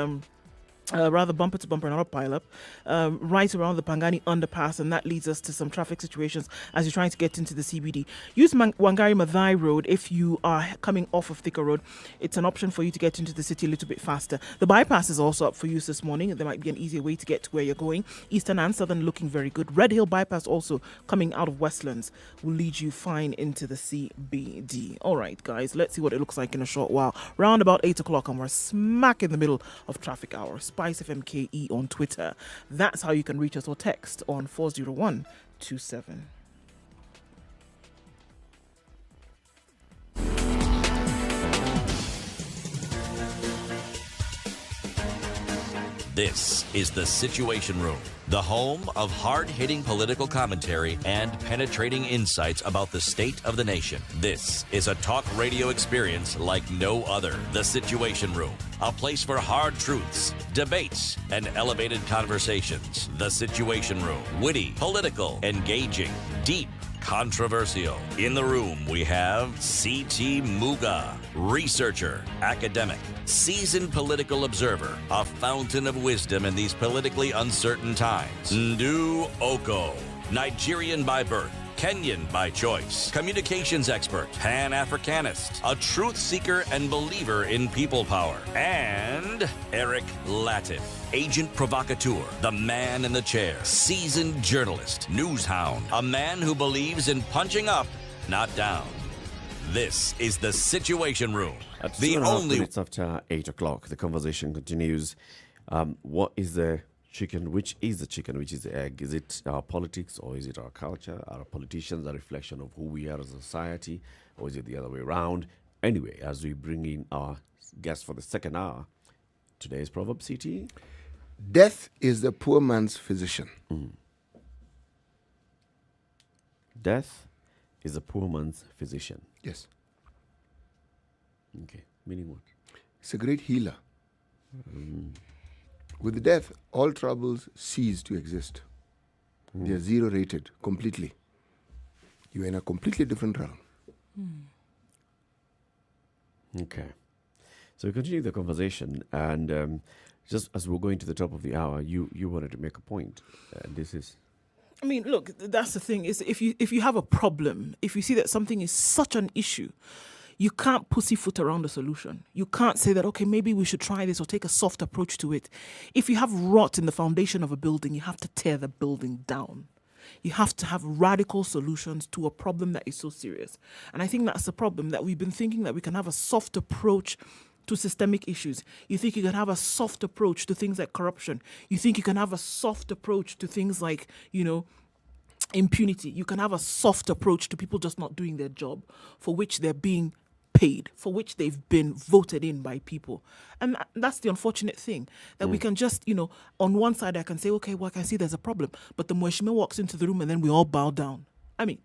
rather bumper to bumper, not a pile-up, right around the Pangani underpass, and that leads us to some traffic situations as you're trying to get into the CBD. Use Wangari Maathai Road if you are coming off of Thika Road. It's an option for you to get into the city a little bit faster. The bypass is also up for use this morning. There might be an easier way to get to where you're going. Eastern and Southern looking very good. Red Hill bypass also coming out of Westlands will lead you fine into the CBD. All right, guys, let's see what it looks like in a short while. Round about 8 o'clock, and we're smack in the middle of traffic hours. Spice FMKE on Twitter. That's how you can reach us, or text on 40127. This is The Situation Room, the home of hard-hitting political commentary and penetrating insights about the state of the nation. This is a talk radio experience like no other. The Situation Room, a place for hard truths, debates, and elevated conversations. The Situation Room, witty, political, engaging, deep, controversial. In the room, we have C.T. Muga, researcher, academic, seasoned political observer, a fountain of wisdom in these politically uncertain times. Ndu Oko, Nigerian by birth, Kenyan by choice, communications expert, Pan-Africanist, a truth seeker and believer in people power, and Eric Latif, agent provocateur, the man in the chair, seasoned journalist, news hound, a man who believes in punching up not down. This is the Situation Room. At The 2.5 only minutes after 8 o'clock, the conversation continues. What is the chicken? Which is the chicken? Which is the egg? Is it our politics or is it our culture? Are our politicians a reflection of who we are as a society, or is it the other way around? Anyway, as we bring in our guest for the second hour, today's proverb, CT. Death is the poor man's physician. Death is a poor man's physician. Yes. Okay. Meaning what? It's a great healer. With death, all troubles cease to exist. They are zero rated completely. You're in a completely different realm. Okay. So we continue the conversation, and just as we're going to the top of the hour, you wanted to make a point. This is... I mean, look, that's the thing, is if you have a problem, if you see that something is such an issue, you can't pussyfoot around the solution. You can't say that, okay, maybe we should try this or take a soft approach to it. If you have rot in the foundation of a building, you have to tear the building down. You have to have radical solutions to a problem that is so serious. And I think that's the problem, that we've been thinking that we can have a soft approach to systemic issues. You think you can have a soft approach to things like corruption. You think you can have a soft approach to things like, impunity. You can have a soft approach to people just not doing their job, for which they're being paid, for which they've been voted in by people. And that's the unfortunate thing, that we can just, on one side I can say, okay, well, I can see there's a problem, but the Mweshime walks into the room and then we all bow down. I mean,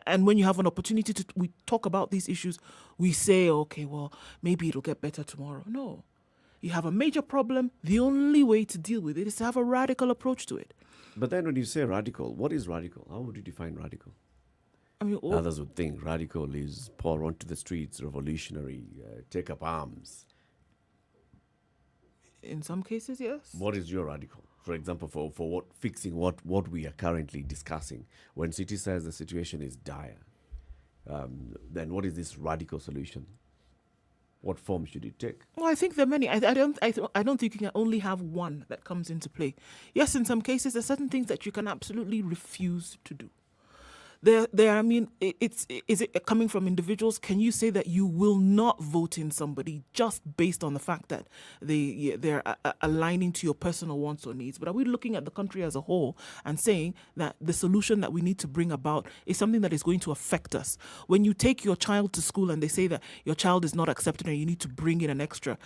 and when you have an opportunity we talk about these issues, we say, okay, well, maybe it'll get better tomorrow. No. You have a major problem. The only way to deal with it is to have a radical approach to it. But then when you say radical, what is radical? How would you define radical? I mean, others would think radical is pour onto the streets, revolutionary, take up arms. In some cases, yes. What is your radical? For example, for what fixing what we are currently discussing. When City says the situation is dire, then what is this radical solution? What form should it take? Well, I think there are many. I don't think you can only have one that comes into play. Yes, in some cases, there are certain things that you can absolutely refuse to do. I mean, is it coming from individuals? Can you say that you will not vote in somebody just based on the fact that they're aligning to your personal wants or needs? But are we looking at the country as a whole and saying that the solution that we need to bring about is something that is going to affect us? When you take your child to school and they say that your child is not accepted and you need to bring in an extra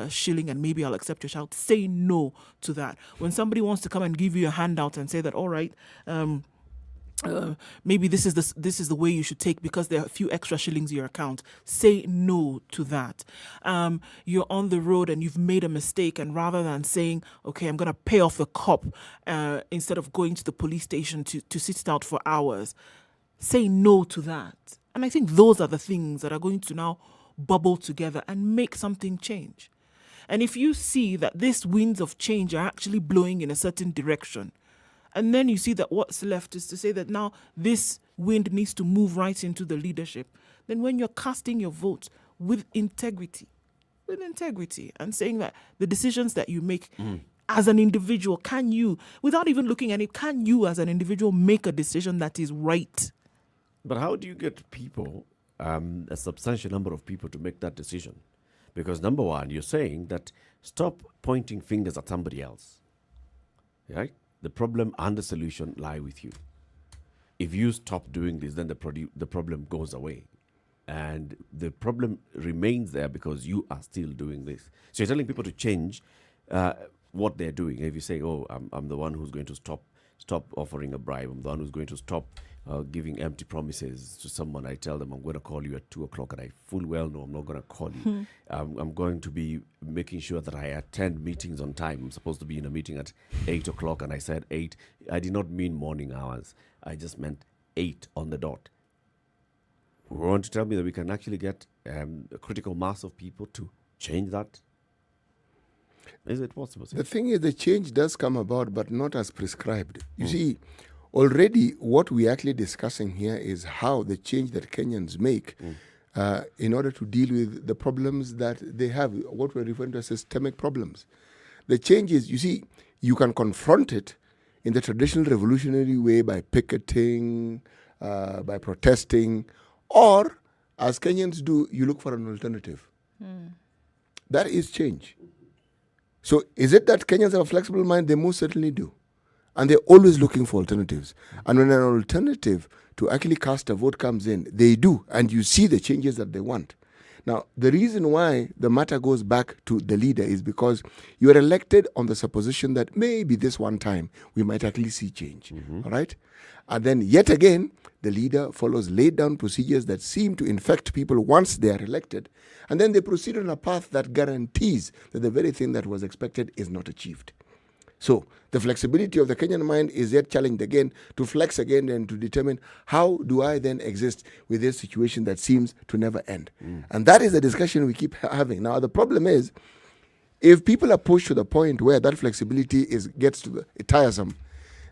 shilling and maybe I'll accept your child, say no to that. When somebody wants to come and give you a handout and say that, all right, maybe this is the way you should take because there are a few extra shillings in your account. Say no to that. You're on the road and you've made a mistake, and rather than saying, okay, I'm going to pay off the cop instead of going to the police station to sit it out for hours, say no to that. And I think those are the things that are going to now bubble together and make something change. And if you see that these winds of change are actually blowing in a certain direction, and then you see that what's left is to say that now this wind needs to move right into the leadership. Then when you're casting your vote with integrity, and saying that the decisions that you make as an individual, can you, without even looking at it, can you as an individual make a decision that is right? But how do you get people, a substantial number of people, to make that decision? Because number one, you're saying that stop pointing fingers at somebody else, right? The problem and the solution lie with you. If you stop doing this, then the problem goes away. And the problem remains there because you are still doing this. So you're telling people to change what they're doing. If you say, oh, I'm the one who's going to stop offering a bribe, I'm the one who's going to stop giving empty promises to someone, I tell them I'm going to call you at 2 o'clock, and I full well know I'm not going to call you. I'm going to be making sure that I attend meetings on time. I'm supposed to be in a meeting at 8 o'clock, and I said 8. I did not mean morning hours. I just meant 8 on the dot. You want to tell me that we can actually get a critical mass of people to change that? Is it possible? The thing is, the change does come about, but not as prescribed. You see, already what we're actually discussing here is how the change that Kenyans make in order to deal with the problems that they have, what we're referring to as systemic problems. The change is, you see, you can confront it in the traditional revolutionary way by picketing, by protesting, or as Kenyans do, you look for an alternative. That is change. So is it that Kenyans have a flexible mind? They most certainly do. And they're always looking for alternatives. And when an alternative to actually cast a vote comes in, they do. And you see the changes that they want. Now, the reason why the matter goes back to the leader is because you are elected on the supposition that maybe this one time we might actually see change. All right? And then yet again, the leader follows laid down procedures that seem to infect people once they are elected. And then they proceed on a path that guarantees that the very thing that was expected is not achieved. So the flexibility of the Kenyan mind is yet challenged again to flex again and to determine how do I then exist with this situation that seems to never end. And that is the discussion we keep having. Now, the problem is, if people are pushed to the point where that flexibility gets to tiresome,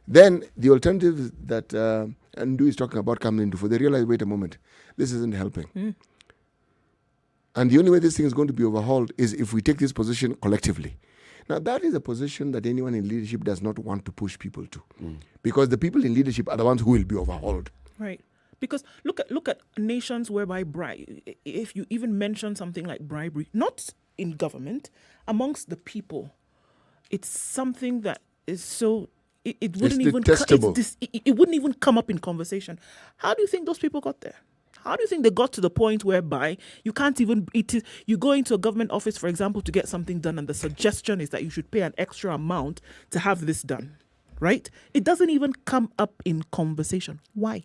then the alternatives that Ndu is talking about come into, for they realize, wait a moment, this isn't helping. And the only way this thing is going to be overhauled is if we take this position collectively. Now, that is a position that anyone in leadership does not want to push people to, because the people in leadership are the ones who will be overhauled. Right. Because look at nations whereby if you even mention something like bribery, not in government, amongst the people, it's something that is so it wouldn't even it wouldn't even come up in conversation. How do you think those people got there? How do you think they got to the point whereby you can't even, you go into a government office, for example, to get something done, and the suggestion is that you should pay an extra amount to have this done, right? It doesn't even come up in conversation. Why?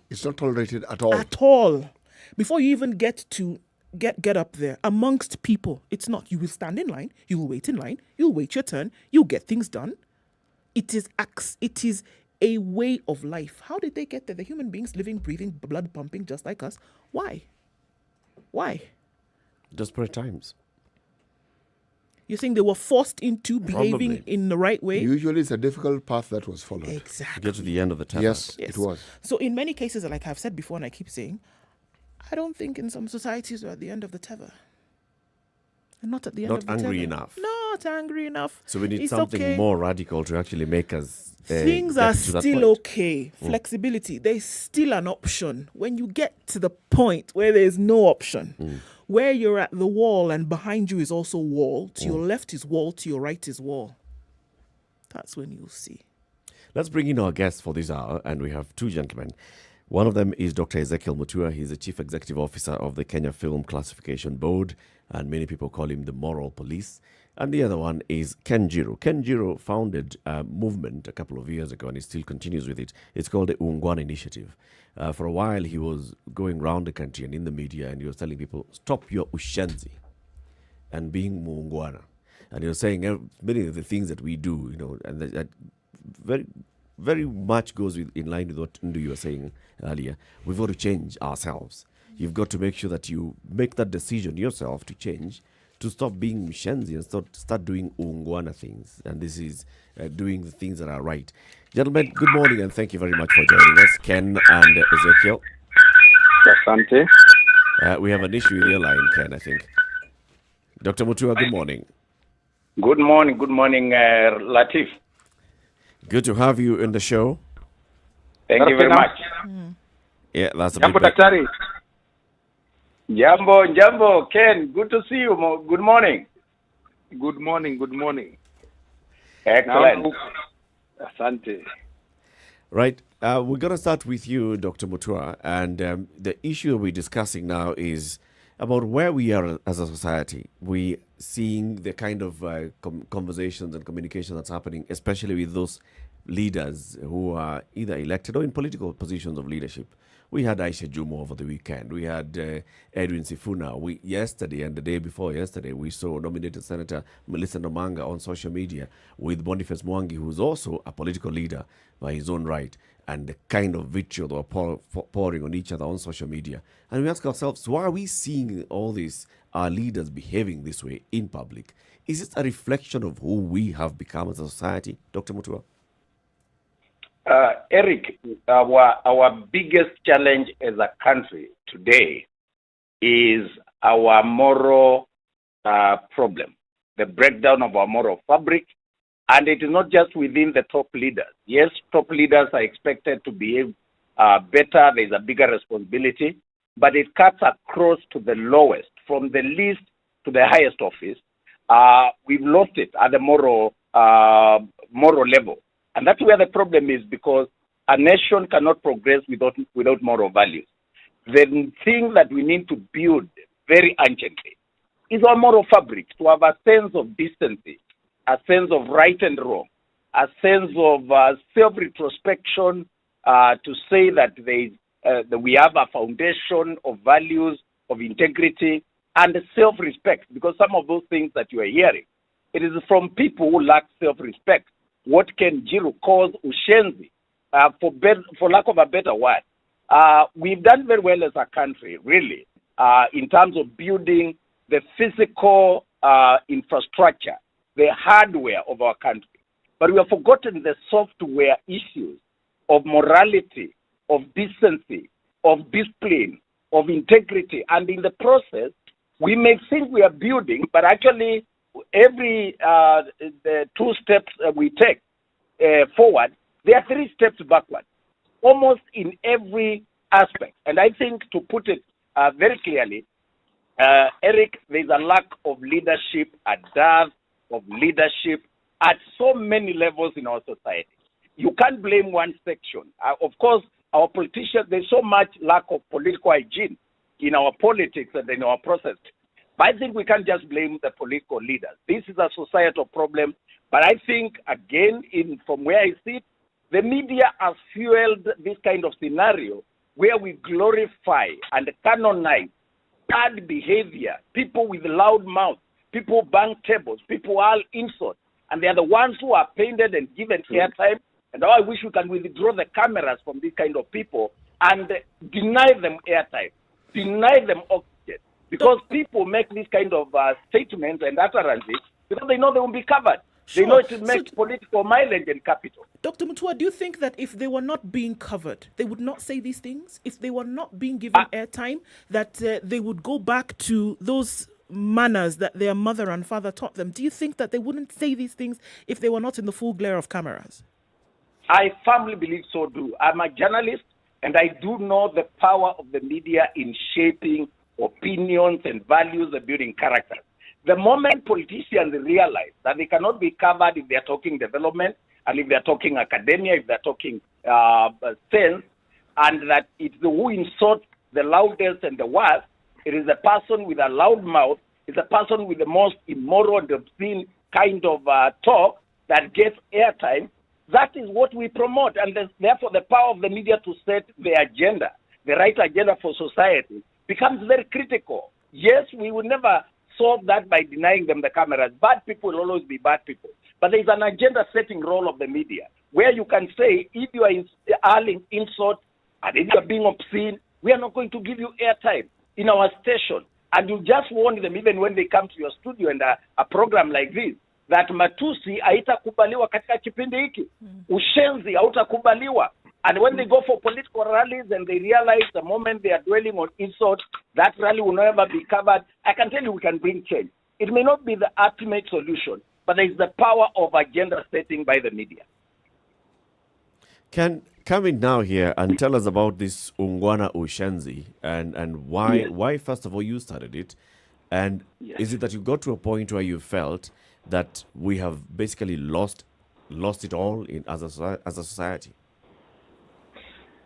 It's not tolerated at all. At all. Before you even get to get up there amongst people, it's not. You will stand in line, you will wait in line, you'll wait your turn, you'll get things done. It is a way of life. How did they get there? The human beings living, breathing, blood pumping just like us. Why? Desperate times. You think they were forced into behaving in the right way? Usually it's a difficult path that was followed. Exactly. Get to the end of the tether. Yes, it was. So in many cases, like I've said before and I keep saying, I don't think in some societies we're at the end of the tether. And not at the end of the tether. Not angry enough. Not angry enough. So we need something more radical to actually make us things are still okay. Flexibility, there's still an option. When you get to the point where there's no option, where you're at the wall and behind you is also wall, to your left is wall, to your right is wall, that's when you'll see. Let's bring in our guests for this hour, and we have two gentlemen. One of them is Dr. Ezekiel Mutua. He's the Chief Executive Officer of the Kenya Film Classification Board, and many people call him the moral police. And the other one is Ken Jiro. Ken Jiro founded a movement a couple of years ago, and he still continues with it. It's called the Uungwana Initiative. For a while, he was going around the country and in the media, and he was telling people, stop your ushenzi and being muungwana. And he was saying many of the things that we do, and that very, very much goes in line with what Ndu you were saying earlier. We've got to change ourselves. You've got to make sure that you make that decision yourself to change, to stop being mshenzi and start doing uungwana things. And this is doing the things that are right. Gentlemen, good morning, and thank you very much for joining us, Ken and Ezekiel. Asante. We have an issue with your line, Ken, I think. Dr. Mutua, good morning. Good morning, Latif. Good to have you in the show. Thank you very much. Yeah, that's a Jambo, bit better. Daktari. Jambo, Ken, good to see you. Good morning. Good morning. Excellent. Asante. Right. We're going to start with you, Dr. Mutua. And the issue we're discussing now is about where we are as a society. We seeing the kind of conversations and communication that's happening, especially with those leaders who are either elected or in political positions of leadership. We had Aisha Jumo over the weekend. We had Edwin Sifuna. Yesterday and the day before yesterday, we saw nominated Senator Melissa Nomanga on social media with Boniface Mwangi, who's also a political leader by his own right, and the kind of vitriol they were pouring on each other on social media. And we ask ourselves, why are we seeing all these, our leaders behaving this way in public? Is it a reflection of who we have become as a society, Dr. Mutua? Eric, our biggest challenge as a country today is our moral problem, the breakdown of our moral fabric, and it is not just within the top leaders. Yes, top leaders are expected to behave better, there's a bigger responsibility, but it cuts across to the lowest, from the least to the highest office. We've lost it at the moral level. And that's where the problem is, because a nation cannot progress without moral values. The thing that we need to build very urgently is our moral fabric, to have a sense of decency, a sense of right and wrong, a sense of self-retrospection, to say that that we have a foundation of values, of integrity, and self-respect, because some of those things that you are hearing, it is from people who lack self-respect. What Ken Jiru calls ushenzi, for lack of a better word. We've done very well as a country, really, in terms of building the physical infrastructure, the hardware of our country. But we have forgotten the software issues of morality, of decency, of discipline, of integrity. And in the process, we may think we are building, but actually every the 2 steps we take forward, there are 3 steps backward, almost in every aspect. And I think, to put it very clearly, Eric, there's a lack of leadership, a dearth of leadership at so many levels in our society. You can't blame one section. Of course, our politicians, there's so much lack of political hygiene in our politics and in our process. But I think we can't just blame the political leaders. This is a societal problem. But I think, again, from where I sit, the media has fueled this kind of scenario where we glorify and canonize bad behavior, people with loud mouths, people bang tables, people all insult, and they are the ones who are painted and given airtime. And I wish we can withdraw the cameras from these kind of people and deny them airtime, deny them oxygen, because people make this kind of statements and utterances because they know they will be covered. They know it will make political mileage and capital. Dr. Mutua, do you think that if they were not being covered, they would not say these things? If they were not being given airtime, that they would go back to those manners that their mother and father taught them? Do you think that they wouldn't say these things if they were not in the full glare of cameras? I firmly believe so too. I'm a journalist, and I do know the power of the media in shaping opinions and values and building character. The moment politicians realize that they cannot be covered if they're talking development, and if they're talking academia, if they're talking sense, and that it's the who insults the loudest and the worst, it is the person with a loud mouth, it's the person with the most immoral and obscene kind of talk that gets airtime. That is what we promote, and therefore the power of the media to set the agenda, the right agenda for society, becomes very critical. Yes, we will never solve that by denying them the cameras. Bad people will always be bad people. But there is an agenda-setting role of the media, where you can say, if you are hurling insult, and if you are being obscene, we are not going to give you airtime in our station. And you just warn them, even when they come to your studio and a program like this, that matusi haitakubaliwa katika kipindi hiki. Ushenzi hautakubaliwa. And when they go for political rallies and they realize the moment they are dwelling on insult, that rally will never be covered, I can tell you we can bring change. It may not be the ultimate solution, but there is the power of agenda setting by the media. Can come in now here and tell us about this Ungwana Ushenzi and why first of all you started it, and is it that you got to a point where you felt that we have basically lost it all as a society?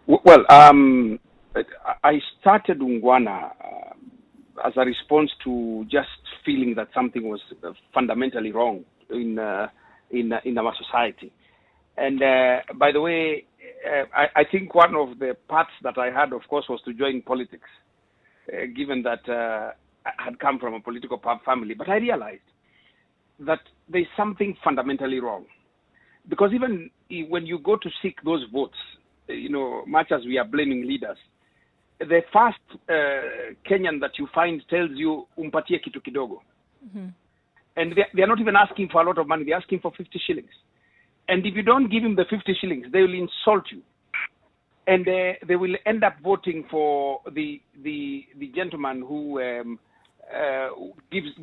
Well, I started Ungwana as a response to just feeling that something was fundamentally wrong in our society. And by the way, I think one of the paths that I had, of course, was to join politics, given that I had come from a political family. But I realized that there's something fundamentally wrong. Because even when you go to seek those votes, much as we are blaming leaders, the first Kenyan that you find tells you, umpatie kitu kidogo. Mm-hmm. And they are not even asking for a lot of money. They're asking for 50 shillings. And if you don't give him the 50 shillings, they will insult you. And they will end up voting for the gentleman who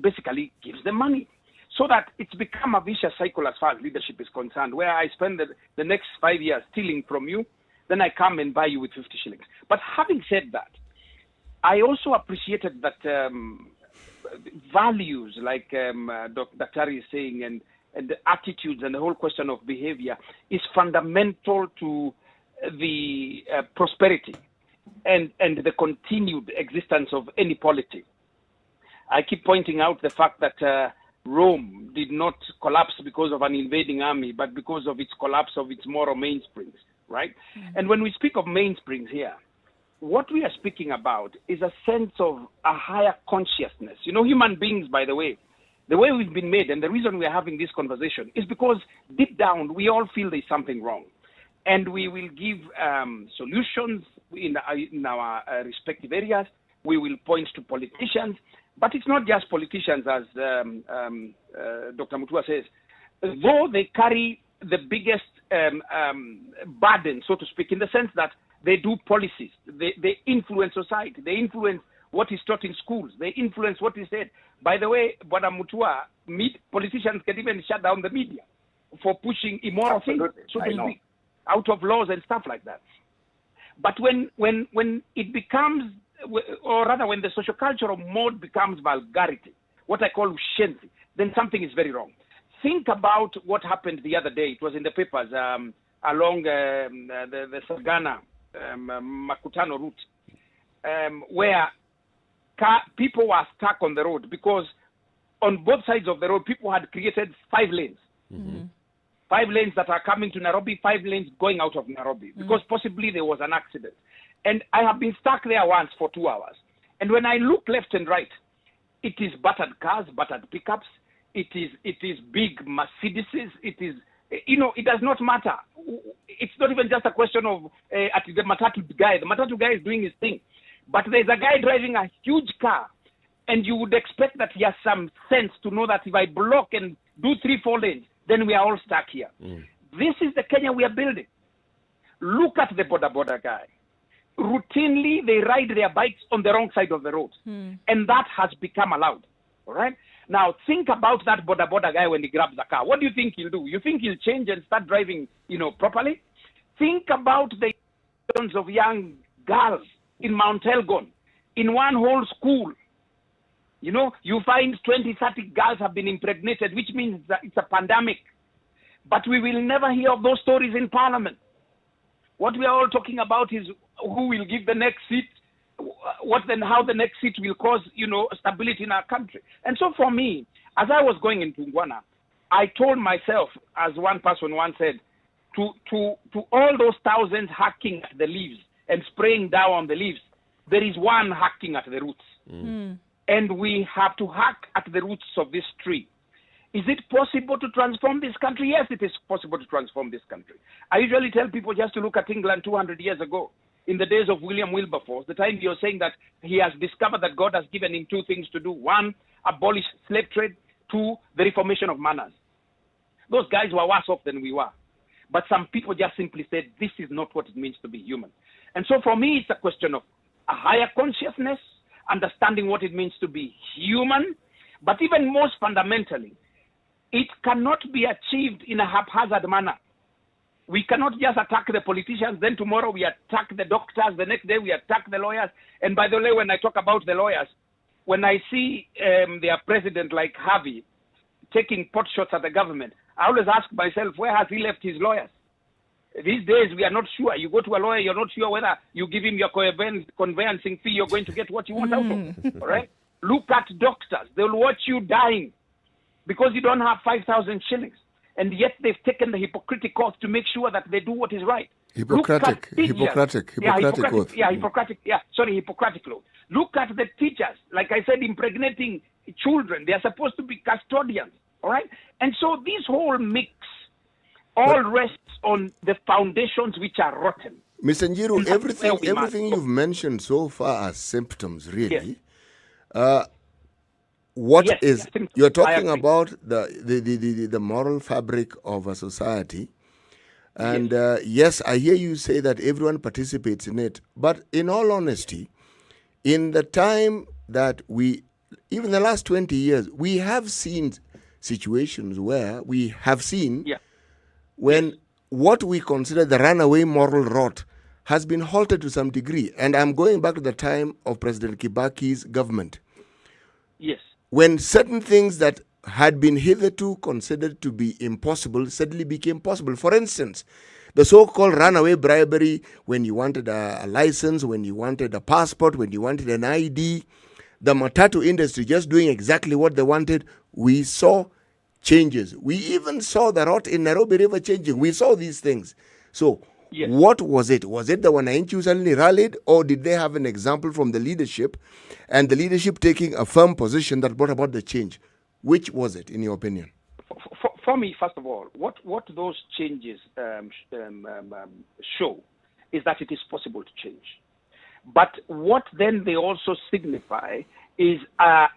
basically gives them money. So that it's become a vicious cycle as far as leadership is concerned, where I spend the next 5 years stealing from you, then I come and buy you with 50 shillings. But having said that, I also appreciated that values, like Dr. Tari is saying, and the attitudes and the whole question of behavior is fundamental to the prosperity and the continued existence of any polity. I keep pointing out the fact that Rome did not collapse because of an invading army, but because of its collapse of its moral mainsprings, right? And when we speak of mainsprings here, what we are speaking about is a sense of a higher consciousness. You know, human beings, by the way we've been made, and the reason we are having this conversation is because deep down we all feel there's something wrong. And we will give solutions in our respective areas. We will point to politicians. But it's not just politicians, as Dr. Mutua says. Though they carry the biggest burden, so to speak, in the sense that they do policies. They influence society. They influence what is taught in schools. They influence what is said. By the way, Dr. Mutua, politicians can even shut down the media for pushing immoral things, so to speak, out of laws and stuff like that. But when it becomes, or rather when the sociocultural mode becomes vulgarity, what I call ushenzi, then something is very wrong. Think about what happened the other day. It was in the papers along the Sagana Makutano route, where people were stuck on the road because on both sides of the road, people had created 5 lanes. Mm-hmm. 5 lanes that are coming to Nairobi, 5 lanes going out of Nairobi, because possibly there was an accident. And I have been stuck there once for 2 hours. And when I look left and right, it is battered cars, battered pickups. It is big Mercedeses. It is, it does not matter. It's not even just a question of the matatu guy. The matatu guy is doing his thing. But there's a guy driving a huge car, and you would expect that he has some sense to know that if I block and do 3-4 lanes, then we are all stuck here. This is the Kenya we are building. Look at the boda guy. Routinely, they ride their bikes on the wrong side of the road. And that has become allowed. All right? Now, think about that boda guy when he grabs a car. What do you think he'll do? You think he'll change and start driving, properly? Think about the millions of young girls in Mount Elgon, in one whole school. You find 20, 30 girls have been impregnated, which means that it's a pandemic. But we will never hear of those stories in Parliament. What we are all talking about is who will give the next seat, how the next seat will cause, stability in our country. And so for me, as I was going into Ngwana, I told myself, as one person once said, to all those thousands hacking at the leaves and spraying down on the leaves, there is one hacking at the roots. And we have to hack at the roots of this tree. Is it possible to transform this country? Yes, it is possible to transform this country. I usually tell people just to look at England 200 years ago, in the days of William Wilberforce, the time you're saying that he has discovered that God has given him 2 things to do. 1, abolish slave trade. 2, the reformation of manners. Those guys were worse off than we were. But some people just simply said, this is not what it means to be human. And so for me, it's a question of a higher consciousness, understanding what it means to be human, but even most fundamentally, it cannot be achieved in a haphazard manner. We cannot just attack the politicians, then tomorrow we attack the doctors, the next day we attack the lawyers. And by the way, when I talk about the lawyers, when I see their president like Harvey taking pot shots at the government, I always ask myself, where has he left his lawyers? These days, we are not sure. You go to a lawyer, you're not sure whether you give him your conveyancing fee, you're going to get what you want out of it. All right? Look at doctors. They'll watch you dying because you don't have 5,000 shillings. And yet they've taken the Hippocratic oath to make sure that they do what is right. Hippocratic oath. Hippocratic oath. Look at the teachers. Like I said, impregnating children. They are supposed to be custodians. All right? And so this whole mix all rests on the foundations which are rotten. Mr. Njiru, everything you've mentioned so far are symptoms, really. Yes. You're talking about the moral fabric of a society. And yes, I hear you say that everyone participates in it. But in all honesty, in the time that even the last 20 years, we have seen situations where we have seen when what we consider the runaway moral rot has been halted to some degree. And I'm going back to the time of President Kibaki's government. Yes. When certain things that had been hitherto considered to be impossible suddenly became possible. For instance, the so-called runaway bribery, when you wanted a license, when you wanted a passport, when you wanted an ID, the matatu industry just doing exactly what they wanted, we saw changes. We even saw the rot in Nairobi River changing. We saw these things. So what was it? Was it the wananchi suddenly rallied, or did they have an example from the leadership, and the leadership taking a firm position that brought about the change? Which was it, in your opinion? For me, first of all, what those changes show is that it is possible to change. But what then they also signify is a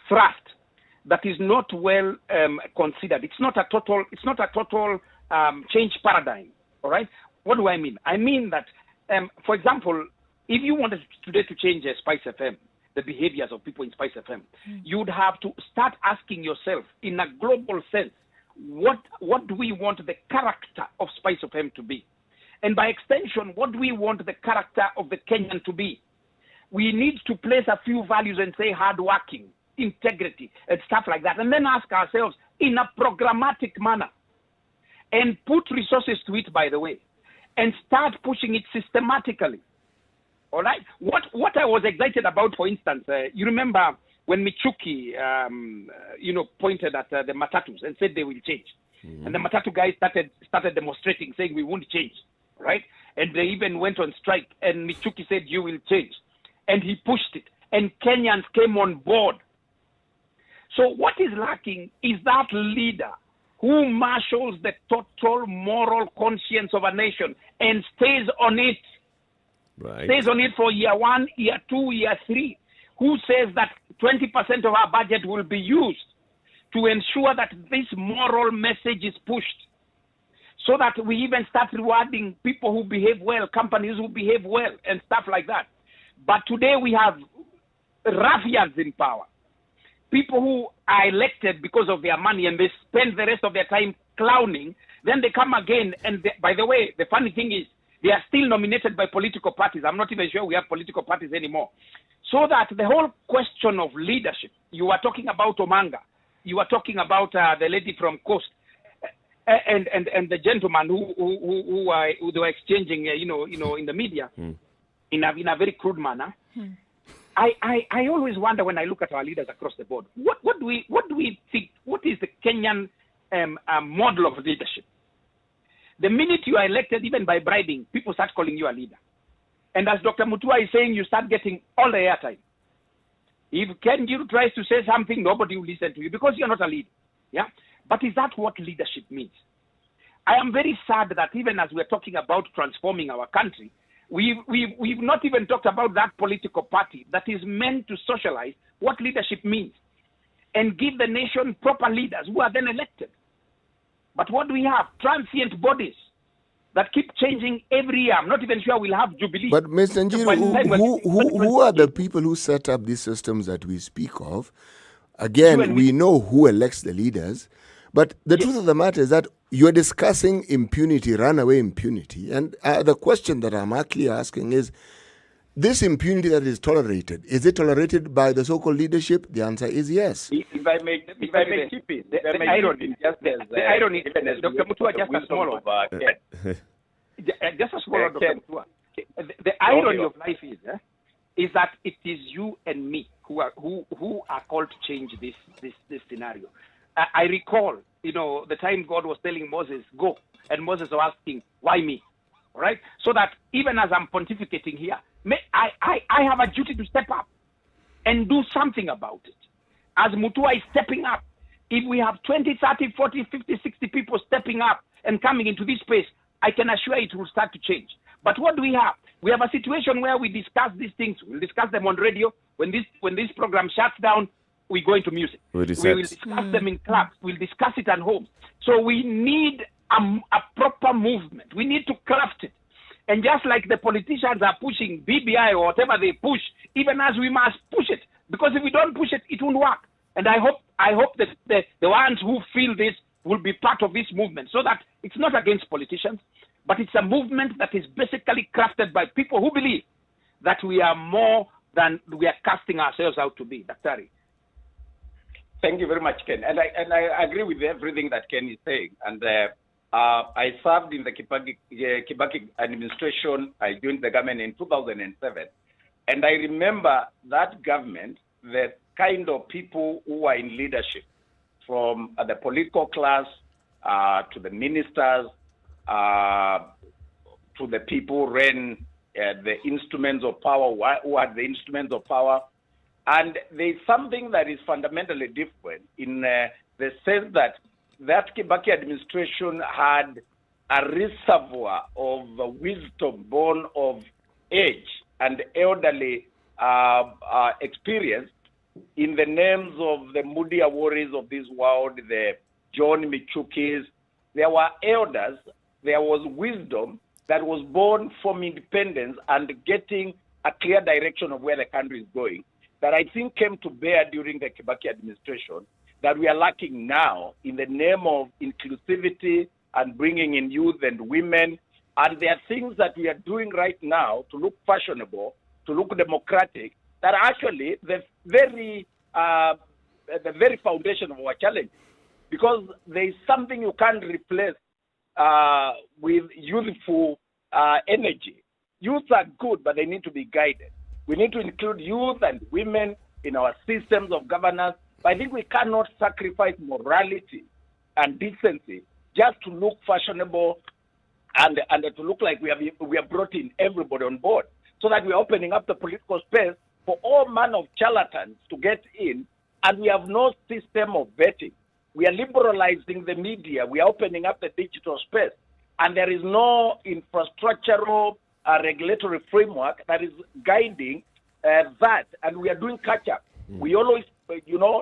thrust that is not well considered. It's not a total change paradigm. All right. What do I mean? I mean that, for example, if you wanted today to change Spice FM, the behaviors of people in Spice FM, you would have to start asking yourself, in a global sense, what do we want the character of Spice FM to be? And by extension, what do we want the character of the Kenyan to be? We need to place a few values and say hardworking, integrity, and stuff like that. And then ask ourselves in a programmatic manner and put resources to it, by the way, and start pushing it systematically. All right. What I was excited about, for instance, you remember when Michuki, pointed at the matatus and said they will change, and the matatu guys started demonstrating, saying we won't change, right? And they even went on strike, and Michuki said you will change, and he pushed it, and Kenyans came on board. So what is lacking is that leader who marshals the total moral conscience of a nation and stays on it. Right. Stays on it for year 1, year 2, year 3, who says that 20% of our budget will be used to ensure that this moral message is pushed, so that we even start rewarding people who behave well, companies who behave well, and stuff like that. But today we have ruffians in power, people who are elected because of their money, and they spend the rest of their time clowning. Then they come again, and by the way, the funny thing is, they are still nominated by political parties. I'm not even sure we have political parties anymore. So that the whole question of leadership, you are talking about Omanga, you are talking about the lady from Coast, and the gentleman who they were exchanging, in the media, in a very crude manner. I always wonder when I look at our leaders across the board, what do we think? What is the Kenyan model of leadership? The minute you are elected, even by bribing, people start calling you a leader. And as Dr. Mutua is saying, you start getting all the airtime. If Kenjiru tries to say something, nobody will listen to you because you're not a leader. Yeah? But is that what leadership means? I am very sad that even as we're talking about transforming our country, we've not even talked about that political party that is meant to socialize what leadership means and give the nation proper leaders who are then elected. But what do we have? Transient bodies that keep changing every year. I'm not even sure we'll have Jubilee. But Mr. Njiru, who are the people who set up these systems that we speak of? Again, we know who elects the leaders. But the truth of the matter is that you're discussing impunity, runaway impunity. And the question that I'm actually asking is, this impunity that is it tolerated by the so-called leadership? The answer is yes. If I may keep it, the irony, Dr. Mutua, just a small one. Just a small one, Dr. Mutua. The irony of life is that it is you and me who are called to change this scenario. I recall, the time God was telling Moses, go, and Moses was asking, why me? Right? So that even as I'm pontificating here, I have a duty to step up and do something about it. As Mutua is stepping up, if we have 20, 30, 40, 50, 60 people stepping up and coming into this space, I can assure it will start to change. But what do we have? We have a situation where we discuss these things. We'll discuss them on radio. When this program shuts down, we go into music. We will discuss them in clubs. We'll discuss it at home. So we need a proper movement. We need to craft it. And just like the politicians are pushing BBI or whatever they push, even as we must push it. Because if we don't push it, it won't work. And I hope that the ones who feel this will be part of this movement, so that it's not against politicians, but it's a movement that is basically crafted by people who believe that we are more than we are casting ourselves out to be. Daktari. Thank you very much, Ken. And I agree with everything that Ken is saying. And I served in the Kibaki administration. I joined the government in 2007. And I remember that government, the kind of people who were in leadership, from the political class to the ministers, to the people who ran the instruments of power, who had the instruments of power. And there's something that is fundamentally different in the sense that Kibaki administration had a reservoir of wisdom born of age and elderly experience in the names of the Moody Awaris of this world, the John Michukis. There were elders, there was wisdom that was born from independence and getting a clear direction of where the country is going, that I think came to bear during the Kibaki administration, that we are lacking now in the name of inclusivity and bringing in youth and women. And there are things that we are doing right now to look fashionable, to look democratic, that are actually the very foundation of our challenge. Because there is something you can't replace with youthful energy. Youth are good, but they need to be guided. We need to include youth and women in our systems of governance. But I think we cannot sacrifice morality and decency just to look fashionable and to look like we have brought in everybody on board, so that we are opening up the political space for all manner of charlatans to get in, and we have no system of vetting. We are liberalizing the media. We are opening up the digital space, and there is no infrastructural regulatory framework that is guiding that, and we are doing catch-up. We always,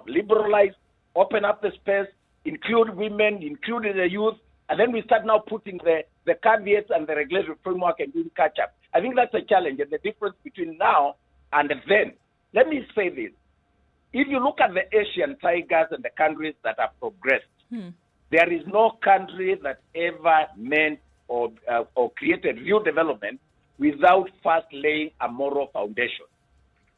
liberalize, open up the space, include women, include the youth, and then we start now putting the caveats and the regulatory framework and doing catch-up. I think that's a challenge, and the difference between now and then. Let me say this. If you look at the Asian tigers and the countries that have progressed, there is no country that ever meant or created real development without first laying a moral foundation.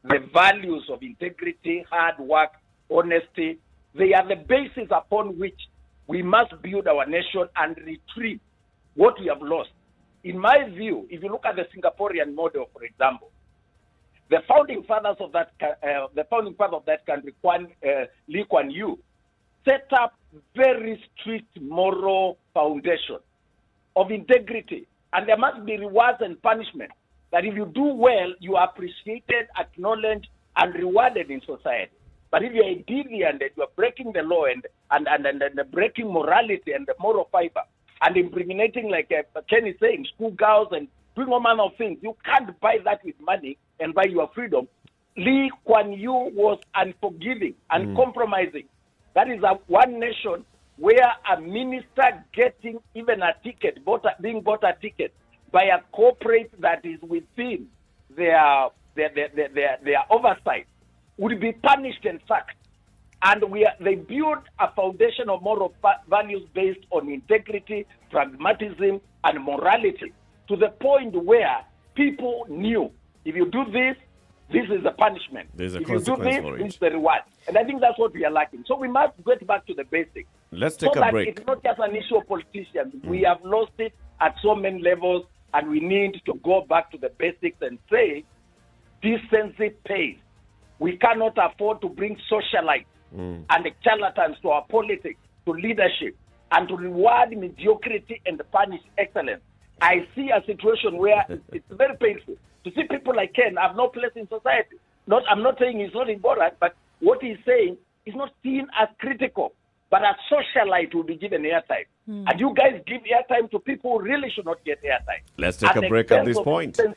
The values of integrity, hard work, honesty, they are the basis upon which we must build our nation and retrieve what we have lost. In my view, if you look at the Singaporean model, for example, the founding fathers of that country, Lee Kuan Yew, set up very strict moral foundation of integrity, and there must be rewards and punishment. That if you do well, you are appreciated, acknowledged, and rewarded in society. But if you are deviant, you are breaking the law and breaking morality and the moral fiber, and impregnating, like Ken is saying, schoolgirls and doing all manner of things, you can't buy that with money and buy your freedom. Lee Kuan Yew was unforgiving, uncompromising. That is one nation where a minister getting even a ticket, being bought a ticket by a corporate that is within their oversight, would be punished and sacked. And they build a foundation of moral values based on integrity, pragmatism, and morality, to the point where people knew, if you do this, this is the punishment. There's a if you do consequence this, for this it. is the reward. And I think that's what we are lacking. So we must get back to the basics. Let's take a break. It's not just an issue of politicians. We have lost it at so many levels, and we need to go back to the basics and say, decency pays. We cannot afford to bring socialites and charlatans to our politics, to leadership, and to reward mediocrity and punish excellence. I see a situation where it's very painful to see people like Ken have no place in society. I'm not saying he's not important, but what he's saying is not seen as critical, but as socialite will be given airtime. And you guys give airtime to people who really should not get airtime. Let's take a break at this point. And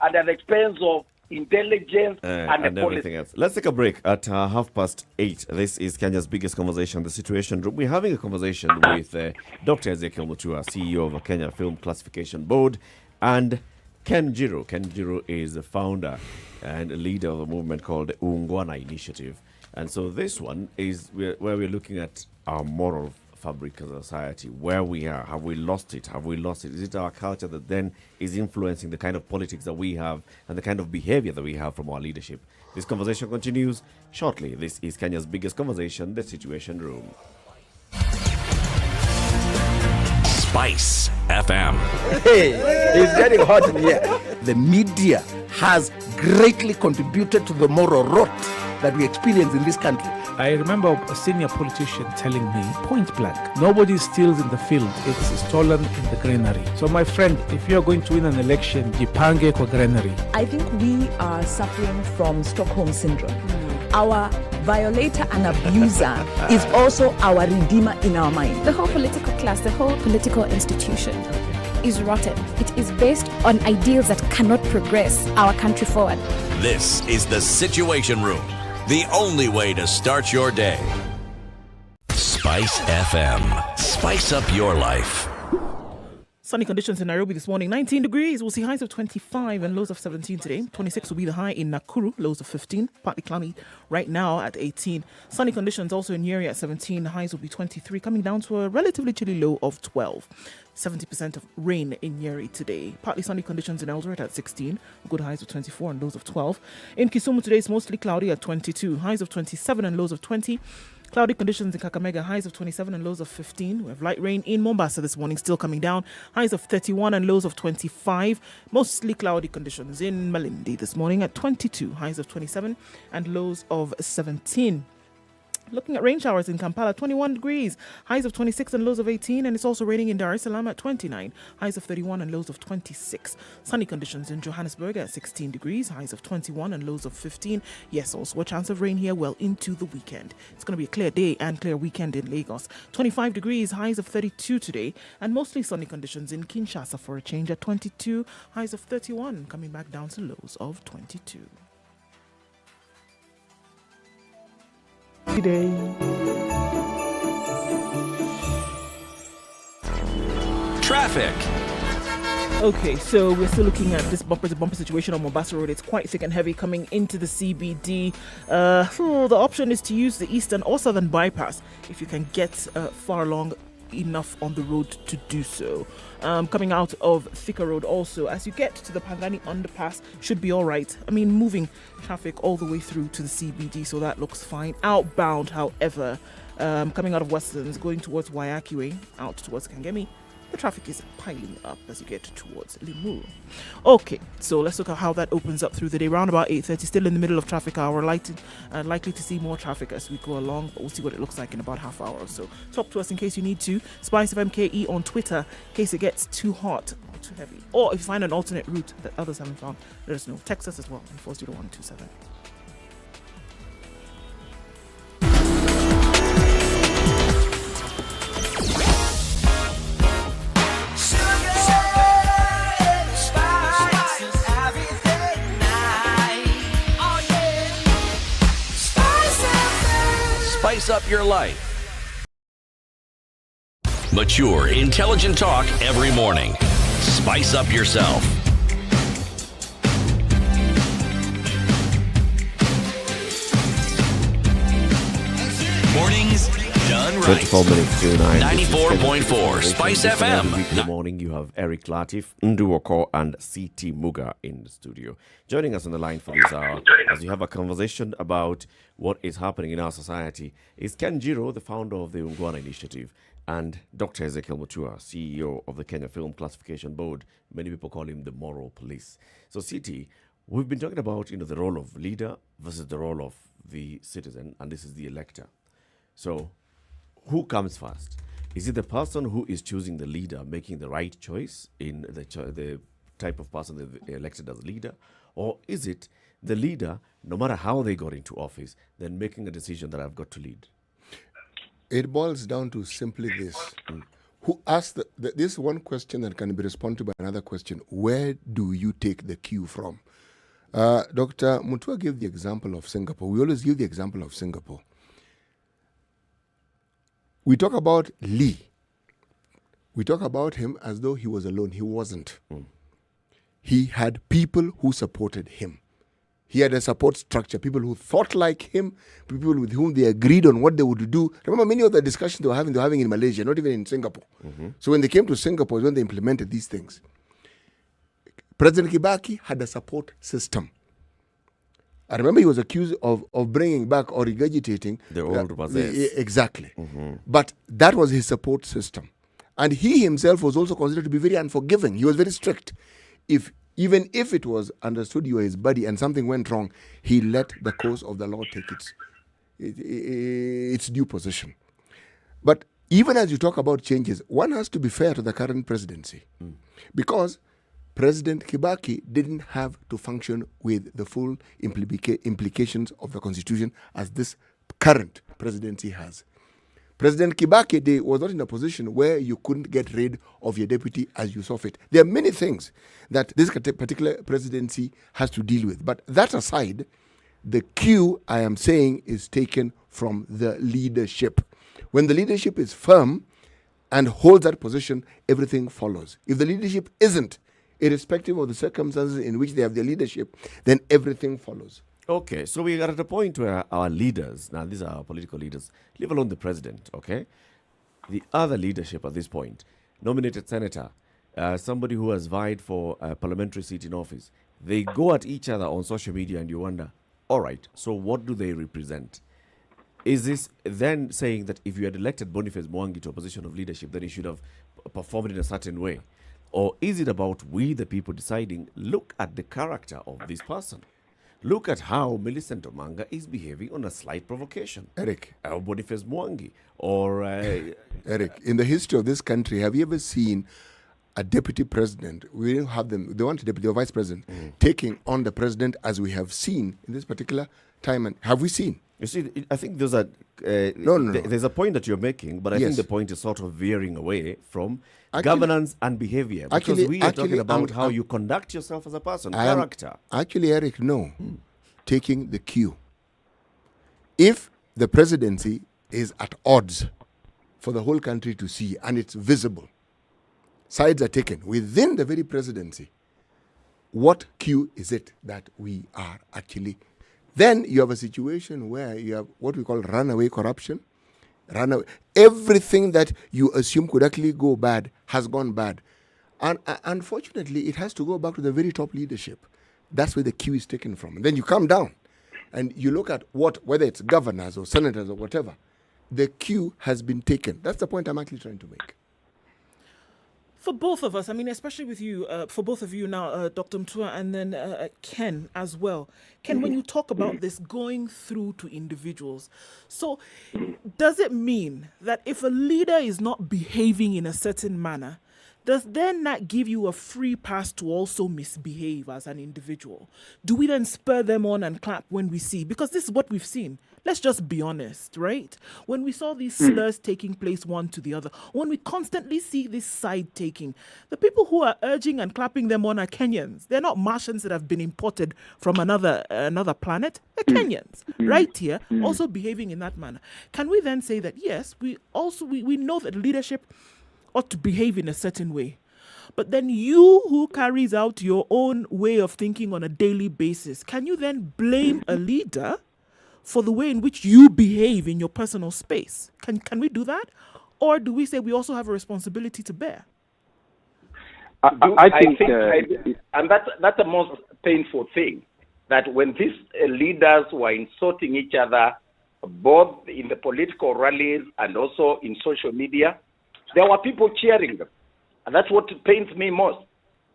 at the expense of intelligence and everything else. Let's take a break at 8:30. This is Kenya's biggest conversation, the Situation Room. We're having a conversation with Dr. Ezekiel Mutua, CEO of the Kenya Film Classification Board, and Ken Jiro. Ken Jiro is the founder and leader of a movement called the Ungwana Initiative. And so this one is where we're looking at our moral fabric as a society, where we are. Have we lost it? Have we lost it? Is it our culture that then is influencing the kind of politics that we have and the kind of behavior that we have from our leadership? This conversation continues shortly. This is Kenya's biggest conversation, The Situation Room. Spice FM. Hey, it's getting hot in here. The media has greatly contributed to the moral rot that we experience in this country. I remember a senior politician telling me, point blank, nobody steals in the field, it's stolen in the granary. So my friend, if you're going to win an election, jipange kwa granary. I think we are suffering from Stockholm syndrome. Our violator and abuser is also our redeemer in our mind. The whole political class, the whole political institution is rotten. It is based on ideals that cannot progress our country forward. This is The Situation Room, the only way to start your day. Spice FM. Spice up your life. Sunny conditions in Nairobi this morning, 19 degrees. We'll see highs of 25 and lows of 17 today. 26 will be the high in Nakuru, lows of 15. Partly cloudy right now at 18. Sunny conditions also in Nyeri at 17. Highs will be 23, coming down to a relatively chilly low of 12. 70% of rain in Nyeri today. Partly sunny conditions in Eldoret at 16. Good highs of 24 and lows of 12. In Kisumu today, it's mostly cloudy at 22. Highs of 27 and lows of 20. Cloudy conditions in Kakamega, highs of 27 and lows of 15. We have light rain in Mombasa this morning, still coming down. Highs of 31 and lows of 25. Mostly cloudy conditions in Malindi this morning at 22. Highs of 27 and lows of 17. Looking at rain showers in Kampala, 21 degrees, highs of 26 and lows of 18, and it's also raining in Dar es Salaam at 29, highs of 31 and lows of 26. Sunny conditions in Johannesburg at 16 degrees, highs of 21 and lows of 15. Yes, also a chance of rain here well into the weekend. It's going to be a clear day and clear weekend in Lagos. 25 degrees, highs of 32 today, and mostly sunny conditions in Kinshasa for a change at 22, highs of 31, coming back down to lows of 22. Traffic. Okay, so we're still looking at this bumper-to-bumper situation on Mombasa Road. It's quite thick and heavy coming into the CBD. The option is to use the eastern or southern bypass if you can get far along enough on the road to do so. Coming out of Thika Road also, as you get to the Pangani underpass, should be all right. I mean, moving traffic all the way through to the CBD, so that looks fine. Outbound, however, coming out of Westlands, going towards Wayaki Way, out towards Kangemi, the traffic is piling up as you get towards Limuru. Okay, so let's look at how that opens up through the day. Round about 8:30, still in the middle of traffic hour. Likely to see more traffic as we go along, but we'll see what it looks like in about half hour or so. Talk to us in case you need to. Spice of MKE on Twitter, in case it gets too hot or too heavy. Or if you find an alternate route that others haven't found, let us know. Text us as well, 40127. Spice up your life. Mature, intelligent talk every morning. Spice up yourself. Mornings done right. 24 minutes to 9. 94.4 Spice FM. Good morning. You have Eric Latif, Nduoko, and CT Muga in the studio. Joining us on the line for this hour, as we have a conversation about what is happening in our society, is Ken Jiro, the founder of the Ungwana Initiative, and Dr. Ezekiel Mutua, CEO of the Kenya Film Classification Board. Many people call him the moral police. So, CT, we've been talking about the role of leader versus the role of the citizen, and this is the elector. So, who comes first? Is it the person who is choosing the leader, making the right choice in the type of person they elected as leader? Or is it the leader, no matter how they got into office, then making a decision that I've got to lead? It boils down to simply this. Who asked this one question that can be responded to by another question: where do you take the cue from? Dr. Mutua gave the example of Singapore. We always give the example of Singapore. We talk about Lee. We talk about him as though he was alone. He wasn't. He had people who supported him. He had a support structure, people who thought like him, people with whom they agreed on what they would do. Remember, many of the discussions they were having in Malaysia, not even in Singapore. So when they came to Singapore, when they implemented these things, President Kibaki had a support system. I remember he was accused of bringing back or regurgitating the old bazaars. Exactly. But that was his support system. And he himself was also considered to be very unforgiving. He was very strict. Even if it was understood you were his buddy and something went wrong, he let the course of the law take its due position. But even as you talk about changes, one has to be fair to the current presidency. Because President Kibaki didn't have to function with the full implications of the constitution as this current presidency has. President Kibaki was not in a position where you couldn't get rid of your deputy as you saw fit. There are many things that this particular presidency has to deal with. But that aside, the cue, I am saying, is taken from the leadership. When the leadership is firm and holds that position, everything follows. If the leadership isn't, irrespective of the circumstances in which they have their leadership, then everything follows. Okay, so we are at a point where our leaders, now these are our political leaders, leave alone the president, okay? The other leadership at this point, nominated senator, somebody who has vied for a parliamentary seat in office, they go at each other on social media and you wonder, all right, so what do they represent? Is this then saying that if you had elected Boniface Mwangi to a position of leadership, then he should have performed in a certain way? Or is it about we, the people, deciding, look at the character of this person? Look at how Millicent Omanga is behaving on a slight provocation. Eric. Or Boniface Mwangi. Or... Eric, in the history of this country, have you ever seen a deputy president, we don't have them, they want a deputy or vice president, taking on the president as we have seen in this particular time? And have we seen? You see, I think there's a no. There's a point that you're making, but I think the point is sort of veering away from governance and behavior. Because we are talking about how you conduct yourself as a person, character. Actually, Eric, no. Taking the cue. If the presidency is at odds for the whole country to see, and it's visible, sides are taken within the very presidency, what cue is it that we are actually... Then you have a situation where you have what we call runaway corruption. Everything that you assume could actually go bad has gone bad. And unfortunately, it has to go back to the very top leadership. That's where the cue is taken from. And then you come down and you look at whether it's governors or senators or whatever, the cue has been taken. That's the point I'm actually trying to make. For both of us, I mean, especially with you, for both of you now, Dr. Mtua, and then Ken as well. Ken, when you talk about this going through to individuals, so does it mean that if a leader is not behaving in a certain manner, does then that give you a free pass to also misbehave as an individual? Do we then spur them on and clap when we see? Because this is what we've seen. Let's just be honest, right? When we saw these slurs taking place one to the other, when we constantly see this side taking, the people who are urging and clapping them on are Kenyans. They're not Martians that have been imported from another planet. They're Kenyans, right here, also behaving in that manner. Can we then say that, yes, we know that leadership ought to behave in a certain way, but then you who carries out your own way of thinking on a daily basis, can you then blame a leader for the way in which you behave in your personal space? Can we do that? Or do we say we also have a responsibility to bear? I think and that's the most painful thing, that when these leaders were insulting each other, both in the political rallies and also in social media, there were people cheering them. And that's what pains me most.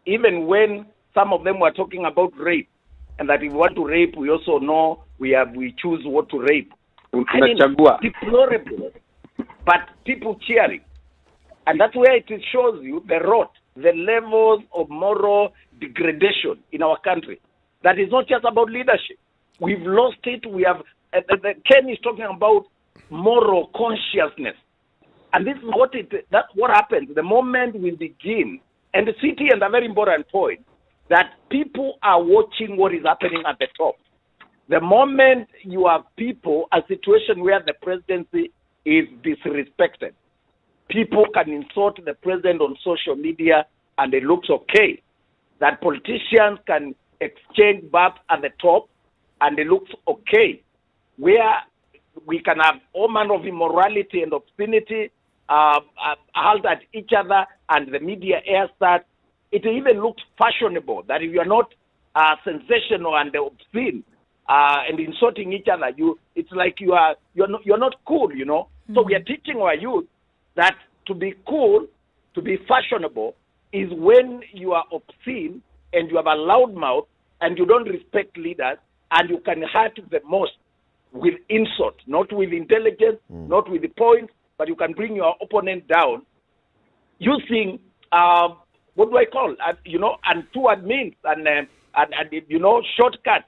Even when some of them were talking about rape, and that if we want to rape, we also know we choose what to rape. I mean, deplorable, but people cheering. And that's where it shows you the levels of moral degradation in our country. That is not just about leadership. We've lost it. We have, Ken is talking about moral consciousness. And this is what happens the moment we begin. And the city, and a very important point, that people are watching what is happening at the top. The moment you have people, a situation where the presidency is disrespected, people can insult the president on social media and it looks okay. That politicians can exchange babs at the top and it looks okay, where we can have all manner of immorality and obscenity hurled at each other, and the media airs that. It even looks fashionable that if you are not sensational and obscene and insulting each other, it's like you're not cool, you know. So we are teaching our youth that to be cool, to be fashionable, is when you are obscene and you have a loud mouth and you don't respect leaders and you can hurt the most with insult, not with intelligence, not with the points, but you can bring your opponent down using what do I call, untoward means and shortcuts.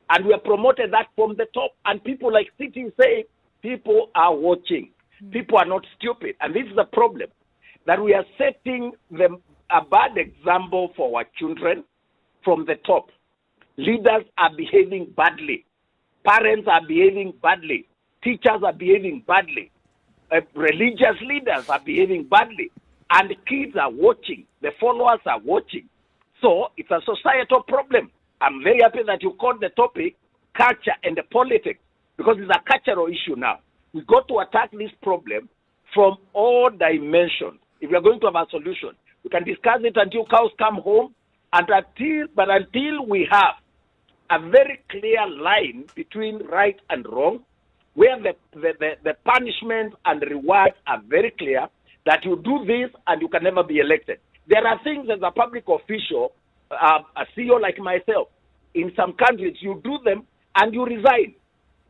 And we have promoted that from the top. And people like City say, people are watching. People are not stupid. And this is the problem, that we are setting them a bad example for our children from the top. Leaders are behaving badly. Parents are behaving badly. Teachers are behaving badly. Religious leaders are behaving badly. And the kids are watching. The followers are watching. So it's a societal problem. I'm very happy that you called the topic culture and the politics, because it's a cultural issue now. We've got to attack this problem from all dimensions. If we're going to have a solution, we can discuss it until cows come home, but until we have a very clear line between right and wrong, where the punishment and rewards are very clear, that you do this and you can never be elected. There are things as a public official, a CEO like myself, in some countries, you do them and you resign.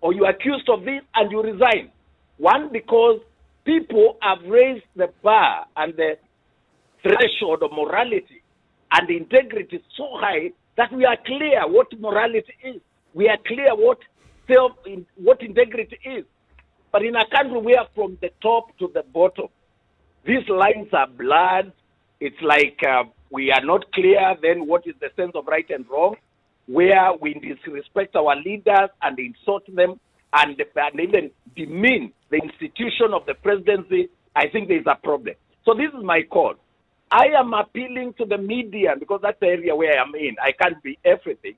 Or you are accused of this and you resign. One, because people have raised the bar and the threshold of morality and integrity so high that we are clear what morality is. We are clear what integrity is. But in a country where from the top to the bottom, these lines are blurred. It's like we are not clear then what is the sense of right and wrong, where we disrespect our leaders and insult them and even demean the institution of the presidency. I think there is a problem. So this is my call. I am appealing to the media because that's the area where I am in. I can't be everything.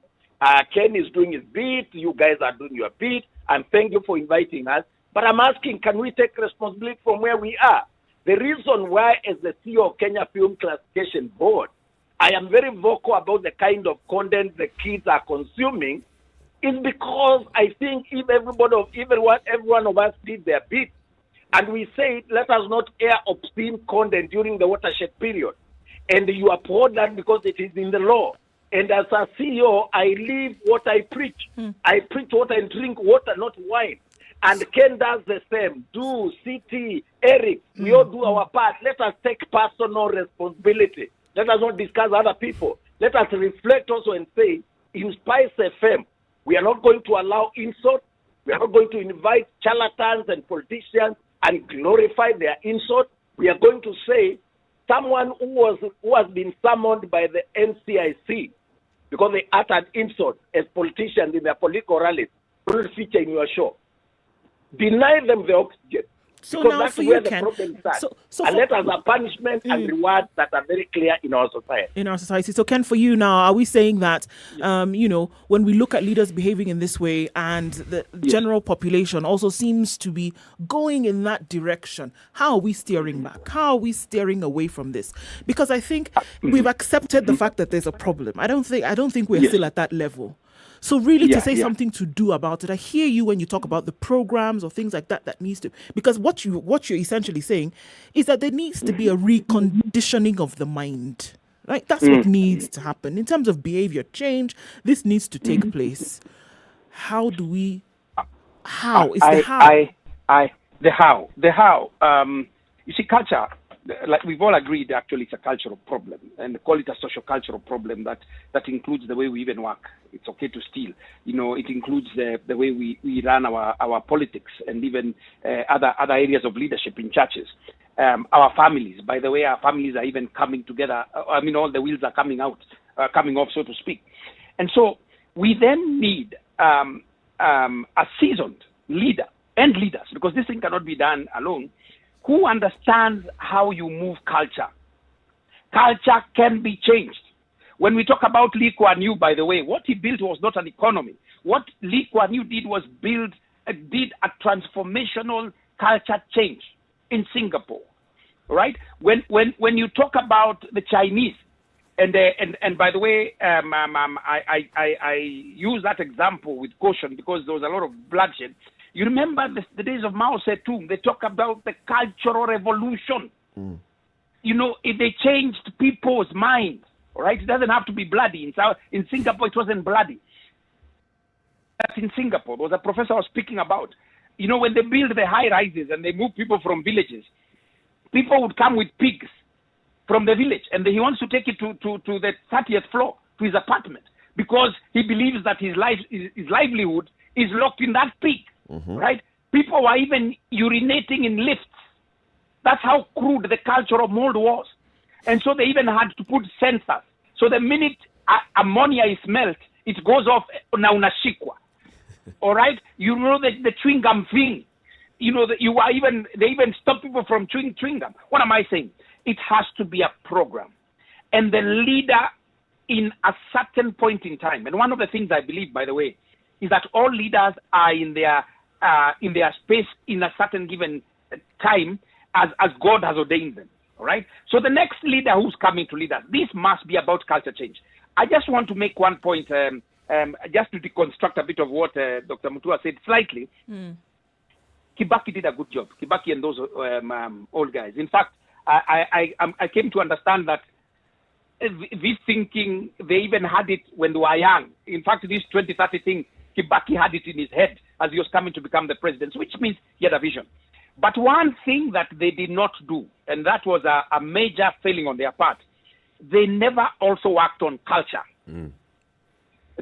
Ken is doing his bit. You guys are doing your bit. And thank you for inviting us. But I'm asking, can we take responsibility from where we are? The reason why, as the CEO of Kenya Film Classification Board, I am very vocal about the kind of content the kids are consuming is because I think if every one of us did their bit, and we say, let us not air obscene content during the watershed period, and you uphold that because it is in the law. And as a CEO, I live what I preach. I preach water and drink water, not wine. And Ken does the same. Do, CT, Eric, we all do our part. Let us take personal responsibility. Let us not discuss other people. Let us reflect also and say, in Spice FM, we are not going to allow insult. We are not going to invite charlatans and politicians and glorify their insult. We are going to say someone who has been summoned by the NCIC because they uttered insult as politicians in their political rallies don't feature in your show. Deny them the oxygen. So because now that's for where you, the Ken, problem starts. so and for- let us have punishment and rewards that are very clear in our society. So Ken, for you now, are we saying that, when we look at leaders behaving in this way and the general population also seems to be going in that direction, how are we steering back? How are we steering away from this? Because I think we've accepted the fact that there's a problem. I don't think we're still at that level. So really to say something to do about it, I hear you when you talk about the programs or things like that needs to, because what you're essentially saying is that there needs to be a reconditioning of the mind, right? That's what needs to happen. In terms of behavior change, this needs to take place. How do we, how? The how. You see, culture, like we've all agreed, actually it's a cultural problem, and call it a social cultural problem that includes the way we even work. It's okay to steal. It includes the way we run our politics and even other areas of leadership in churches. Our families, by the way, our families are even coming together. All the wheels are coming off, so to speak. And so we then need a seasoned leader and leaders, because this thing cannot be done alone, who understands how you move culture. Culture can be changed. When we talk about Lee Kuan Yew, by the way, what he built was not an economy. What Lee Kuan Yew did was did a transformational culture change in Singapore, right? When you talk about the Chinese, and by the way, I use that example with caution because there was a lot of bloodshed. You remember the days of Mao Zedong? They talk about the cultural revolution. You know, they changed people's minds, right? It doesn't have to be bloody. In Singapore, it wasn't bloody. That's in Singapore. There was a professor I was speaking about. You know, when they build the high rises and they move people from villages, people would come with pigs from the village, and he wants to take it to the 30th floor, to his apartment, because he believes that his livelihood is locked in that pig, right? People were even urinating in lifts. That's how crude the culture of mold was. And so they even had to put sensors. So the minute ammonia is smelt, it goes off na unashikwa. All right? You know the chewing gum thing. You know, they even stop people from chewing gum. What am I saying? It has to be a program. And the leader in a certain point in time, and one of the things I believe, by the way, is that all leaders are in their space in a certain given time as God has ordained them. All right? So the next leader who's coming to lead us, this must be about culture change. I just want to make one point, just to deconstruct a bit of what Dr. Mutua said slightly. Kibaki did a good job. Kibaki and those old guys. In fact, I came to understand that this thinking, they even had it when they were young. In fact, this 2030 thing, Kibaki had it in his head as he was coming to become the president, which means he had a vision. But one thing that they did not do, and that was a major failing on their part, they never also worked on culture.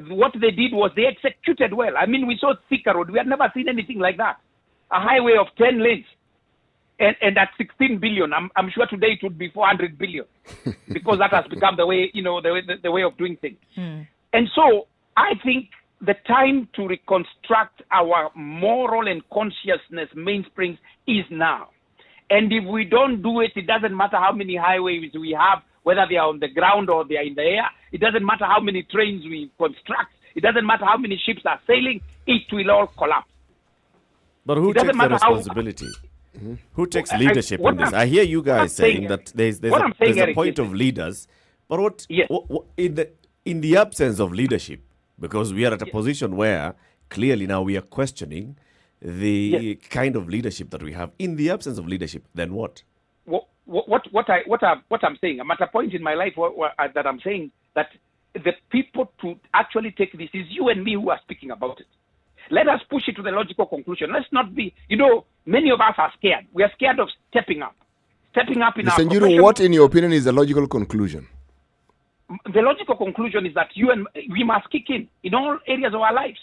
What they did was they executed well. I mean, we saw Thika Road. We had never seen anything like that. A highway of 10 lanes. And at 16 billion, I'm sure today it would be 400 billion. Because that has become the way, the way of doing things. And so I think the time to reconstruct our moral and consciousness mainsprings is now. And if we don't do it, it doesn't matter how many highways we have, whether they are on the ground or they are in the air. It doesn't matter how many trains we construct. It doesn't matter how many ships are sailing. It will all collapse. But who takes the responsibility? Who takes leadership in this? I hear you guys saying that there's a point of leaders, but what in the absence of leadership, because we are at a position where clearly now we are questioning the kind of leadership that we have. In the absence of leadership, then what? What I'm saying, I'm at a point in my life that I'm saying that the people to actually take this is you and me who are speaking about it. Let us push it to the logical conclusion. Let's not be, many of us are scared. We are scared of stepping up. Stepping up in our profession. What, in your opinion, is the logical conclusion? The logical conclusion is that we must kick in all areas of our lives.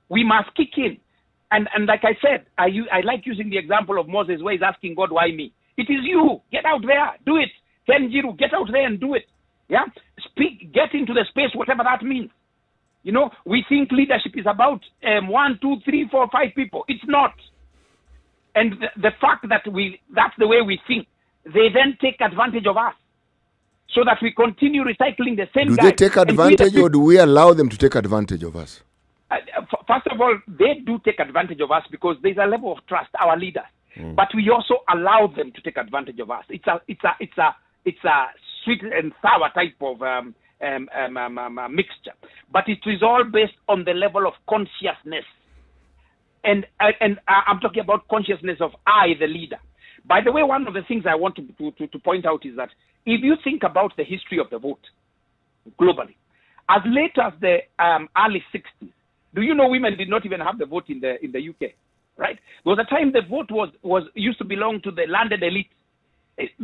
We must kick in. And like I said, I like using the example of Moses where he's asking God, why me? It is you. Get out there. Do it. Kenjiru, get out there and do it. Yeah? Speak. Get into the space, whatever that means. We think leadership is about 1, 2, 3, 4, 5 people. It's not. And the fact that that's the way we think, they then take advantage of us so that we continue recycling the same guys. Do they take advantage or do we allow them to take advantage of us? First of all, they do take advantage of us because there's a level of trust, our leaders. But we also allow them to take advantage of us. It's a sweet and sour type of mixture. But it is all based on the level of consciousness. And I'm talking about consciousness of I, the leader. By the way, one of the things I want to point out is that if you think about the history of the vote globally, as late as the early 60s, do you know women did not even have the vote in the UK, right? There was a time the vote was used to belong to the landed elite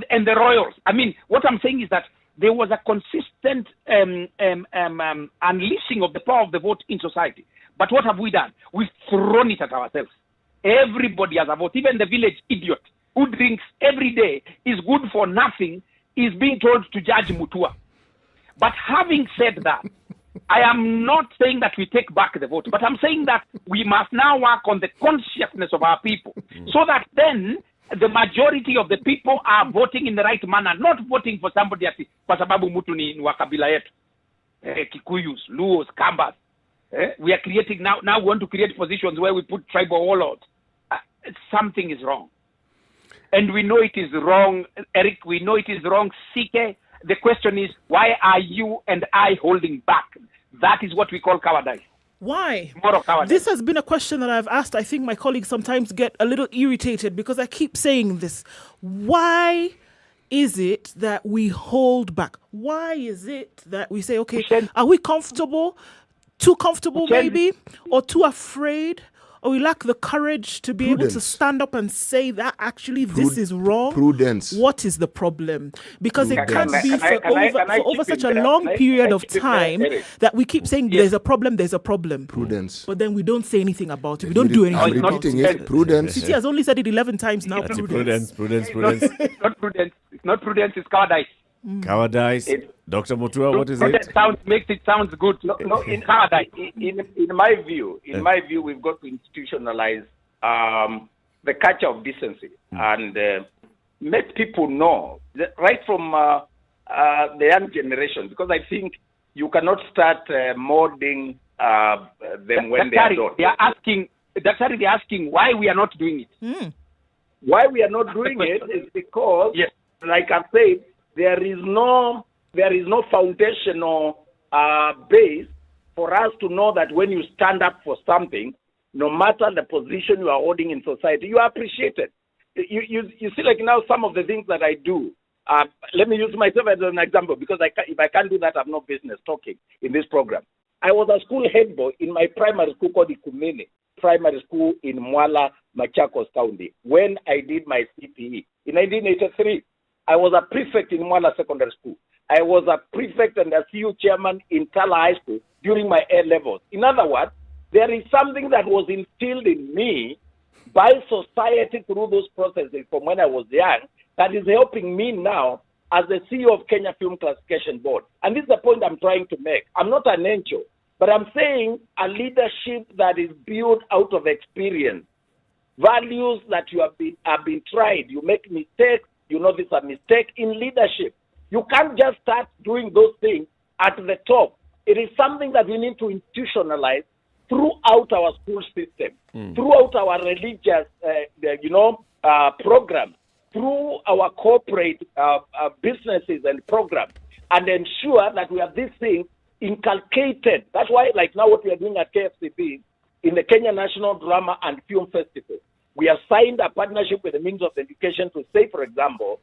and the royals. I mean, what I'm saying is that there was a consistent unleashing of the power of the vote in society. But what have we done? We've thrown it at ourselves. Everybody has a vote. Even the village idiot who drinks every day, is good for nothing, is being told to judge Mutua. But having said that, I am not saying that we take back the vote, but I'm saying that we must now work on the consciousness of our people so that then the majority of the people are voting in the right manner, not voting for somebody kwa sababu mtu ni wa kabila yetu, Kikuyus, Luos, Kambas. We are creating now we want to create positions where we put tribal warlords. Something is wrong. And we know it is wrong, Eric. We know it is wrong, CK. The question is, why are you and I holding back? That is what we call cowardice. Why? Moral cowardice. This has been a question that I've asked. I think my colleagues sometimes get a little irritated because I keep saying this. Why is it that we hold back? Why is it that we say, okay, are we comfortable? Too comfortable maybe? Or too afraid? Or we lack the courage to be able to stand up and say that actually this is wrong? Prudence. What is the problem? Because it can't be for over such a in long there? period of Can I chip in there, time Eric? that we keep saying there's a problem. Prudence. But then we don't say anything about it. We don't do anything I'm about repeating it. it. Prudence. City has only said it 11 times now. That's Prudence. prudence. It's not prudence. It's not prudence. It's cowardice. Cowardice. Dr. Mutua, what is it? Makes it sounds good. No, in cowardice. In my view, we've got to institutionalize the culture of decency and let people know that right from the young generation, because I think you cannot start molding them when they are done. They're asking why we are not doing it. Why we are not doing it is because, like I said, there is no foundational base for us to know that when you stand up for something, no matter the position you are holding in society, you are appreciated. You see, like now, some of the things that I do. Let me use myself as an example, because if I can't do that, I have no business talking in this program. I was a school head boy in my primary school called Ikumene Primary School in Mwala, Machakos County, when I did my CPE. In 1983, I was a prefect in Mwala Secondary School. I was a prefect and a CU chairman in Tala High School during my A levels. In other words, there is something that was instilled in me by society through those processes from when I was young that is helping me now as the CEO of Kenya Film Classification Board. And this is the point I'm trying to make. I'm not an angel, but I'm saying a leadership that is built out of experience, values that have been tried. You make mistakes, you know this is a mistake in leadership. You can't just start doing those things at the top. It is something that we need to institutionalize throughout our school system, throughout our religious, programs, through our corporate businesses and programs, and ensure that we have these things inculcated. That's why, like now, what we are doing at KFCB in the Kenya National Drama and Film Festival, we have signed a partnership with the Ministry of Education to say, for example,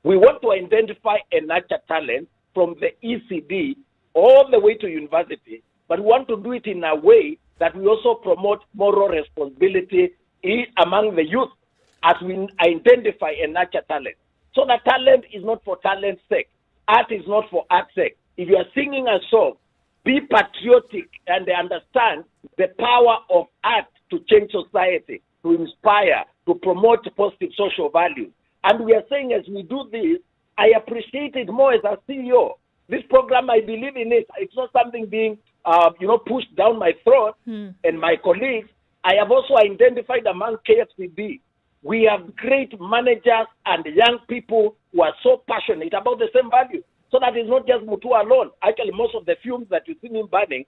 we want to identify and nurture talent from the ECD all the way to university, but we want to do it in a way that we also promote moral responsibility among the youth as we identify and nurture talent. So that talent is not for talent's sake. Art is not for art's sake. If you are singing a song, be patriotic and understand the power of art to change society, to inspire, to promote positive social values. And we are saying as we do this, I appreciate it more as a CEO. This program, I believe in it. It's not something being, pushed down my throat and my colleagues. I have also identified among KFCB, we have great managers and young people who are so passionate about the same value. So that is not just Mutua alone. Actually, most of the films that you see me banning,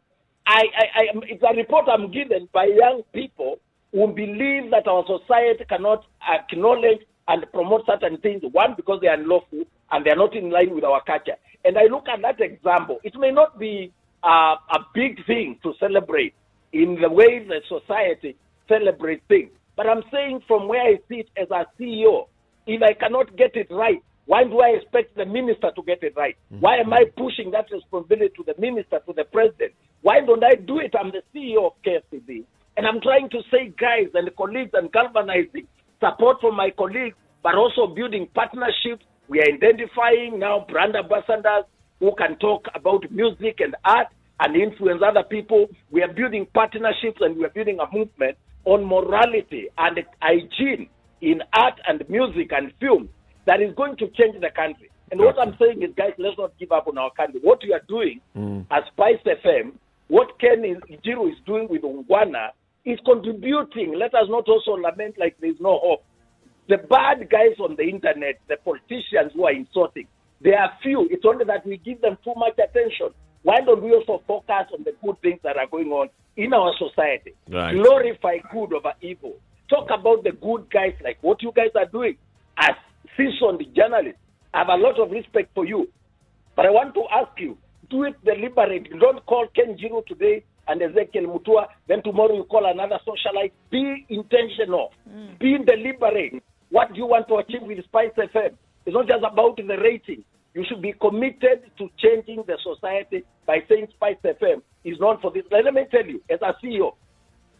it's a report I'm given by young people who believe that our society cannot acknowledge and promote certain things. One, because they are unlawful and they are not in line with our culture. And I look at that example. It may not be a big thing to celebrate in the way the society celebrates things. But I'm saying from where I sit as a CEO, if I cannot get it right, why do I expect the minister to get it right? Why am I pushing that responsibility to the minister, to the president? Why don't I do it? I'm the CEO of KFCB. And I'm trying to say, guys and colleagues, and galvanizing support from my colleagues, but also building partnerships. We are identifying now brand ambassadors who can talk about music and art and influence other people. We are building partnerships and we are building a movement on morality and hygiene in art and music and film that is going to change the country. And what I'm saying is, guys, let's not give up on our country. What we are doing as Spice FM, what Ken Ijiru is doing with Ungwana is contributing. Let us not also lament like there's no hope. The bad guys on the internet, the politicians who are insulting, they are few. It's only that we give them too much attention. why don't we also focus on the good things that are going on in our society? Right. Glorify good over evil. Talk about the good guys like what you guys are doing. As seasoned journalists, I have a lot of respect for you. But I want to ask you, do it deliberately. Don't call Ken Jiro today and Ezekiel Mutua, then tomorrow you call another socialite. Be intentional. Be deliberate. What do you want to achieve with Spice FM? It's not just about the rating. You should be committed to changing the society by saying Spice FM is known for this. Let me tell you, as a CEO,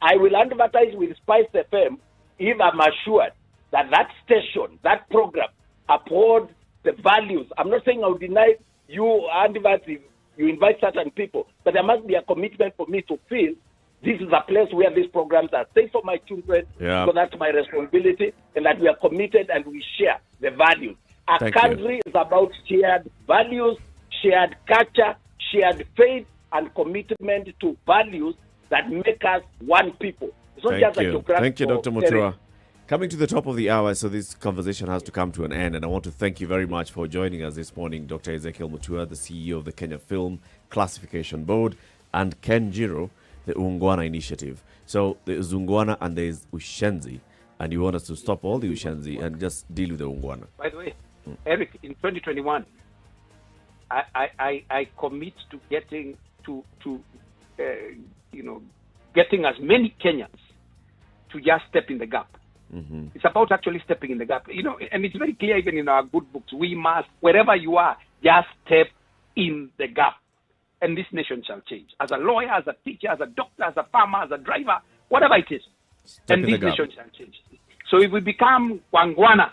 I will advertise with Spice FM if I'm assured that that station, that program, uphold the values. I'm not saying I'll deny you advertising. You invite certain people, but there must be a commitment for me to feel this is a place where these programs are safe for my children, so that's my responsibility, and that we are committed and we share the values. A country is about shared values, shared culture, shared faith, and commitment to values that make us one people. It's not just a geographical. Thank you, Dr. Mutua. Coming to the top of the hour, so this conversation has to come to an end, and I want to thank you very much for joining us this morning, Dr. Ezekiel Mutua, the CEO of the Kenya Film Classification Board, and Ken Jiro, the Ungwana Initiative. So there's Ungwana and there's Ushenzi, and you want us to stop all the Ushenzi and just deal with the Ungwana. By the way, Eric, in 2021, I commit to getting getting as many Kenyans to just step in the gap. It's about actually stepping in the gap. And it's very clear even in our good books. We must, wherever you are, just step in the gap. And this nation shall change. As a lawyer, as a teacher, as a doctor, as a farmer, as a driver, whatever it is. And this nation shall change. So if we become Wangwana,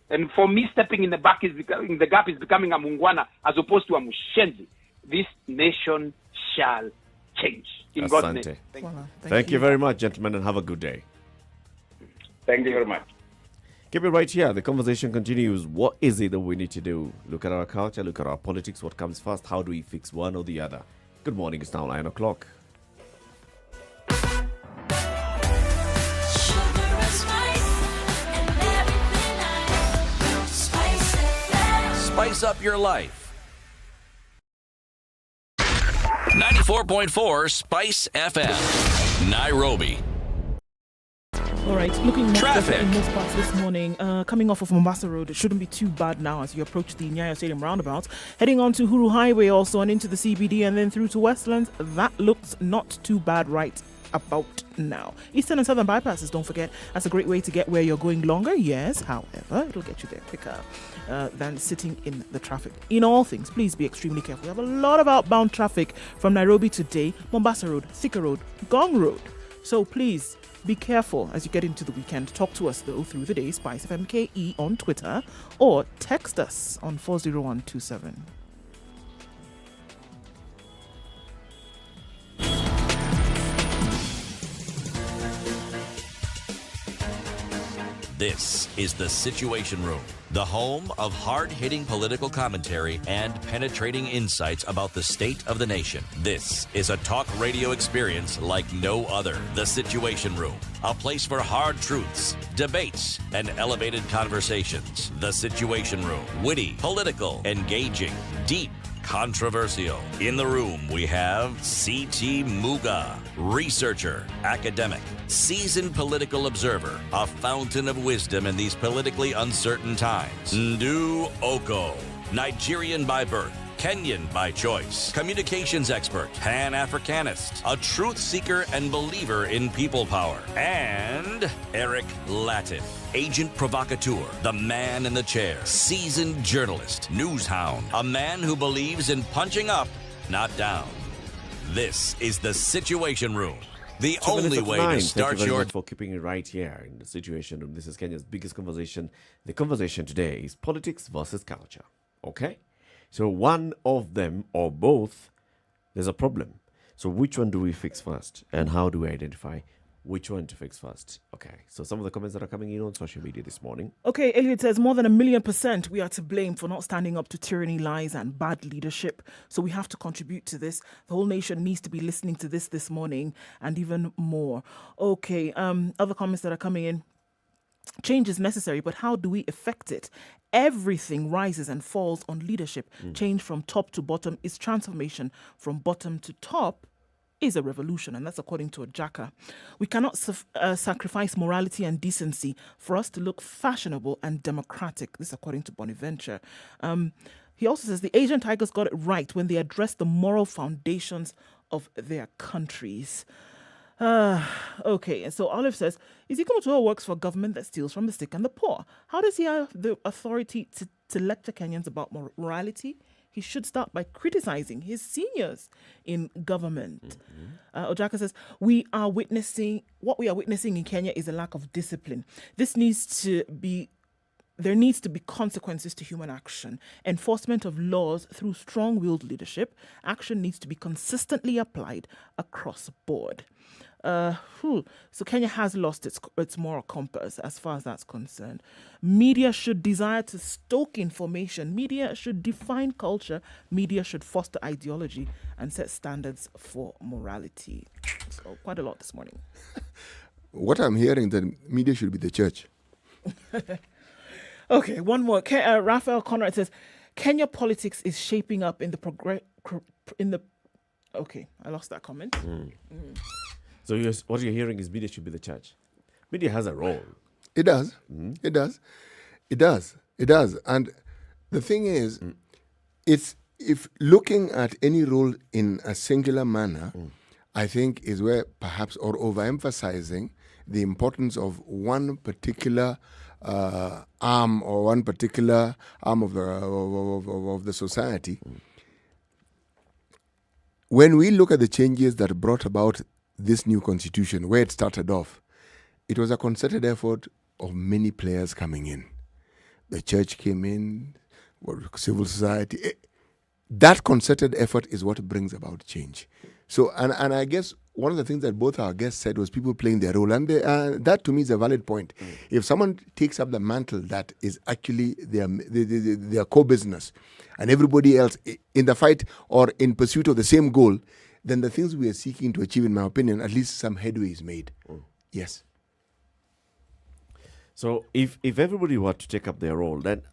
and for me stepping in the gap is becoming a Mungwana as opposed to a Mushenzi, this nation shall change. In God's name. Thank you very much, gentlemen, and have a good day. Thank you very much. Keep it right here. The conversation continues. What is it that we need to do? Look at our culture, look at our politics. What comes first? How do we fix one or the other? Good morning. It's now 9 o'clock. Spice up your life. 94.4 Spice FM, Nairobi. All right, looking more traffic in most parts this morning. Coming off of Mombasa Road, it shouldn't be too bad now as you approach the Nyeri Stadium roundabout. Heading on to Huru Highway also and into the CBD and then through to Westlands. That looks not too bad right about now. Eastern and Southern bypasses, don't forget, that's a great way to get where you're going longer. Yes, however, it'll get you there quicker than sitting in the traffic. In all things, please be extremely careful. We have a lot of outbound traffic from Nairobi today. Mombasa Road, Thika Road, Gong Road. So please be careful as you get into the weekend. Talk to us though through the day, Spice FMKE on Twitter, or text us on 40127. This is The Situation Room, the home of hard-hitting political commentary and penetrating insights about the state of the nation. This is a talk radio experience like no other. The Situation Room, a place for hard truths, debates, and elevated conversations. The Situation Room, witty, political, engaging, deep, controversial. In the room, we have C.T. Muga, researcher, academic, seasoned political observer, a fountain of wisdom in these politically uncertain times. Ndu Oko, Nigerian by birth, Kenyan by choice, communications expert, Pan-Africanist, a truth seeker and believer in people power, and Eric Latif, agent provocateur, the man in the chair, seasoned journalist, news hound, a man who believes in punching up, not down. This is The Situation Room. The only way to start Thank you very your... much for keeping it right here in The Situation Room. This is Kenya's biggest conversation. The conversation today is politics versus culture. Okay? So one of them or both, there's a problem. So which one do we fix first? And how do we identify which one to fix first? Okay, so some of the comments that are coming in on social media this morning. Okay, Elliot says more than 1,000,000% we are to blame for not standing up to tyranny, lies and bad leadership. So we have to contribute to this. The whole nation needs to be listening to this morning and even more. Okay, other comments that are coming in. Change is necessary, but how do we effect it? Everything rises and falls on leadership. Change from top to bottom is transformation. From bottom to top is a revolution, and that's according to Ojaka. We cannot sacrifice morality and decency for us to look fashionable and democratic. This according to Bonaventure. He also says the Asian Tigers got it right when they addressed the moral foundations of their countries. Okay, and so Olive says, Ezekiel Mutua works for a government that steals from the sick and the poor. How does he have the authority to lecture Kenyans about morality? He should start by criticizing his seniors in government. Ojaka says, what we are witnessing in Kenya is a lack of discipline. There needs to be consequences to human action. Enforcement of laws through strong-willed leadership. Action needs to be consistently applied across the board. So Kenya has lost its moral compass as far as that's concerned. Media should desire to stoke information. Media should define culture. Media should foster ideology and set standards for morality. So quite a lot this morning. What I'm hearing, that media should be the church. Okay, one more. Raphael Conrad says, Kenya politics is shaping up in the Okay, I lost that comment. So what you're hearing is media should be the church. Media has a role. It does. It does. It does. It does. And the thing is, it's if looking at any role in a singular manner, I think is where perhaps, or overemphasizing the importance of one particular arm or one particular arm of the society. When we look at the changes that brought about this new constitution, where it started off, it was a concerted effort of many players coming in. The church came in, civil society. That concerted effort is what brings about change. So, and I guess one of the things that both our guests said was people playing their role, and that to me is a valid point. If someone takes up the mantle that is actually their core business, and everybody else in the fight or in pursuit of the same goal, then the things we are seeking to achieve, in my opinion, at least some headway is made. Yes. So if everybody were to take up their role, then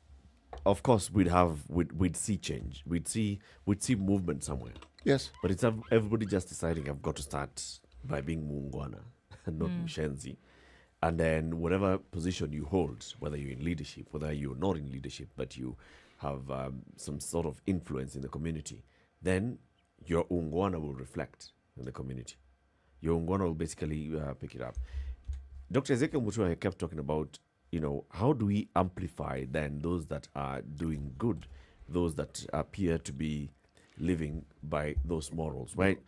of course we'd see change. We'd see movement somewhere. Yes. But it's everybody just deciding I've got to start by being Muungwana and not Mshenzi. And then whatever position you hold, whether you're in leadership, whether you're not in leadership, but you have some sort of influence in the community, then your Ungwana will reflect in the community. Your Ungwana will basically pick it up. Dr. Ezekiel Mutua kept talking about, how do we amplify then those that are doing good, those that appear to be living by those morals, right?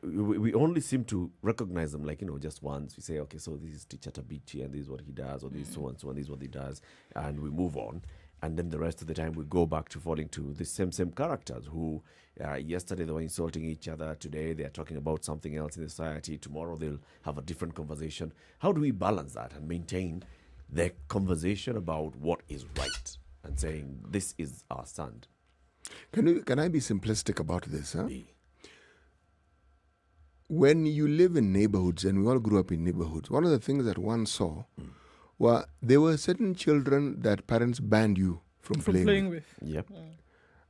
We only seem to recognize them just once. We say, okay, so this is Teacher Tabichi and this is what he does, or this is so and so and this is what he does, and we move on. And then the rest of the time we go back to falling to the same characters who yesterday they were insulting each other. Today they are talking about something else in the society. Tomorrow they'll have a different conversation. How do we balance that and maintain the conversation about what is right and saying this is our stand? Can I be simplistic about this? Huh? When you live in neighborhoods, and we all grew up in neighborhoods, one of the things that one saw were there were certain children that parents banned you from playing with. Yep.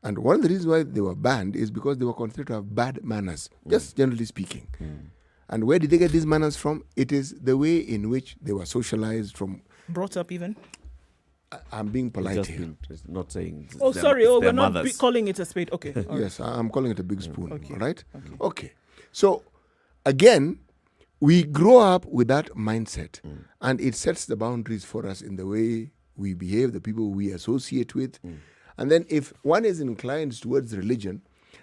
And one of the reasons why they were banned is because they were considered to have bad manners, just generally speaking. And where did they get these manners from? It is the way in which they were socialized from. Brought up even. I'm being polite here. Not saying. Oh, sorry. Oh, we're not calling it a spade. Okay. Yes, I'm calling it a big spoon. Okay. All right? Okay. So, again, we grow up with that mindset, and it sets the boundaries for us in the way we behave, the people we associate with. And then if one is inclined towards religion,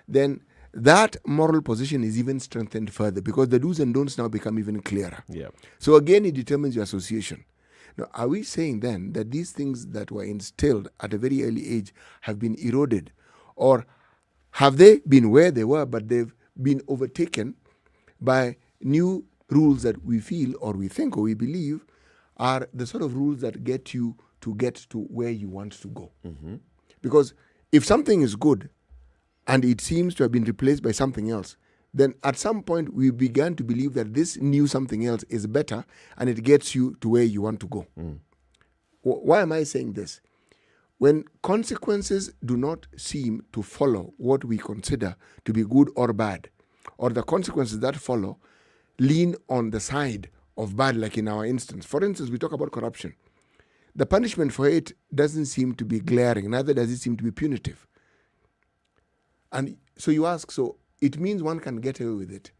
then that moral position is even strengthened further because the do's and don'ts now become even clearer. Yeah. So again, it determines your association. Now, are we saying then that these things that were instilled at a very early age have been eroded? Or have they been where they were, but they've been overtaken by new rules that we feel or we think or we believe are the sort of rules that get you to where you want to go? Because if something is good and it seems to have been replaced by something else, then at some point we began to believe that this new something else is better and it gets you to where you want to go. Why am I saying this? When consequences do not seem to follow what we consider to be good or bad, or the consequences that follow lean on the side of bad, like in our instance. For instance, we talk about corruption. The punishment for it doesn't seem to be glaring, neither does it seem to be punitive. And so you ask, so it means one can get away with it.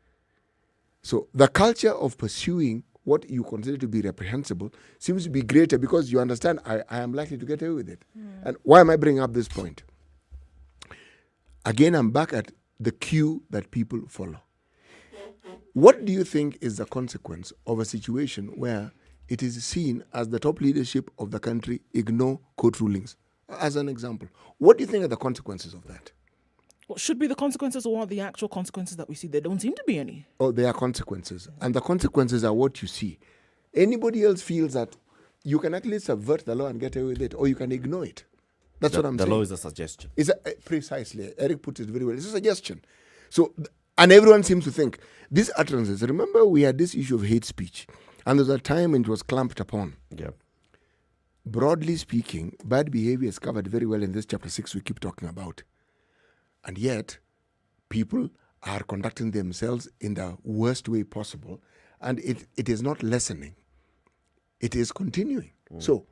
So the culture of pursuing what you consider to be reprehensible seems to be greater because you understand I am likely to get away with it. And why am I bringing up this point? Again, I'm back at the cue that people follow. What do you think is the consequence of a situation where it is seen as the top leadership of the country ignore court rulings? As an example, what do you think are the consequences of that? What should be the consequences, or what are the actual consequences that we see? There don't seem to be any. Oh, there are consequences. And the consequences are what you see. Anybody else feels that you can actually subvert the law and get away with it, or you can ignore it. That's what I'm saying. The law is a suggestion. Precisely. Eric put it very well. It's a suggestion. So, and everyone seems to think these utterances. Remember, we had this issue of hate speech, and there was a time when it was clamped upon. Yeah. Broadly speaking, bad behavior is covered very well in this chapter 6 we keep talking about. And yet, people are conducting themselves in the worst way possible, and it is not lessening. It is continuing. So,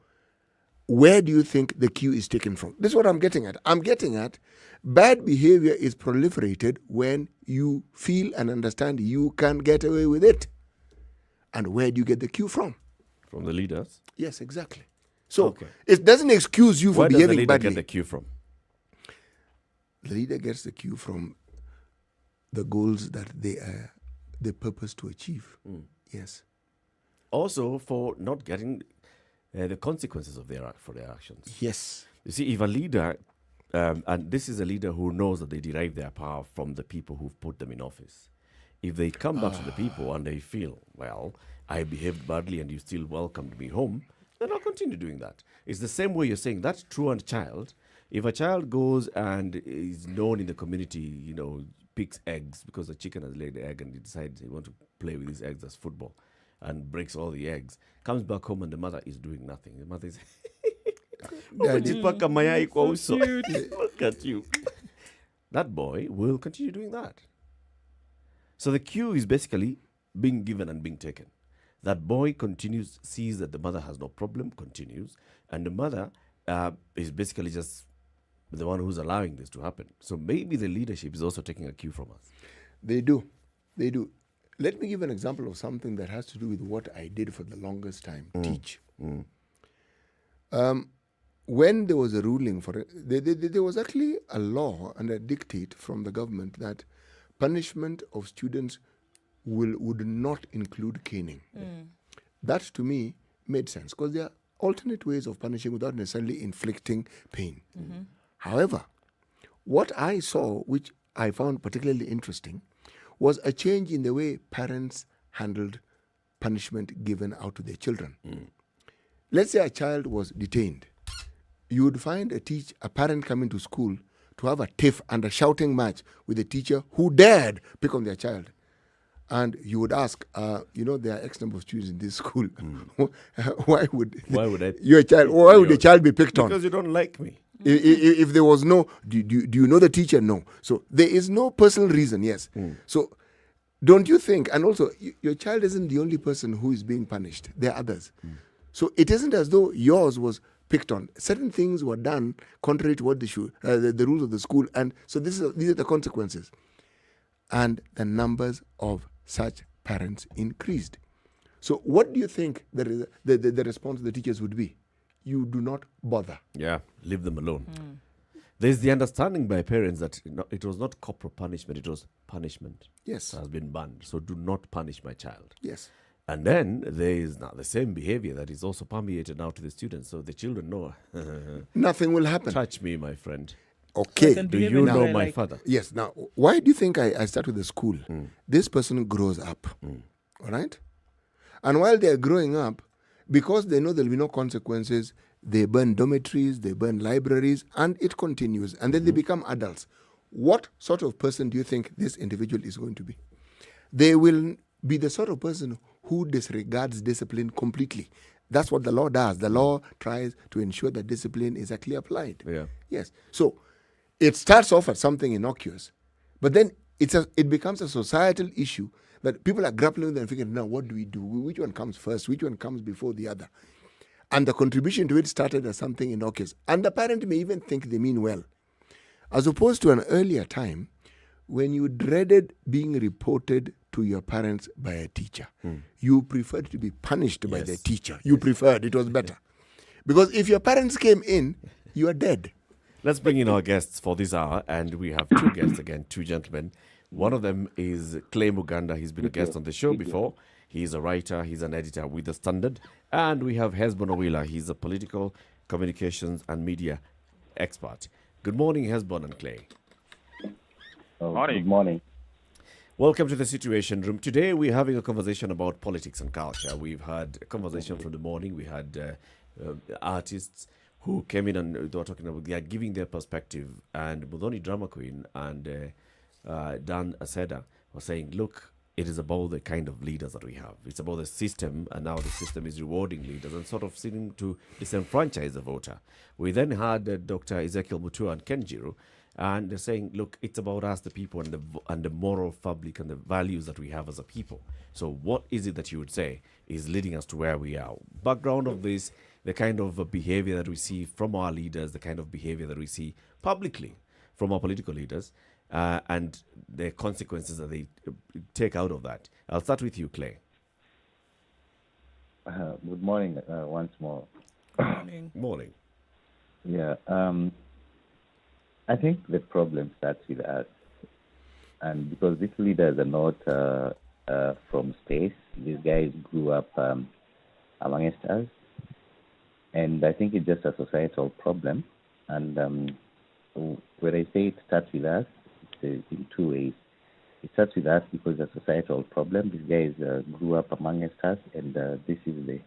where do you think the cue is taken from? This is what I'm getting at. I'm getting at bad behavior is proliferated when you feel and understand you can get away with it. And where do you get the cue from? From the leaders? Yes, exactly. So, it doesn't excuse you for behaving badly. Where does the leader get the cue from? The leader gets the cue from the goals that they purpose to achieve. Yes. Also, for not getting the consequences of for their actions. Yes. You see, if a leader, and this is a leader who knows that they derive their power from the people who've put them in office. If they come back to the people and they feel, well, I behaved badly and you still welcomed me home, then I'll continue doing that. It's the same way you're saying that's true on a child. If a child goes and is known in the community, picks eggs because the chicken has laid the egg and he decides he wants to play with his eggs as football and breaks all the eggs, comes back home and the mother is doing nothing. The mother is, look at you. That boy will continue doing that. So the cue is basically being given and being taken. That boy continues, sees that the mother has no problem, continues, and the mother is basically just the one who's allowing this to happen. So maybe the leadership is also taking a cue from us. They do. Let me give an example of something that has to do with what I did for the longest time, teach. When there was a ruling for it, there was actually a law and a dictate from the government that punishment of students would not include caning. That to me made sense because there are alternate ways of punishing without necessarily inflicting pain. However, what I saw, which I found particularly interesting, was a change in the way parents handled punishment given out to their children. Let's say a child was detained. You would find a parent coming to school to have a tiff and a shouting match with a teacher who dared pick on their child. And you would ask, there are X number of students in this school. Why would your child be picked on? Because you don't like me. If there was no, do you know the teacher? No. So there is no personal reason, yes. So don't you think, and also your child isn't the only person who is being punished. There are others. So it isn't as though yours was picked on. Certain things were done contrary to what they should, the rules of the school. And so these are the consequences. And the numbers of such parents increased. So what do you think the response of the teachers would be? You do not bother. Yeah, leave them alone. There's the understanding by parents that it was not corporal punishment, it was punishment. Yes. It has been banned. So do not punish my child. Yes. And then there is now the same behavior that is also permeated now to the students. So the children know. Nothing will happen. Touch me, my friend. Okay. Do you know my father? Yes. Now, why do you think I start with the school? This person grows up. All right? And while they're growing up, because they know there'll be no consequences, they burn dormitories, they burn libraries, and it continues. And then they become adults. What sort of person do you think this individual is going to be? They will be the sort of person who disregards discipline completely. That's what the law does. The law tries to ensure that discipline is actually applied. Yeah. Yes. So it starts off as something innocuous, but then it becomes a societal issue that people are grappling with and figuring, now what do we do? Which one comes first? Which one comes before the other? And the contribution to it started as something innocuous. And the parent may even think they mean well. As opposed to an earlier time when you dreaded being reported to your parents by a teacher. You preferred to be punished by the teacher. You preferred. It was better. Because if your parents came in, you are dead. Let's bring in our guests for this hour. And we have two guests again, two gentlemen. One of them is Clay Muganda. He's been a guest on the show before. He's a writer. He's an editor with The Standard. And we have Hesbon Owila. He's a political communications and media expert. Good morning, Hesbon and Clay. Good morning. Welcome to the Situation Room. Today we're having a conversation about politics and culture. We've had a conversation from the morning. We had artists who came in and they were talking about, they are giving their perspective. And Muthoni Drama Queen and Dan Aseda were saying, look, it is about the kind of leaders that we have. It's about the system, and now the system is rewarding leaders and sort of seeming to disenfranchise the voter. We then had Dr. Ezekiel Mutua and Kenjiro, and they're saying, look, it's about us, the people, and the moral fabric and the values that we have as a people. So what is it that you would say is leading us to where we are? Background of this, the kind of behavior that we see from our leaders, the kind of behavior that we see publicly from our political leaders, and the consequences that they take out of that. I'll start with you, Clay. Good morning once more. Morning. Yeah. I think the problem starts with us. And because these leaders are not from space, these guys grew up amongst us. And I think it's just a societal problem. And when I say it starts with us, it's in two ways. It starts with us because it's a societal problem. These guys grew up amongst us, and this is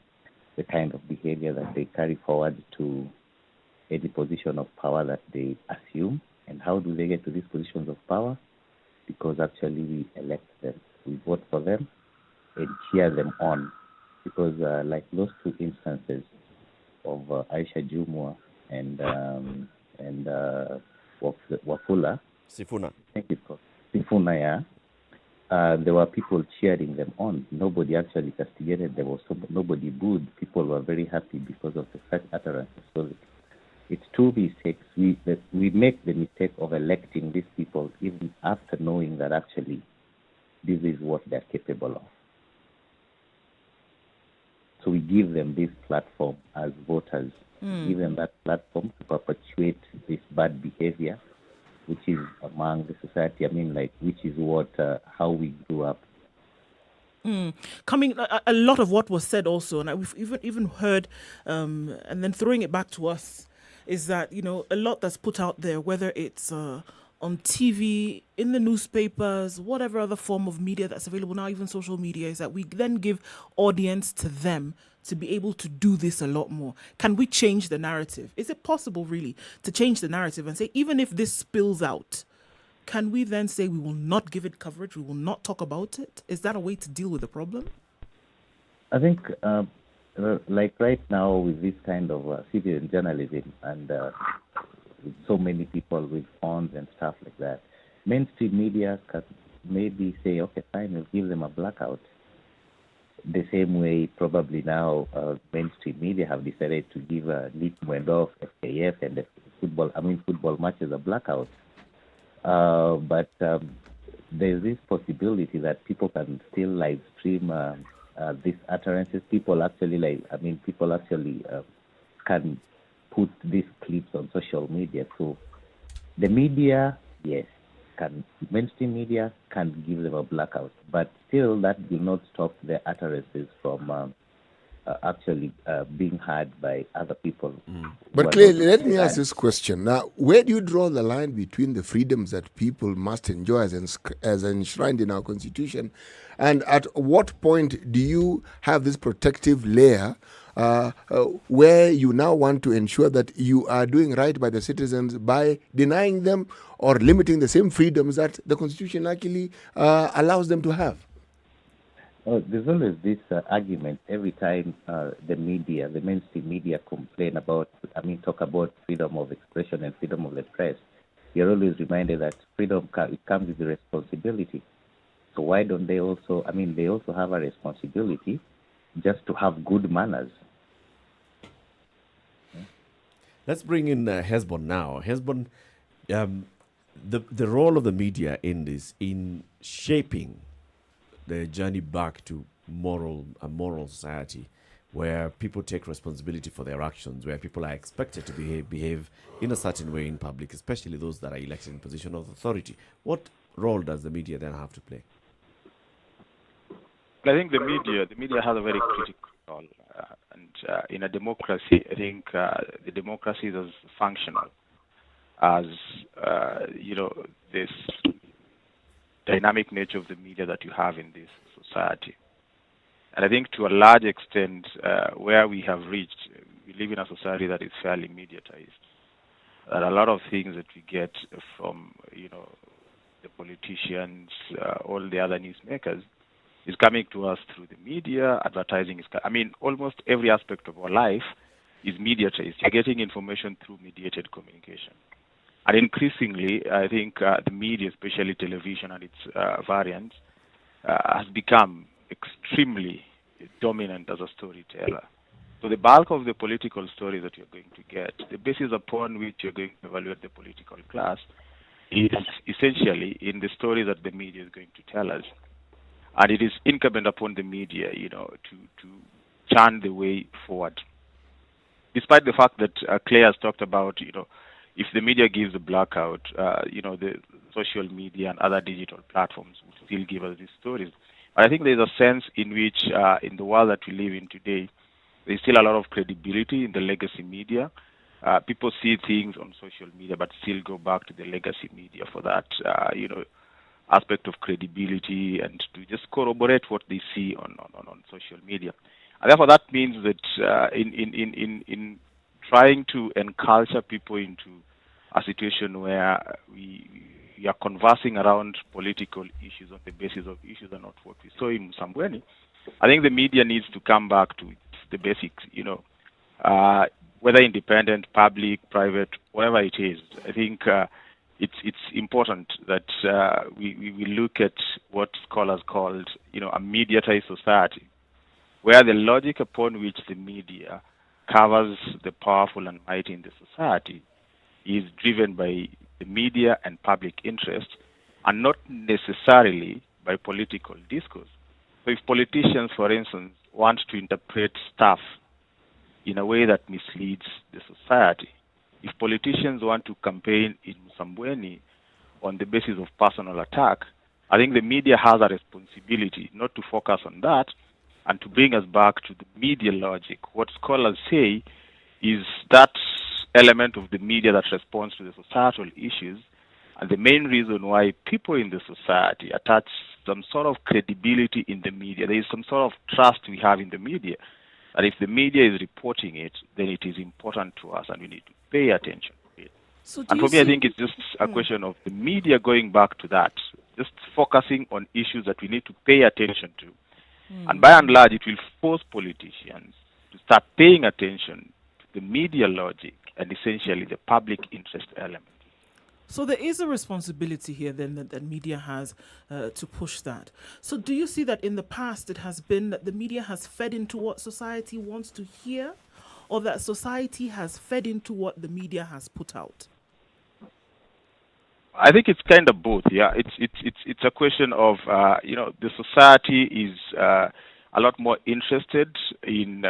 the kind of behavior that they carry forward to any position of power that they assume. And how do they get to these positions of power? Because actually we elect them. We vote for them and cheer them on. Because like those two instances of Aisha Jumwa and Wafula. Sifuna. I think it's called Sifuna, yeah. There were people cheering them on. Nobody actually castigated them, or nobody booed. People were very happy because of the such utterances. So it's two mistakes. We make the mistake of electing these people even after knowing that actually this is what they're capable of. So we give them this platform as voters, give them that platform to perpetuate this bad behavior, which is among the society. I mean, like, which is what how we grew up. Coming, a lot of what was said also, and we've even heard, and then throwing it back to us, is that, you know, a lot that's put out there, whether it's on TV, in the newspapers, whatever other form of media that's available now, even social media, is that we then give audience to them to be able to do this a lot more. Can we change the narrative? Is it possible, really, to change the narrative and say, even if this spills out, can we then say we will not give it coverage, we will not talk about it? Is that a way to deal with the problem? I think, like right now with this kind of citizen journalism and with so many people with phones and stuff like that, mainstream media can maybe say, okay, fine, we'll give them a blackout. The same way probably now mainstream media have decided to give Lit Mwendorf, FKF, and the football matches a blackout. But there's this possibility that people can still live stream these utterances. People actually can put these clips on social media. So the media, yes, mainstream media can give them a blackout, but still that will not stop the utterances from actually being heard by other people. But Clay, let me ask this question. Now, where do you draw the line between the freedoms that people must enjoy as enshrined in our Constitution, and at what point do you have this protective layer where you now want to ensure that you are doing right by the citizens by denying them or limiting the same freedoms that the Constitution actually allows them to have? Oh, there's always this argument every time the media, the mainstream media, talk about freedom of expression and freedom of the press. You're always reminded that freedom it comes with a responsibility. So why don't they also? They also have a responsibility just to have good manners. Let's bring in Hesbon now. Hesbon, the role of the media in this, in shaping the journey back to a moral society, where people take responsibility for their actions, where people are expected to behave in a certain way in public, especially those that are elected in position of authority. What role does the media then have to play? I think the media has a very critical role, and in a democracy, I think the democracy is as functional as this dynamic nature of the media that you have in this society. And I think to a large extent, where we have reached, we live in a society that is fairly mediatized. That a lot of things that we get from, the politicians, all the other newsmakers, is coming to us through the media. Advertising is, almost every aspect of our life is mediatized. You're getting information through mediated communication. And increasingly, I think the media, especially television and its variants, has become extremely dominant as a storyteller. So the bulk of the political stories that you're going to get, the basis upon which you're going to evaluate the political class, is essentially in the stories that the media is going to tell us. And it is incumbent upon the media, to churn the way forward. Despite the fact that Claire has talked about, if the media gives a blackout, the social media and other digital platforms will still give us these stories. But I think there's a sense in which, in the world that we live in today, there's still a lot of credibility in the legacy media. People see things on social media, but still go back to the legacy media for that, aspect of credibility and to just corroborate what they see on social media. And therefore, that means that in trying to enculture people into a situation where we are conversing around political issues on the basis of issues and not what we saw in Msambweni, I think the media needs to come back to the basics, whether independent, public, private, whatever it is. I think it's important that we look at what scholars called, a mediatized society, where the logic upon which the media covers the powerful and mighty in the society is driven by the media and public interest, and not necessarily by political discourse. So if politicians, for instance, want to interpret stuff in a way that misleads the society, if politicians want to campaign in Msambweni on the basis of personal attack, I think the media has a responsibility not to focus on that and to bring us back to the media logic. What scholars say is that element of the media that responds to the societal issues, and the main reason why people in the society attach some sort of credibility in the media. There is some sort of trust we have in the media, that if the media is reporting it, then it is important to us and we need to pay attention to it. So and for me, I think it's just a question of the media going back to that, just focusing on issues that we need to pay attention to. And by and large, it will force politicians to start paying attention to the media logic and essentially the public interest element. So there is a responsibility here then that media has to push that. So do you see that in the past it has been that the media has fed into what society wants to hear, or that society has fed into what the media has put out? I think it's kind of both. Yeah, it's a question of the society is a lot more interested in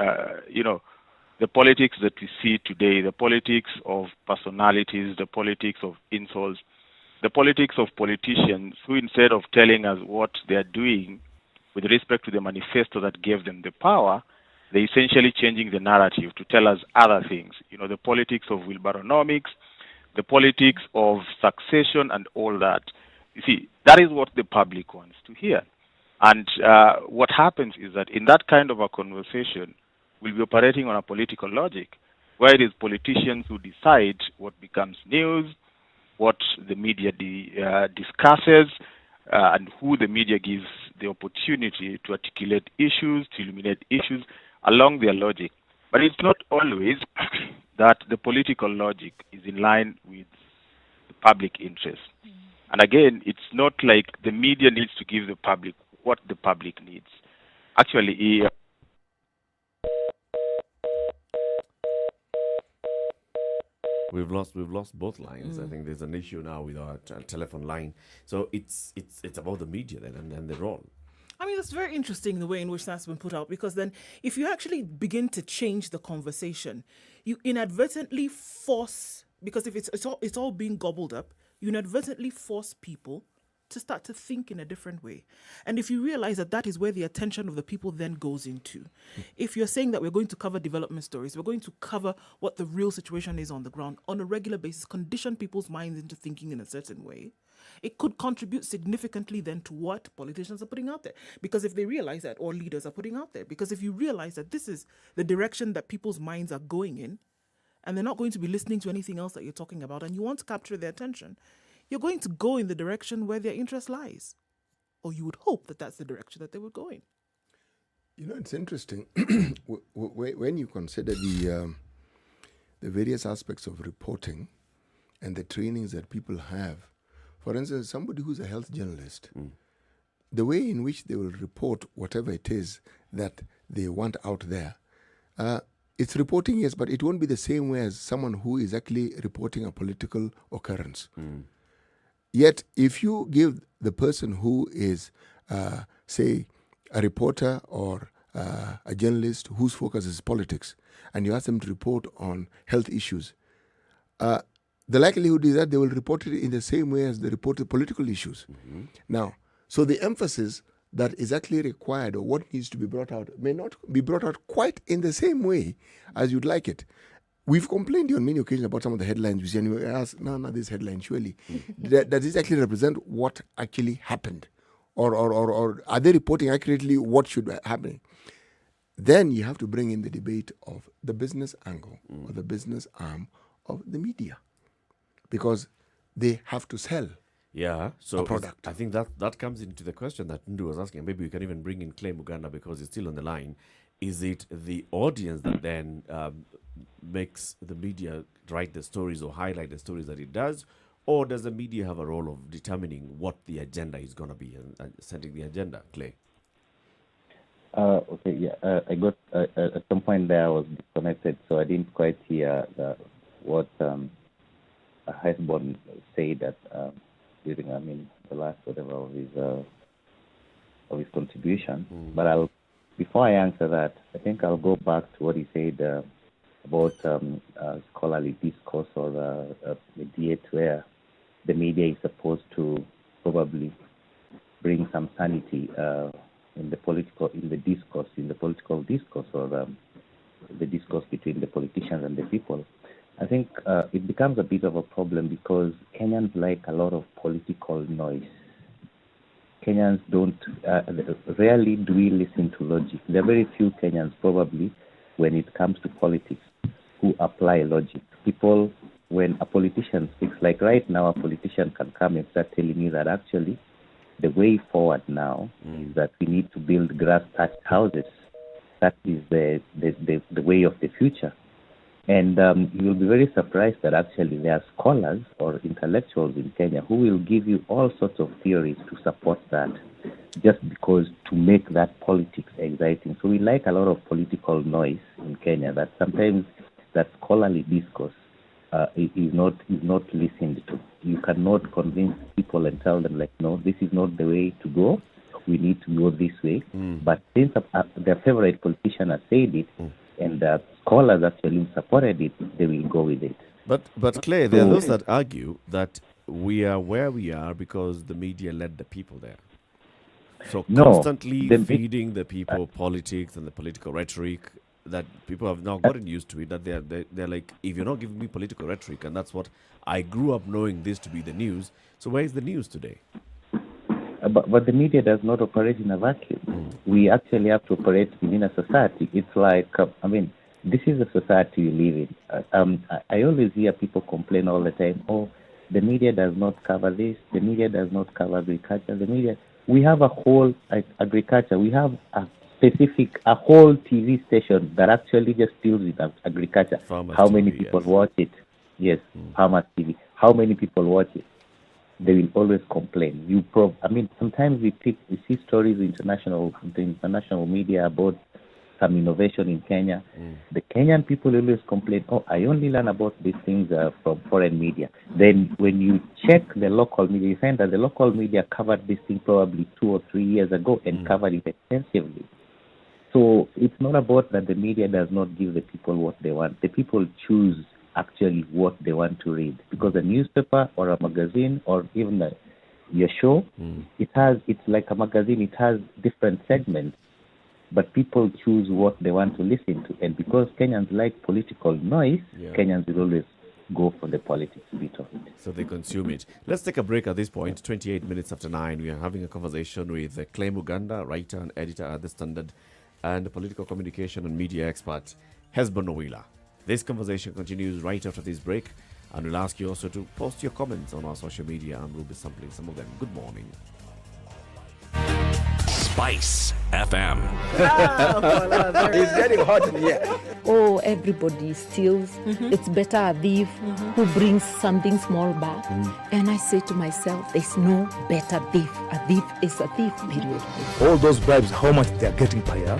the politics that we see today, the politics of personalities, the politics of insults, the politics of politicians who, instead of telling us what they are doing with respect to the manifesto that gave them the power, they're essentially changing the narrative to tell us other things. The politics of Wilbaronomics, the politics of succession and all that. You see, that is what the public wants to hear. And what happens is that in that kind of a conversation, we'll be operating on a political logic, where it is politicians who decide what becomes news, what the media discusses, and who the media gives the opportunity to articulate issues, to illuminate issues along their logic. But it's not always that the political logic is in line with the public interest. And again, it's not like the media needs to give the public what the public needs. Actually, We've lost both lines. I think there's an issue now with our telephone line. So it's about the media then and their role. I mean, it's very interesting the way in which that's been put out, because then if you actually begin to change the conversation, you inadvertently force, because if it's all being gobbled up, you inadvertently force people to start to think in a different way. And if you realize that is where the attention of the people then goes into. If you're saying that we're going to cover development stories, we're going to cover what the real situation is on the ground on a regular basis, condition people's minds into thinking in a certain way, it could contribute significantly then to what politicians are putting out there. Because if they realize that, or leaders are putting out there, because if you realize that this is the direction that people's minds are going in, and they're not going to be listening to anything else that you're talking about, and you want to capture their attention, you're going to go in the direction where their interest lies. Or you would hope that that's the direction that they would go in. You know, it's interesting when you consider the various aspects of reporting and the trainings that people have. For instance, somebody who's a health journalist, the way in which they will report whatever it is that they want out there, it's reporting, yes, but it won't be the same way as someone who is actually reporting a political occurrence. Yet, if you give the person who is, say, a reporter or a journalist whose focus is politics, and you ask them to report on health issues, the likelihood is that they will report it in the same way as they reported political issues. Now, so the emphasis that is actually required or what needs to be brought out may not be brought out quite in the same way as you'd like it. We've complained on many occasions about some of the headlines we see, and we ask, no, this headline, surely. Does this actually represent what actually happened? Or are they reporting accurately what should be happening? Then you have to bring in the debate of the business angle or the business arm of the media, because they have to sell so a product. I think that comes into the question that Ndu was asking. Maybe we can even bring in Clay Muganda because he's still on the line. Is it the audience that then makes the media write the stories or highlight the stories that it does? Or does the media have a role of determining what the agenda is going to be and setting the agenda, Clay? I got at some point there I was disconnected, so I didn't quite hear what Highborn said that during the last whatever of his contribution. But before I answer that, I think I'll go back to what he said about scholarly discourse or the debate where the media is supposed to probably bring some sanity in the political discourse or the discourse between the politicians and the people. I think it becomes a bit of a problem because Kenyans like a lot of political noise. Kenyans rarely do we listen to logic. There are very few Kenyans probably when it comes to politics who apply logic. People, when a politician speaks, like right now a politician can come and start telling you that actually the way forward now is that we need to build grass-thatched houses. That is the way of the future. And you will be very surprised that actually there are scholars or intellectuals in Kenya who will give you all sorts of theories to support that, just because to make that politics exciting. So we like a lot of political noise in Kenya that sometimes that scholarly discourse is not listened to. You cannot convince people and tell them like, no, this is not the way to go. We need to go this way. But since their favorite politician has said it, and scholars actually supported it, they will go with it. But Clay, there are those that argue that we are where we are because the media led the people there. So constantly feeding the people politics and the political rhetoric that people have now gotten used to it, that they're like, if you're not giving me political rhetoric, and that's what I grew up knowing this to be the news, so where is the news today? But the media does not operate in a vacuum. We actually have to operate within a society. It's like, this is the society we live in. I always hear people complain all the time, The media does not cover this. The media does not cover agriculture. The media, we have a whole agriculture. We have a whole TV station that actually just deals with agriculture. How many people watch it? Yes, Farmers TV. How many people watch it? They will always complain. Sometimes we see stories in the international media about some innovation in Kenya. The Kenyan people always complain, I only learn about these things from foreign media. Then when you check the local media, you find that the local media covered this thing probably 2 or 3 years ago and covered it extensively. So it's not about that the media does not give the people what they want. The people choose actually what they want to read, because a newspaper or a magazine or even your show, it's like a magazine. It has different segments, but people choose what they want to listen to. And because Kenyans like political noise, Kenyans will always go for the politics bit of it. So they consume it. Let's take a break at this point. 28 minutes after 9, we are having a conversation with Clay Muganda, writer and editor at The Standard, and political communication and media expert Hesbon Owila. This conversation continues right after this break, and we'll ask you also to post your comments on our social media, and we'll be sampling some of them. Good morning. Spice FM. It's getting hot in here. Oh, everybody steals. It's better a thief who brings something small back. And I say to myself, there's no better thief. A thief is a thief, period. All those bribes, how much they're getting per year,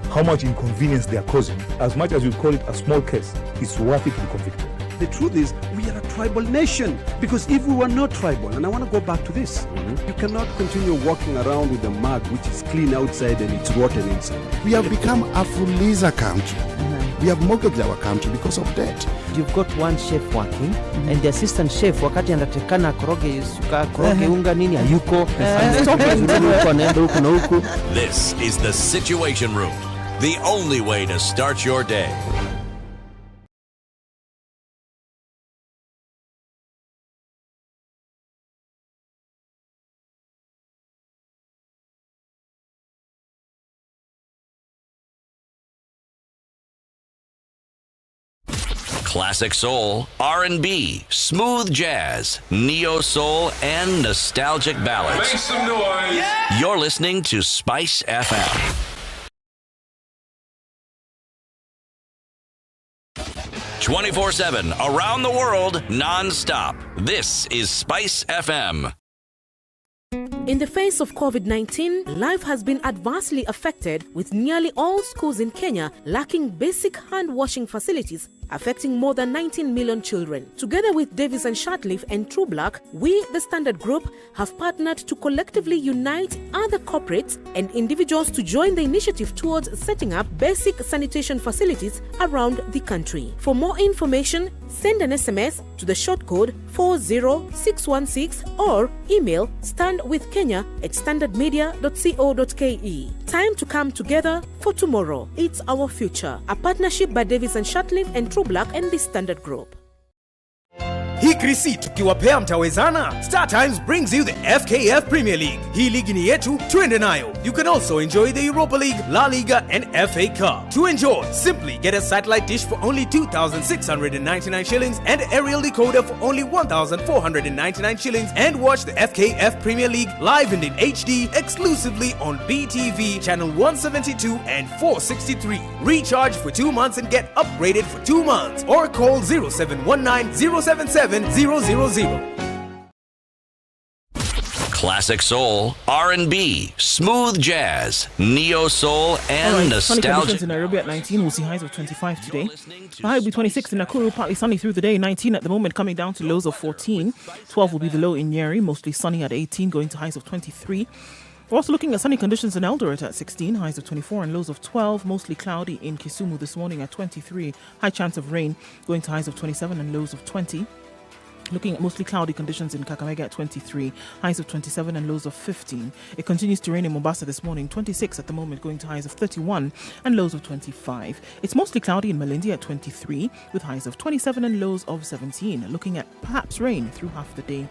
how much inconvenience they're causing. As much as you call it a small case, it's worth it to be convicted. The truth is, we are a tribal nation. Because if we were not tribal, and I want to go back to this, you cannot continue walking around with a mug which is clean outside and it's rotten inside. We have become a Fuliza country. We have mortgaged our country because of debt. You've got one chef working and the assistant chef wakati anatakana koroge unga nini hayuko. This is the Situation Room, the only way to start your day. Classic soul, R&B, smooth jazz, neo soul, and nostalgic ballads. Make some noise. Yeah! You're listening to Spice FM. 24/7 around the world, non-stop. This is Spice FM. In the face of COVID-19, life has been adversely affected, with nearly all schools in Kenya lacking basic hand-washing facilities, affecting more than 19 million children. Together with Davis and Shatliff and True Black, we, the Standard Group, have partnered to collectively unite other corporates and individuals to join the initiative towards setting up basic sanitation facilities around the country. For more information, send an SMS to the short code 40616 or email standwithkenya@standardmedia.co.ke. Time to come together for tomorrow. It's our future. A partnership by Davis and Shatliff and True Black and the Standard Group. Hii krisi tukiwapea mtawezana. Star Times brings you the FKF Premier League. Hii ligi ni yetu, tuende nayo. You can also enjoy the Europa League, La Liga and FA Cup. To enjoy, simply get a satellite dish for only 2,699 shillings and aerial decoder for only 1,499 shillings and watch the FKF Premier League live and in HD exclusively on BTV channel 172 and 463. Recharge for 2 months and get upgraded for 2 months or call 0719 077 000. Classic soul, R&B, smooth jazz, neo soul, and Sunny nostalgia. conditions in Nairobi at 19. We'll see highs of 25 today. The high will be 26 in Nakuru, partly sunny through the day. 19 at the moment, coming down to lows of 14. 12 will be the low in Nyeri, mostly sunny at 18, going to highs of 23. We're also looking at sunny conditions in Eldoret at 16, highs of 24 and lows of 12, mostly cloudy in Kisumu this morning at 23. High chance of rain, going to highs of 27 and lows of 20. Looking at mostly cloudy conditions in Kakamega at 23, highs of 27 and lows of 15. It continues to rain in Mombasa this morning, 26 at the moment, going to highs of 31 and lows of 25. It's mostly cloudy in Malindi at 23, with highs of 27 and lows of 17. Looking at perhaps rain through half the day.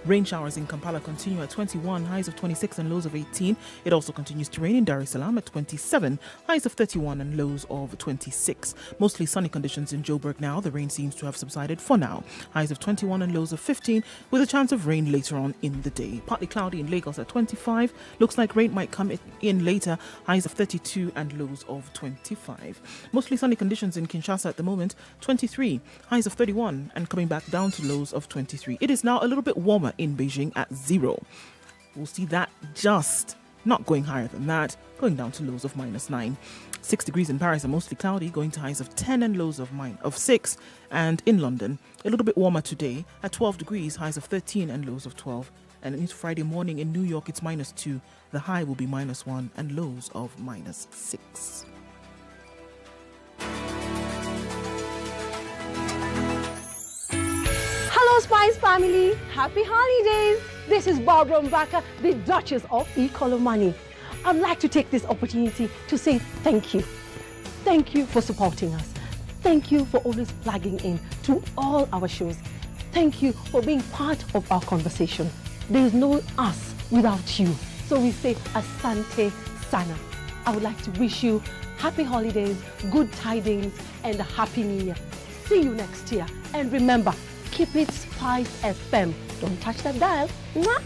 Rain showers in Kampala continue at 21, highs of 26 and lows of 18. It also continues to rain in Dar es Salaam at 27, highs of 31 and lows of 26. Mostly sunny conditions in Joburg now. The rain seems to have subsided for now. Highs of 21 and lows of 15, with a chance of rain later on in the day. Partly cloudy in Lagos at 25. Looks like rain might come in later. Highs of 32 and lows of 25. Mostly sunny conditions in Kinshasa at the moment. 23, highs of 31 and coming back down to lows of 23. It is now a little bit warmer in Beijing at 0. We'll see that just not going higher than that, going down to lows of -9. 6 degrees in Paris are mostly cloudy, going to highs of 10 and lows of 6. And in London, a little bit warmer today at 12 degrees, highs of 13 and lows of 12. And into Friday morning in New York, it's -2. The high will be -1 and lows of -6. Hello, Spice family. Happy holidays. This is Barbara Mbaka, the Duchess of Money. I'd like to take this opportunity to say thank you. Thank you for supporting us. Thank you for always plugging in to all our shows. Thank you for being part of our conversation. There is no us without you. So we say Asante Sana. I would like to wish you happy holidays, good tidings, and a happy new year. See you next year. And remember, keep it Spice FM. Don't touch that dial. Mwah.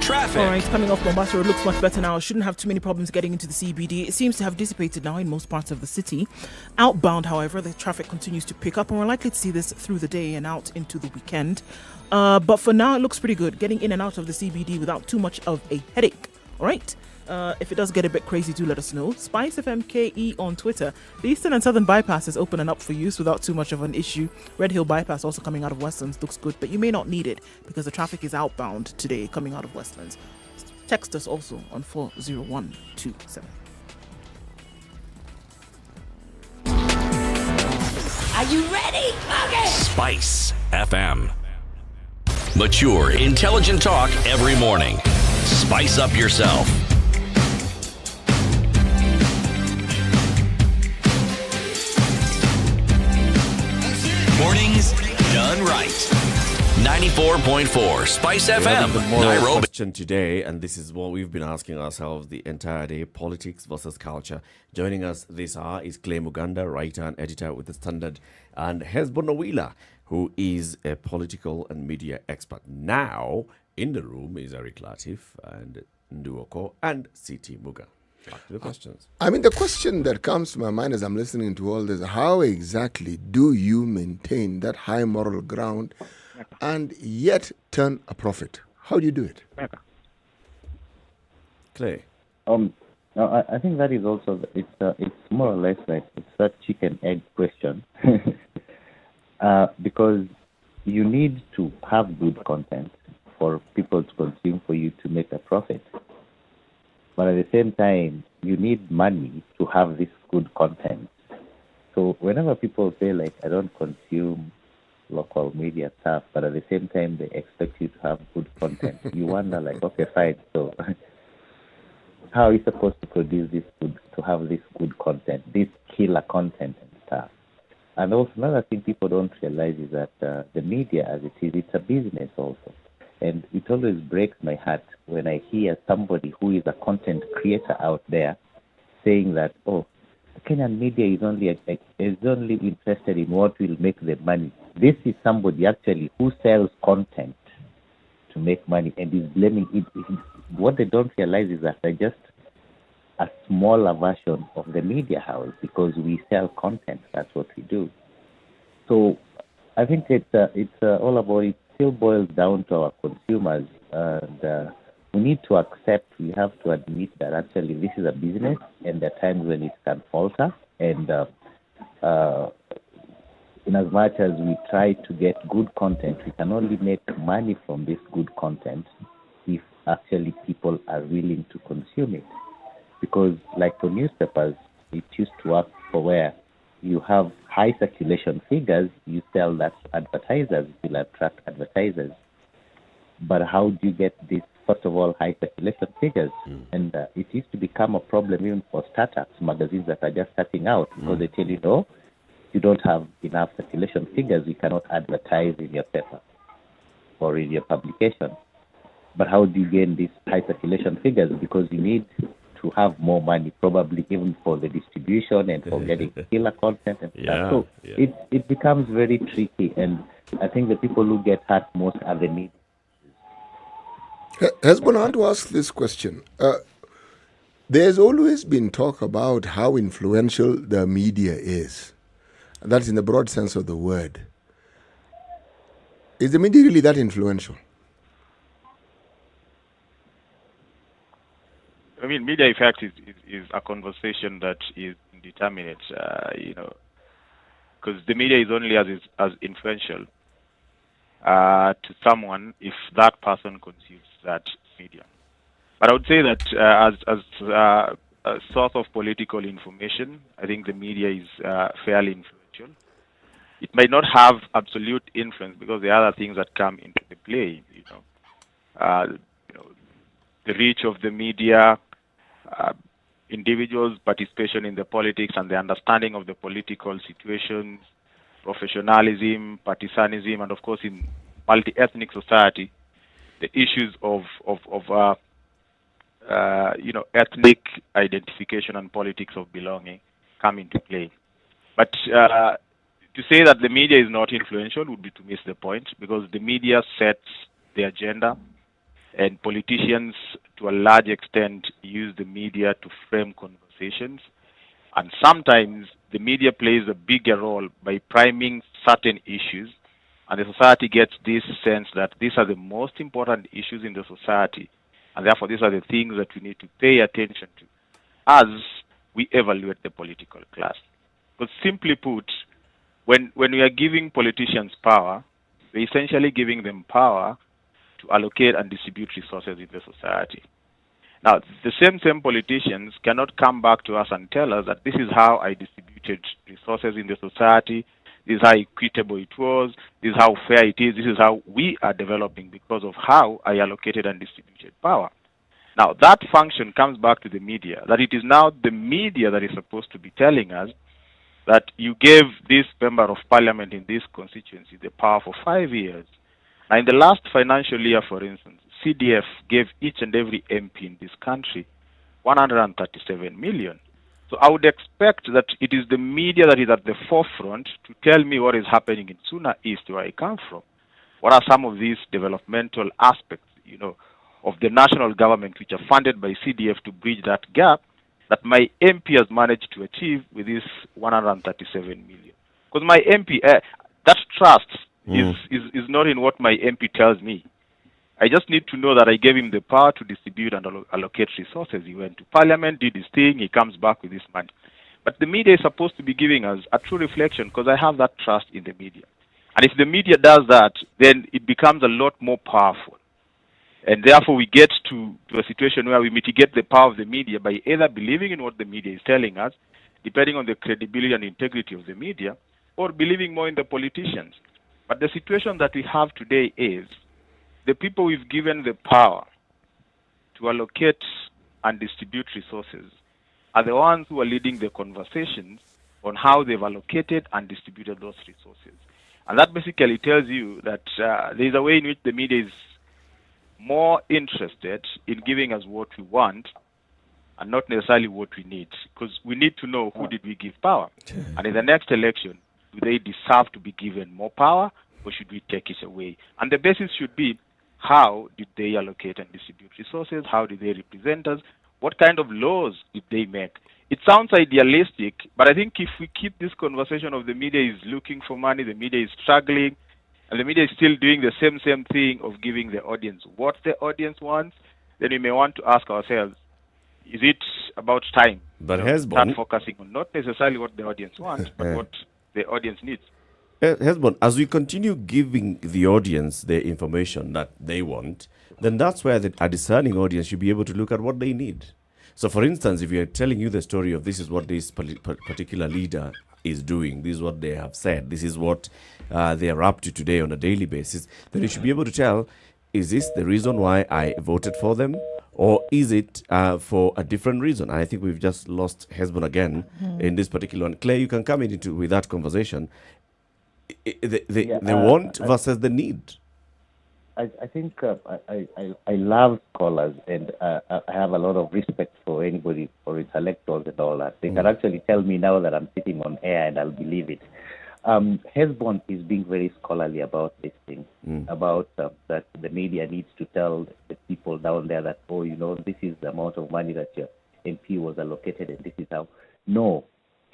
Traffic. All right, coming off Mombasa, it looks much better now. Shouldn't have too many problems getting into the CBD. It seems to have dissipated now in most parts of the city. Outbound, however, the traffic continues to pick up, and we're likely to see this through the day and out into the weekend. But for now, it looks pretty good. Getting in and out of the CBD without too much of a headache. All right? If it does get a bit crazy, do let us know. Spice FMKE on Twitter. The Eastern and Southern bypass is open and up for use without too much of an issue. Red Hill bypass also coming out of Westlands looks good, but you may not need it because the traffic is outbound today coming out of Westlands. Text us also on 40127. Are you ready? Okay. Spice FM. Mature, intelligent talk every morning. Spice up yourself. Mornings done right. 94.4 Spice FM, The moral Nairobi. question today, and this is what we've been asking ourselves the entire day: politics versus culture. Joining us this hour is Clay Muganda, writer and editor with The Standard, and Hesbon Owila, who is a political and media expert. Now, in the room is Eric Latif and Nduoko and CT Muga. Back to the questions. I mean, the question that comes to my mind as I'm listening to all this: how exactly do you maintain that high moral ground and yet turn a profit? How do you do it? Clay. No, I think that is also it's more or less like it's that chicken egg question, because you need to have good content for people to consume, for you to make a profit. But at the same time, you need money to have this good content. So whenever people say, like, I don't consume local media stuff, but at the same time they expect you to have good content, you wonder, like, okay, fine, so how are you supposed to produce this good, to have this good content, this killer content and stuff? And also another thing people don't realize is that the media, as it is, it's a business also. And it always breaks my heart when I hear somebody who is a content creator out there saying that, oh, Kenyan media is only interested in what will make them money. This is somebody actually who sells content to make money and is blaming it. What they don't realize is that they're just a smaller version of the media house, because we sell content. That's what we do. So I think it's all about, it still boils down to our consumers, and we need to accept, we have to admit that actually this is a business, and there are times when it can falter, and in as much as we try to get good content, we can only make money from this good content if actually people are willing to consume it. Because like for newspapers, it used to work for where you have high circulation figures, you sell that to advertisers, it will attract advertisers. But how do you get this, first of all, high circulation figures? And it used to become a problem even for startups, magazines that are just starting out, because they tell you, no, you don't have enough circulation figures, you cannot advertise in your paper or in your publication. But how do you gain these high circulation figures? Because you need to have more money, probably even for the distribution and for getting killer content and stuff. So it becomes very tricky, and I think the people who get hurt most are the media. Hesbon, I want to ask this question. There's always been talk about how influential the media is. That's in the broad sense of the word. Is the media really that influential? I mean, media effect is a conversation that is indeterminate, because the media is only as influential to someone if that person consumes that media. But I would say that as a source of political information, I think the media is fairly influential. It might not have absolute influence because there are other things that come into the play. The reach of the media, individuals' participation in the politics and the understanding of the political situations, professionalism, partisanism, and of course in multi-ethnic society, the issues of ethnic identification and politics of belonging come into play. But to say that the media is not influential would be to miss the point, because the media sets the agenda, and politicians, to a large extent, use the media to frame conversations. And sometimes the media plays a bigger role by priming certain issues, and the society gets this sense that these are the most important issues in the society, and therefore these are the things that we need to pay attention to as we evaluate the political class. But simply put, when we are giving politicians power, we're essentially giving them power to allocate and distribute resources in the society. Now, the same politicians cannot come back to us and tell us that this is how I distributed resources in the society, this is how equitable it was, this is how fair it is, this is how we are developing because of how I allocated and distributed power. Now, that function comes back to the media, that it is now the media that is supposed to be telling us that you gave this member of parliament in this constituency the power for 5 years. Now, in the last financial year, for instance, CDF gave each and every MP in this country 137 million. So I would expect that it is the media that is at the forefront to tell me what is happening in Suna East, where I come from. What are some of these developmental aspects, of the national government which are funded by CDF to bridge that gap that my MP has managed to achieve with this 137 million? Because my MP, that trust is not in what my MP tells me. I just need to know that I gave him the power to distribute and allocate resources. He went to parliament, did his thing, he comes back with this money. But the media is supposed to be giving us a true reflection, because I have that trust in the media. And if the media does that, then it becomes a lot more powerful. And therefore we get to a situation where we mitigate the power of the media by either believing in what the media is telling us, depending on the credibility and integrity of the media, or believing more in the politicians. But the situation that we have today is the people we've given the power to allocate and distribute resources are the ones who are leading the conversations on how they've allocated and distributed those resources. And that basically tells you that there's a way in which the media is more interested in giving us what we want and not necessarily what we need. Because we need to know who did we give power. And in the next election, do they deserve to be given more power, or should we take it away? And the basis should be, how did they allocate and distribute resources? How did they represent us? What kind of laws did they make? It sounds idealistic, but I think if we keep this conversation of the media is looking for money, the media is struggling, and the media is still doing the same thing of giving the audience what the audience wants, then we may want to ask ourselves, is it about time? But start focusing on not necessarily what the audience wants, but what the audience needs. Hesbon, as we continue giving the audience the information that they want, then that's where a discerning audience should be able to look at what they need. So, for instance, if we are telling you the story of this is what this particular leader is doing, this is what they have said, this is what they are up to today on a daily basis, then you should be able to tell, is this the reason why I voted for them? or is it for a different reason? And I think we've just lost Hezbollah again in this particular one. Claire, you can come into with that conversation. The want versus the need. I think I love scholars, and I have a lot of respect for anybody, for intellectuals and all that. They can actually tell me now that I'm sitting on air, and I'll believe it. Hezbollah is being very scholarly about this thing, about that the media needs to tell the people down there that, oh, you know, this is the amount of money that your MP was allocated, and this is how. No,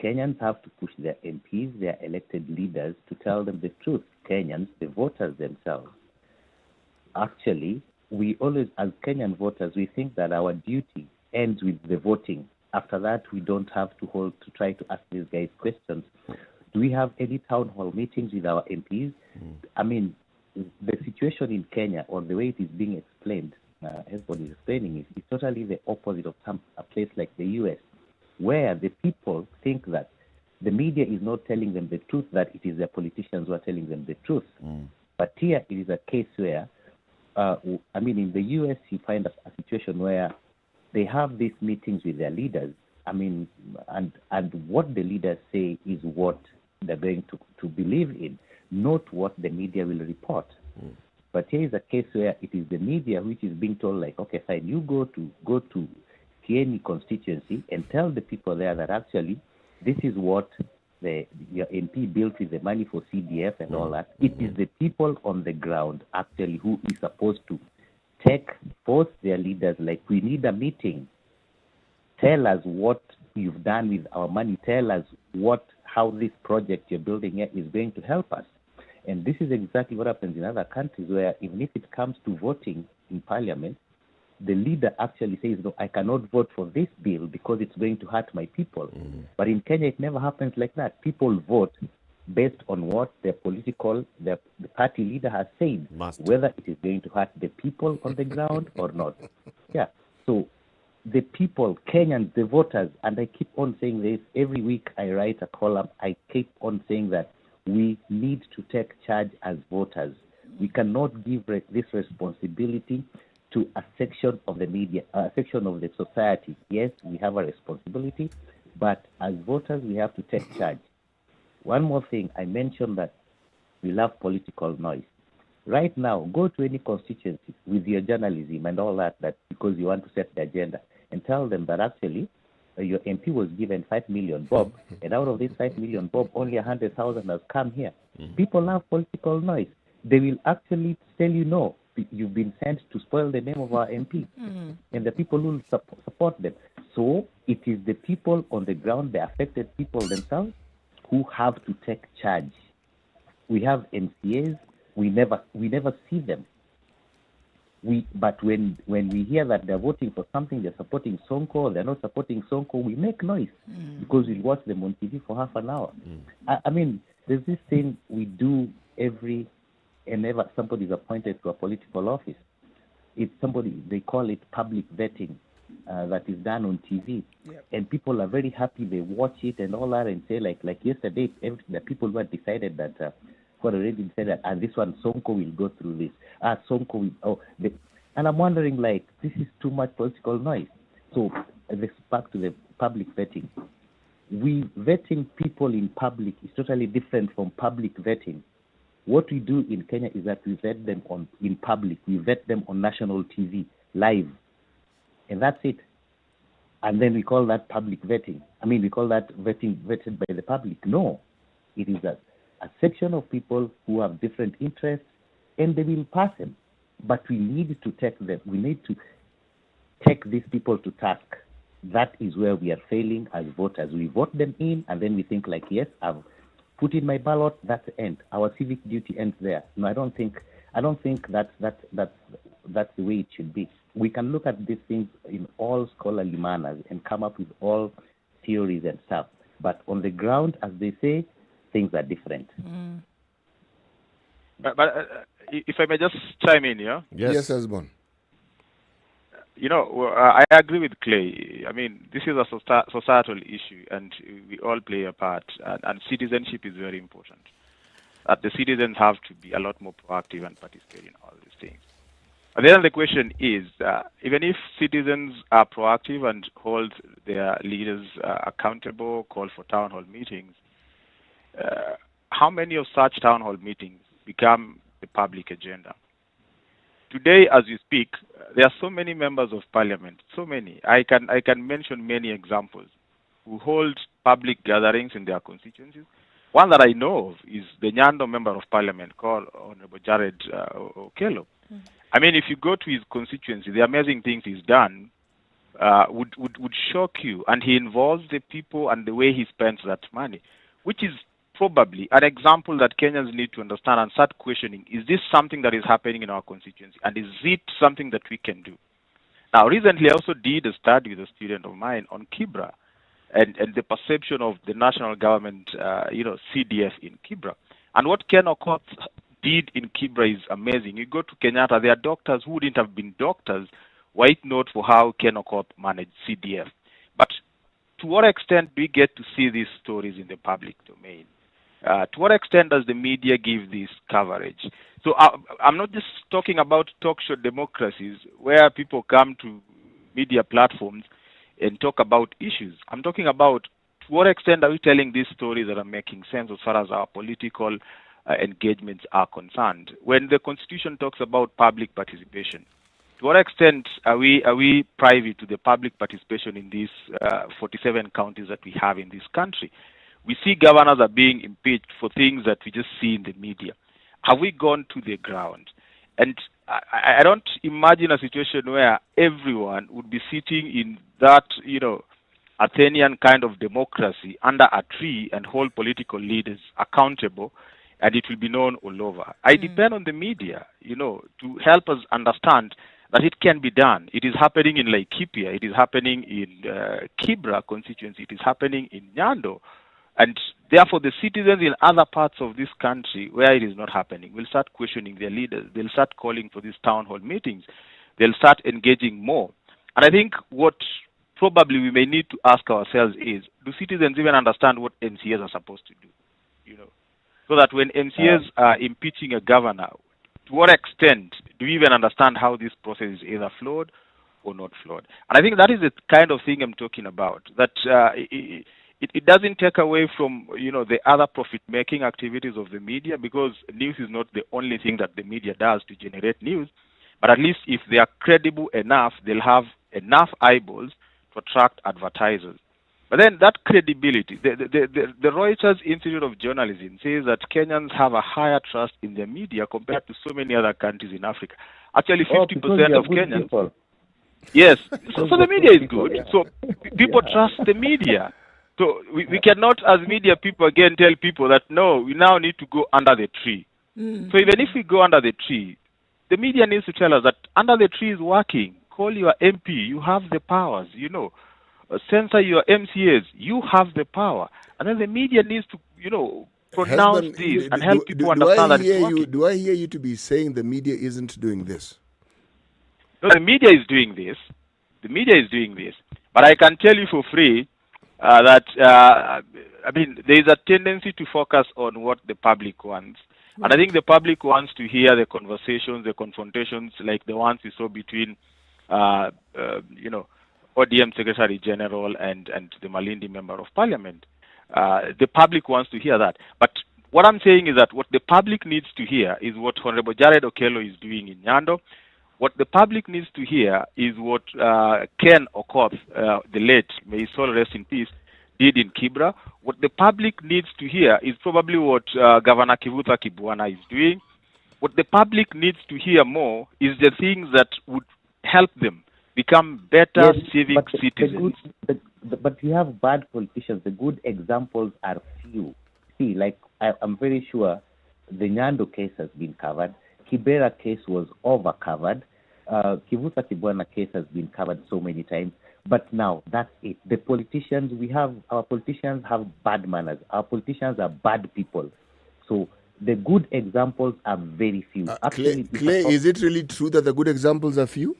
Kenyans have to push their MPs, their elected leaders, to tell them the truth. Kenyans, the voters themselves. Actually, we always, as Kenyan voters, we think that our duty ends with the voting. After that, we don't have to try to ask these guys questions. Do we have any town hall meetings with our MPs? I mean, the situation in Kenya, or the way it is being explained, everybody is explaining, is totally the opposite of a place like the US, where the people think that the media is not telling them the truth, that it is the politicians who are telling them the truth. But here it is a case where, I mean, in the US, you find a situation where they have these meetings with their leaders. I mean, and what the leaders say is what they're going to believe in, not what the media will report. But here is a case where it is the media which is being told, like, okay, fine, you go to any constituency and tell the people there that actually this is what your MP built with the money for CDF and all that. It is the people on the ground actually who is supposed to force their leaders, like, we need a meeting. Tell us what you've done with our money. Tell us how this project you're building here is going to help us. And this is exactly what happens in other countries, where even if it comes to voting in parliament, the leader actually says, no, I cannot vote for this bill because it's going to hurt my people. But in Kenya, it never happens like that. People vote based on what the party leader has said, whether it is going to hurt the people on the ground or not. Yeah. So the people, Kenyans, the voters, and I keep on saying this, every week I write a column, I keep on saying that we need to take charge as voters. We cannot give this responsibility to a section of the media, a section of the society. Yes, we have a responsibility, but as voters, we have to take charge. One more thing, I mentioned that we love political noise. Right now, go to any constituency with your journalism and all that because you want to set the agenda, and tell them that actually your MP was given 5 million bob, and out of this 5 million bob, only 100,000 has come here. People love political noise. They will actually tell you, no, you've been sent to spoil the name of our MP, and the people will support them. So it is the people on the ground, the affected people themselves, who have to take charge. We have MCAs, we never see them. But when we hear that they're voting for something, they're supporting Sonko, they're not supporting Sonko, we make noise because we watch them on TV for half an hour. I mean, there's this thing we do whenever somebody is appointed to a political office. It's somebody, they call it public vetting, that is done on TV. And people are very happy, they watch it and all that, and say, like yesterday, the people who had decided that, who had already said that, and this one, Sonko will go through this. Sonko will, and I'm wondering, like, this is too much political noise. So, let's back to the public vetting. Vetting people in public is totally different from public vetting. What we do in Kenya is that we vet them in public. We vet them on national TV, live. And that's it. And then we call that public vetting. I mean, we call that vetted by the public. No. It is a section of people who have different interests, and they will pass them. But we need to take them. We need to take these people to task. That is where we are failing as voters. We vote them in, and then we think, like, yes, I've put in my ballot, that's the end. Our civic duty ends there. No, I don't think that's the way it should be. We can look at these things in all scholarly manners and come up with all theories and stuff. But on the ground, as they say, things are different. But if I may just chime in, yeah? Yes, Esbon. You know, I agree with Clay. I mean, this is a societal issue, and we all play a part, and citizenship is very important. That the citizens have to be a lot more proactive and participate in all these things. And then the question is, even if citizens are proactive and hold their leaders accountable, call for town hall meetings, how many of such town hall meetings become the public agenda? Today, as we speak, there are so many members of parliament, so many. I can mention many examples who hold public gatherings in their constituencies. One that I know of is the Nyando member of parliament called Honorable Jared Okello. I mean, if you go to his constituency, the amazing things he's done would shock you. And he involves the people and the way he spends that money, which is probably an example that Kenyans need to understand and start questioning, is this something that is happening in our constituency? And is it something that we can do? Now, recently I also did a study with a student of mine on Kibra and the perception of the national government, CDF in Kibra. And what Ken Okoth did in Kibra is amazing. You go to Kenyatta, there are doctors who wouldn't have been doctors were it not for how Ken Okoth managed CDF. But to what extent do we get to see these stories in the public domain? To what extent does the media give this coverage? So I'm not just talking about talk show democracies where people come to media platforms and talk about issues. I'm talking about to what extent are we telling these stories that are making sense as far as our political engagements are concerned. When the Constitution talks about public participation, to what extent are we privy to the public participation in these 47 counties that we have in this country? We see governors are being impeached for things that we just see in the media. Have we gone to the ground? And I don't imagine a situation where everyone would be sitting in that, Athenian kind of democracy under a tree and hold political leaders accountable, and it will be known all over. I depend on the media, to help us understand that it can be done. It is happening in Laikipia. It is happening in Kibra constituency. It is happening in Nyando. And therefore, the citizens in other parts of this country where it is not happening will start questioning their leaders. They'll start calling for these town hall meetings. They'll start engaging more. And I think what probably we may need to ask ourselves is, do citizens even understand what MCAs are supposed to do? So that when MCAs are impeaching a governor, to what extent do we even understand how this process is either flawed or not flawed? And I think that is the kind of thing I'm talking about, that it doesn't take away from, the other profit-making activities of the media, because news is not the only thing that the media does to generate news. But at least if they are credible enough, they'll have enough eyeballs to attract advertisers. But then that credibility, the Reuters Institute of Journalism says that Kenyans have a higher trust in their media compared to so many other countries in Africa. Actually, 50% of Kenyans... People. Yes, so the media is good. Yeah. So people trust the media. So we cannot, as media people, again tell people that, no, we now need to go under the tree. So even if we go under the tree, the media needs to tell us that under the tree is working. Call your MP. You have the powers, Censor your MCAs. You have the power. And then the media needs to, pronounce this and help people understand that it's working. Do I hear you to be saying the media isn't doing this? No, the media is doing this. The media is doing this. But I can tell you for free that, there is a tendency to focus on what the public wants. And I think the public wants to hear the conversations, the confrontations, like the ones we saw between, ODM Secretary General and the Malindi Member of Parliament. The public wants to hear that. But what I'm saying is that what the public needs to hear is what Honorable Jared Okello is doing in Nyando. What the public needs to hear is what Ken Okoth, the late, may his soul rest in peace, did in Kibra. What the public needs to hear is probably what Governor Kivutha Kibwana is doing. What the public needs to hear more is the things that would help them become better civic citizens. But you have bad politicians. The good examples are few. See, I'm very sure the Nyando case has been covered. Kibera case was over-covered. Kivutha Kibwana case has been covered so many times. But now, that's it. Our politicians have bad manners. Our politicians are bad people. So the good examples are very few. Clay, is it really true that the good examples are few?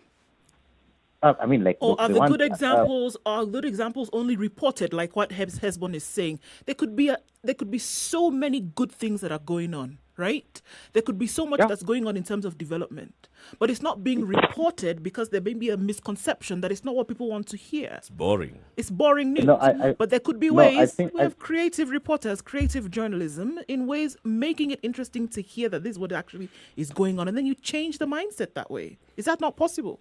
Are the good examples only reported, like what Hesbon is saying? There could be so many good things that are going on. right? There could be so much that's going on in terms of development, but it's not being reported because there may be a misconception that it's not what people want to hear. It's boring. It's boring news. But there could be ways we have creative reporters, creative journalism, in ways making it interesting to hear that this is what actually is going on, and then you change the mindset that way. Is that not possible?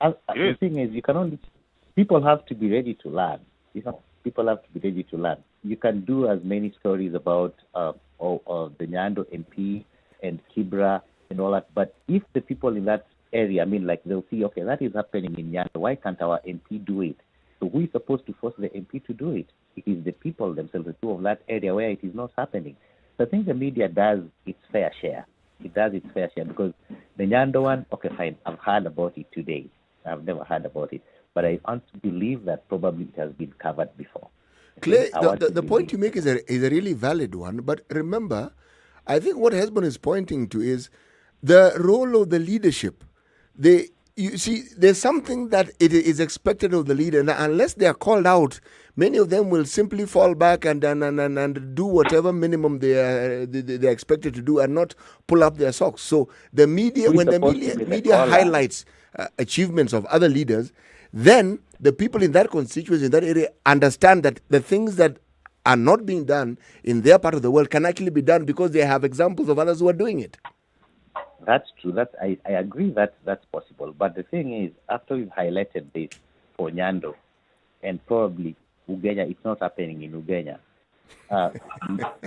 The thing is, people have to be ready to learn. People have to be ready to learn. You can do as many stories about the Nyando MP and Kibra and all that, but if the people in that area, they'll see, okay, that is happening in Nyando, why can't our MP do it? So who is supposed to force the MP to do it? It is the people themselves, the people of that area where it is not happening. So I think the media does its fair share. It does its fair share because the Nyando one, okay, fine, I've heard about it today. I've never heard about it. But I want to believe that probably it has been covered before. Clay, the point you make is a really valid one. But remember, I think what Hesbon is pointing to is the role of the leadership. You see, there's something that it is expected of the leader. And unless they are called out, many of them will simply fall back and do whatever minimum they're expected to do and not pull up their socks. So the media, when the media highlights achievements of other leaders, then the people in that constituency, in that area, understand that the things that are not being done in their part of the world can actually be done because they have examples of others who are doing it. That's true. I agree that's possible. But the thing is, after we've highlighted this for Nyando and probably Ugenya, it's not happening in Ugenya.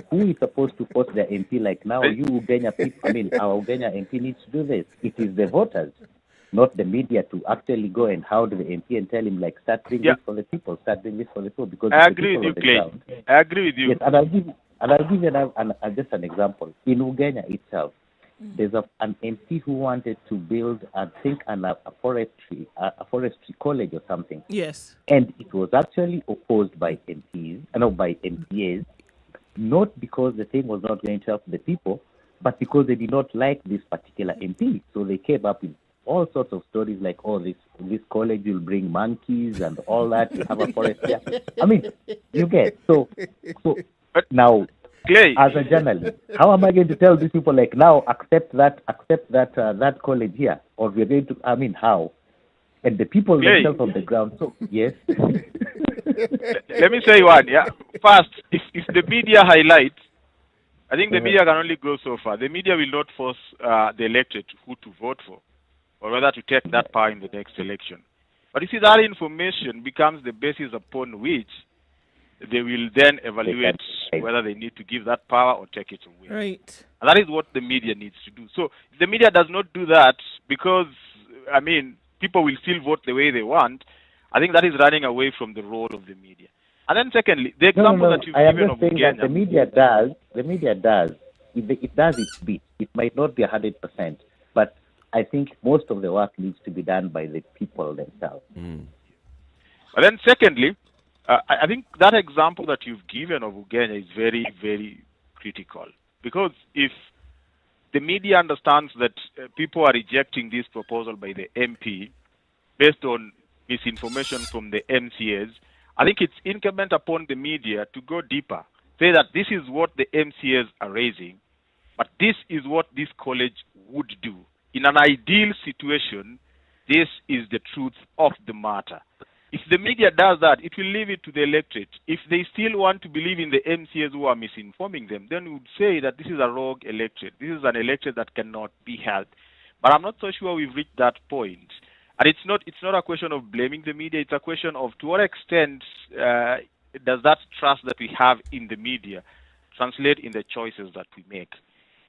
Who is supposed to force the MP like now? You Ugenya people, our Ugenya MP needs to do this. It is the voters, not the media, to actually go and hound the MP and tell him, start doing this for the people, start doing this for the people. Because I agree with you, Clay. I agree with you. Yes, and I'll give you just an example. In Ugenya itself, there's an MP who wanted to build, I think, a forestry college or something. Yes. And it was actually opposed by MPAs, not because the thing was not going to help the people, but because they did not like this particular MP. So they came up with all sorts of stories like, this college will bring monkeys and all that. You have a forest there. You get. So now, Clay, as a journalist, how am I going to tell these people now accept that college here, or we're going to? How? And the people Clay, themselves on the ground. So yes. Let me say one. Yeah. First, if the media highlights, I think the media can only go so far. The media will not force the electorate who to vote for, or whether to take that power in the next election. But you see, that information becomes the basis upon which they will then evaluate whether they need to give that power or take it away. Right. And that is what the media needs to do. So if the media does not do that because, people will still vote the way they want, I think that is running away from the role of the media. And then secondly, the example that you've given of Ugenya. The media does. It does its bit. It might not be 100%, but I think most of the work needs to be done by the people themselves. But then secondly, I think that example that you've given of Ugenya is very, very critical. Because if the media understands that people are rejecting this proposal by the MP based on misinformation from the MCAs, I think it's incumbent upon the media to go deeper. Say that this is what the MCAs are raising, but this is what this college would do. In an ideal situation, this is the truth of the matter. If the media does that, it will leave it to the electorate. If they still want to believe in the MCAs who are misinforming them, then we would say that this is a rogue electorate. This is an electorate that cannot be held. But I'm not so sure we've reached that point. And it's not a question of blaming the media. It's a question of to what extent does that trust that we have in the media translate in the choices that we make?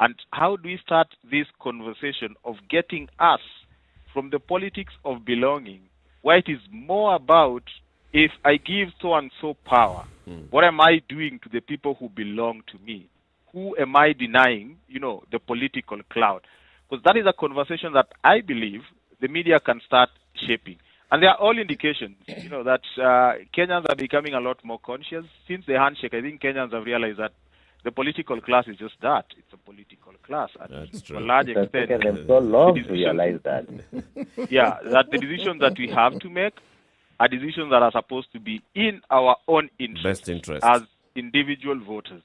And how do we start this conversation of getting us from the politics of belonging, where it is more about if I give so-and-so power, what am I doing to the people who belong to me? Who am I denying, the political cloud? Because that is a conversation that I believe the media can start shaping. And there are all indications, that Kenyans are becoming a lot more conscious. Since the handshake, I think Kenyans have realized that the political class is just that. It's a political class. And that's true. To a large extent, them so long to realize that. Yeah, that the decisions that we have to make are decisions that are supposed to be in our own interest, best interest as individual voters.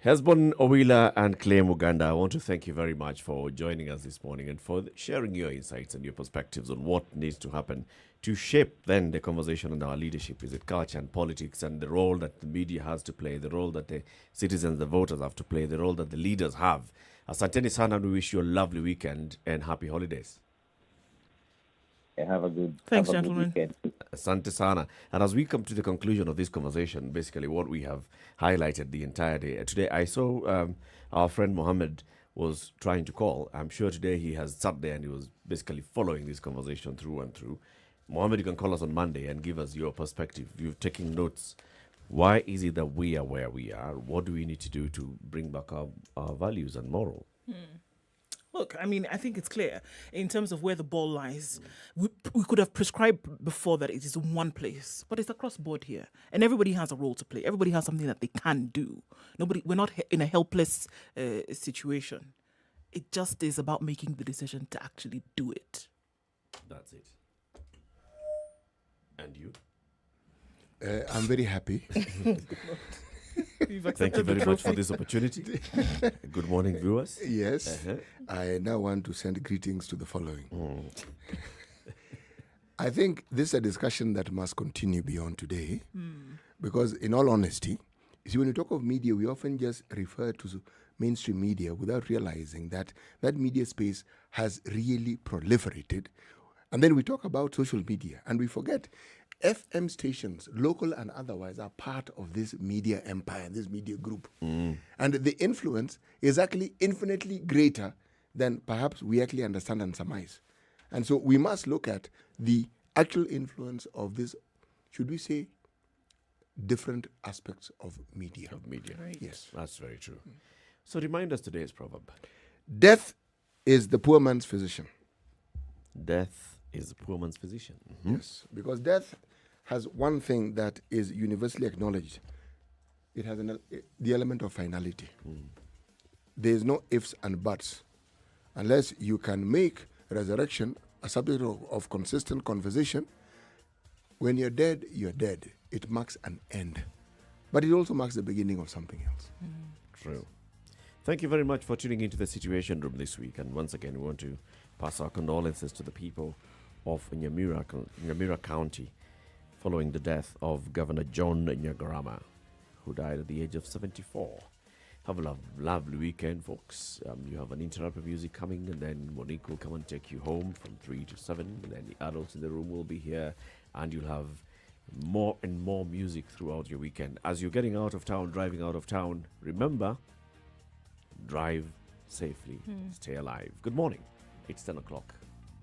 Hesbon Owila and Clay Muganda, I want to thank you very much for joining us this morning and for sharing your insights and your perspectives on what needs to happen to shape then the conversation on our leadership. Is it culture and politics, and the role that the media has to play, the role that the citizens, the voters have to play, the role that the leaders have. Asanteni sana, we wish you a lovely weekend and happy holidays. Have a good Thanks, have a gentlemen. Good weekend. Asante sana. And as we come to the conclusion of this conversation, basically what we have highlighted the entire day. Today I saw our friend Mohammed was trying to call. I'm sure today he has sat there and he was basically following this conversation through and through. Mohammed, you can call us on Monday and give us your perspective. You've taken notes. Why is it that we are where we are? What do we need to do to bring back our values and moral? Look, I mean, I think it's clear in terms of where the ball lies. We could have prescribed before that it is in one place, but it's across board here, and everybody has a role to play. Everybody has something that they can do. We're not in a helpless situation. It just is about making the decision to actually do it. That's it. And you? I'm very happy. Thank you very much for this opportunity. Good morning, viewers. Yes. I now want to send greetings to the following. I think this is a discussion that must continue beyond today, because in all honesty, you see, when you talk of media, we often just refer to mainstream media without realizing that that media space has really proliferated. And then we talk about social media and we forget FM stations, local and otherwise, are part of this media empire, this media group. And the influence is actually infinitely greater than perhaps we actually understand and surmise. And so we must look at the actual influence of this, should we say, different aspects of media. Right. Yes. That's very true. So remind us today's proverb. Death is the poor man's physician. Death is the poor man's physician. Yes, because death has one thing that is universally acknowledged. It has the element of finality. There is no ifs and buts. Unless you can make resurrection a subject of consistent conversation, when you're dead, you're dead. It marks an end. But it also marks the beginning of something else. True. Thank you very much for tuning into the Situation Room this week. And once again, we want to pass our condolences to the people of Nyamira County following the death of Governor John Nyagarama, who died at the age of 74. Have a lovely weekend, folks. You have an interrupted music coming, and then Monique will come and take you home from 3 to 7, and then the adults in the room will be here, and you'll have more and more music throughout your weekend. As you're getting out of town, driving out of town, remember, drive safely, stay alive. Good morning. It's 10 o'clock.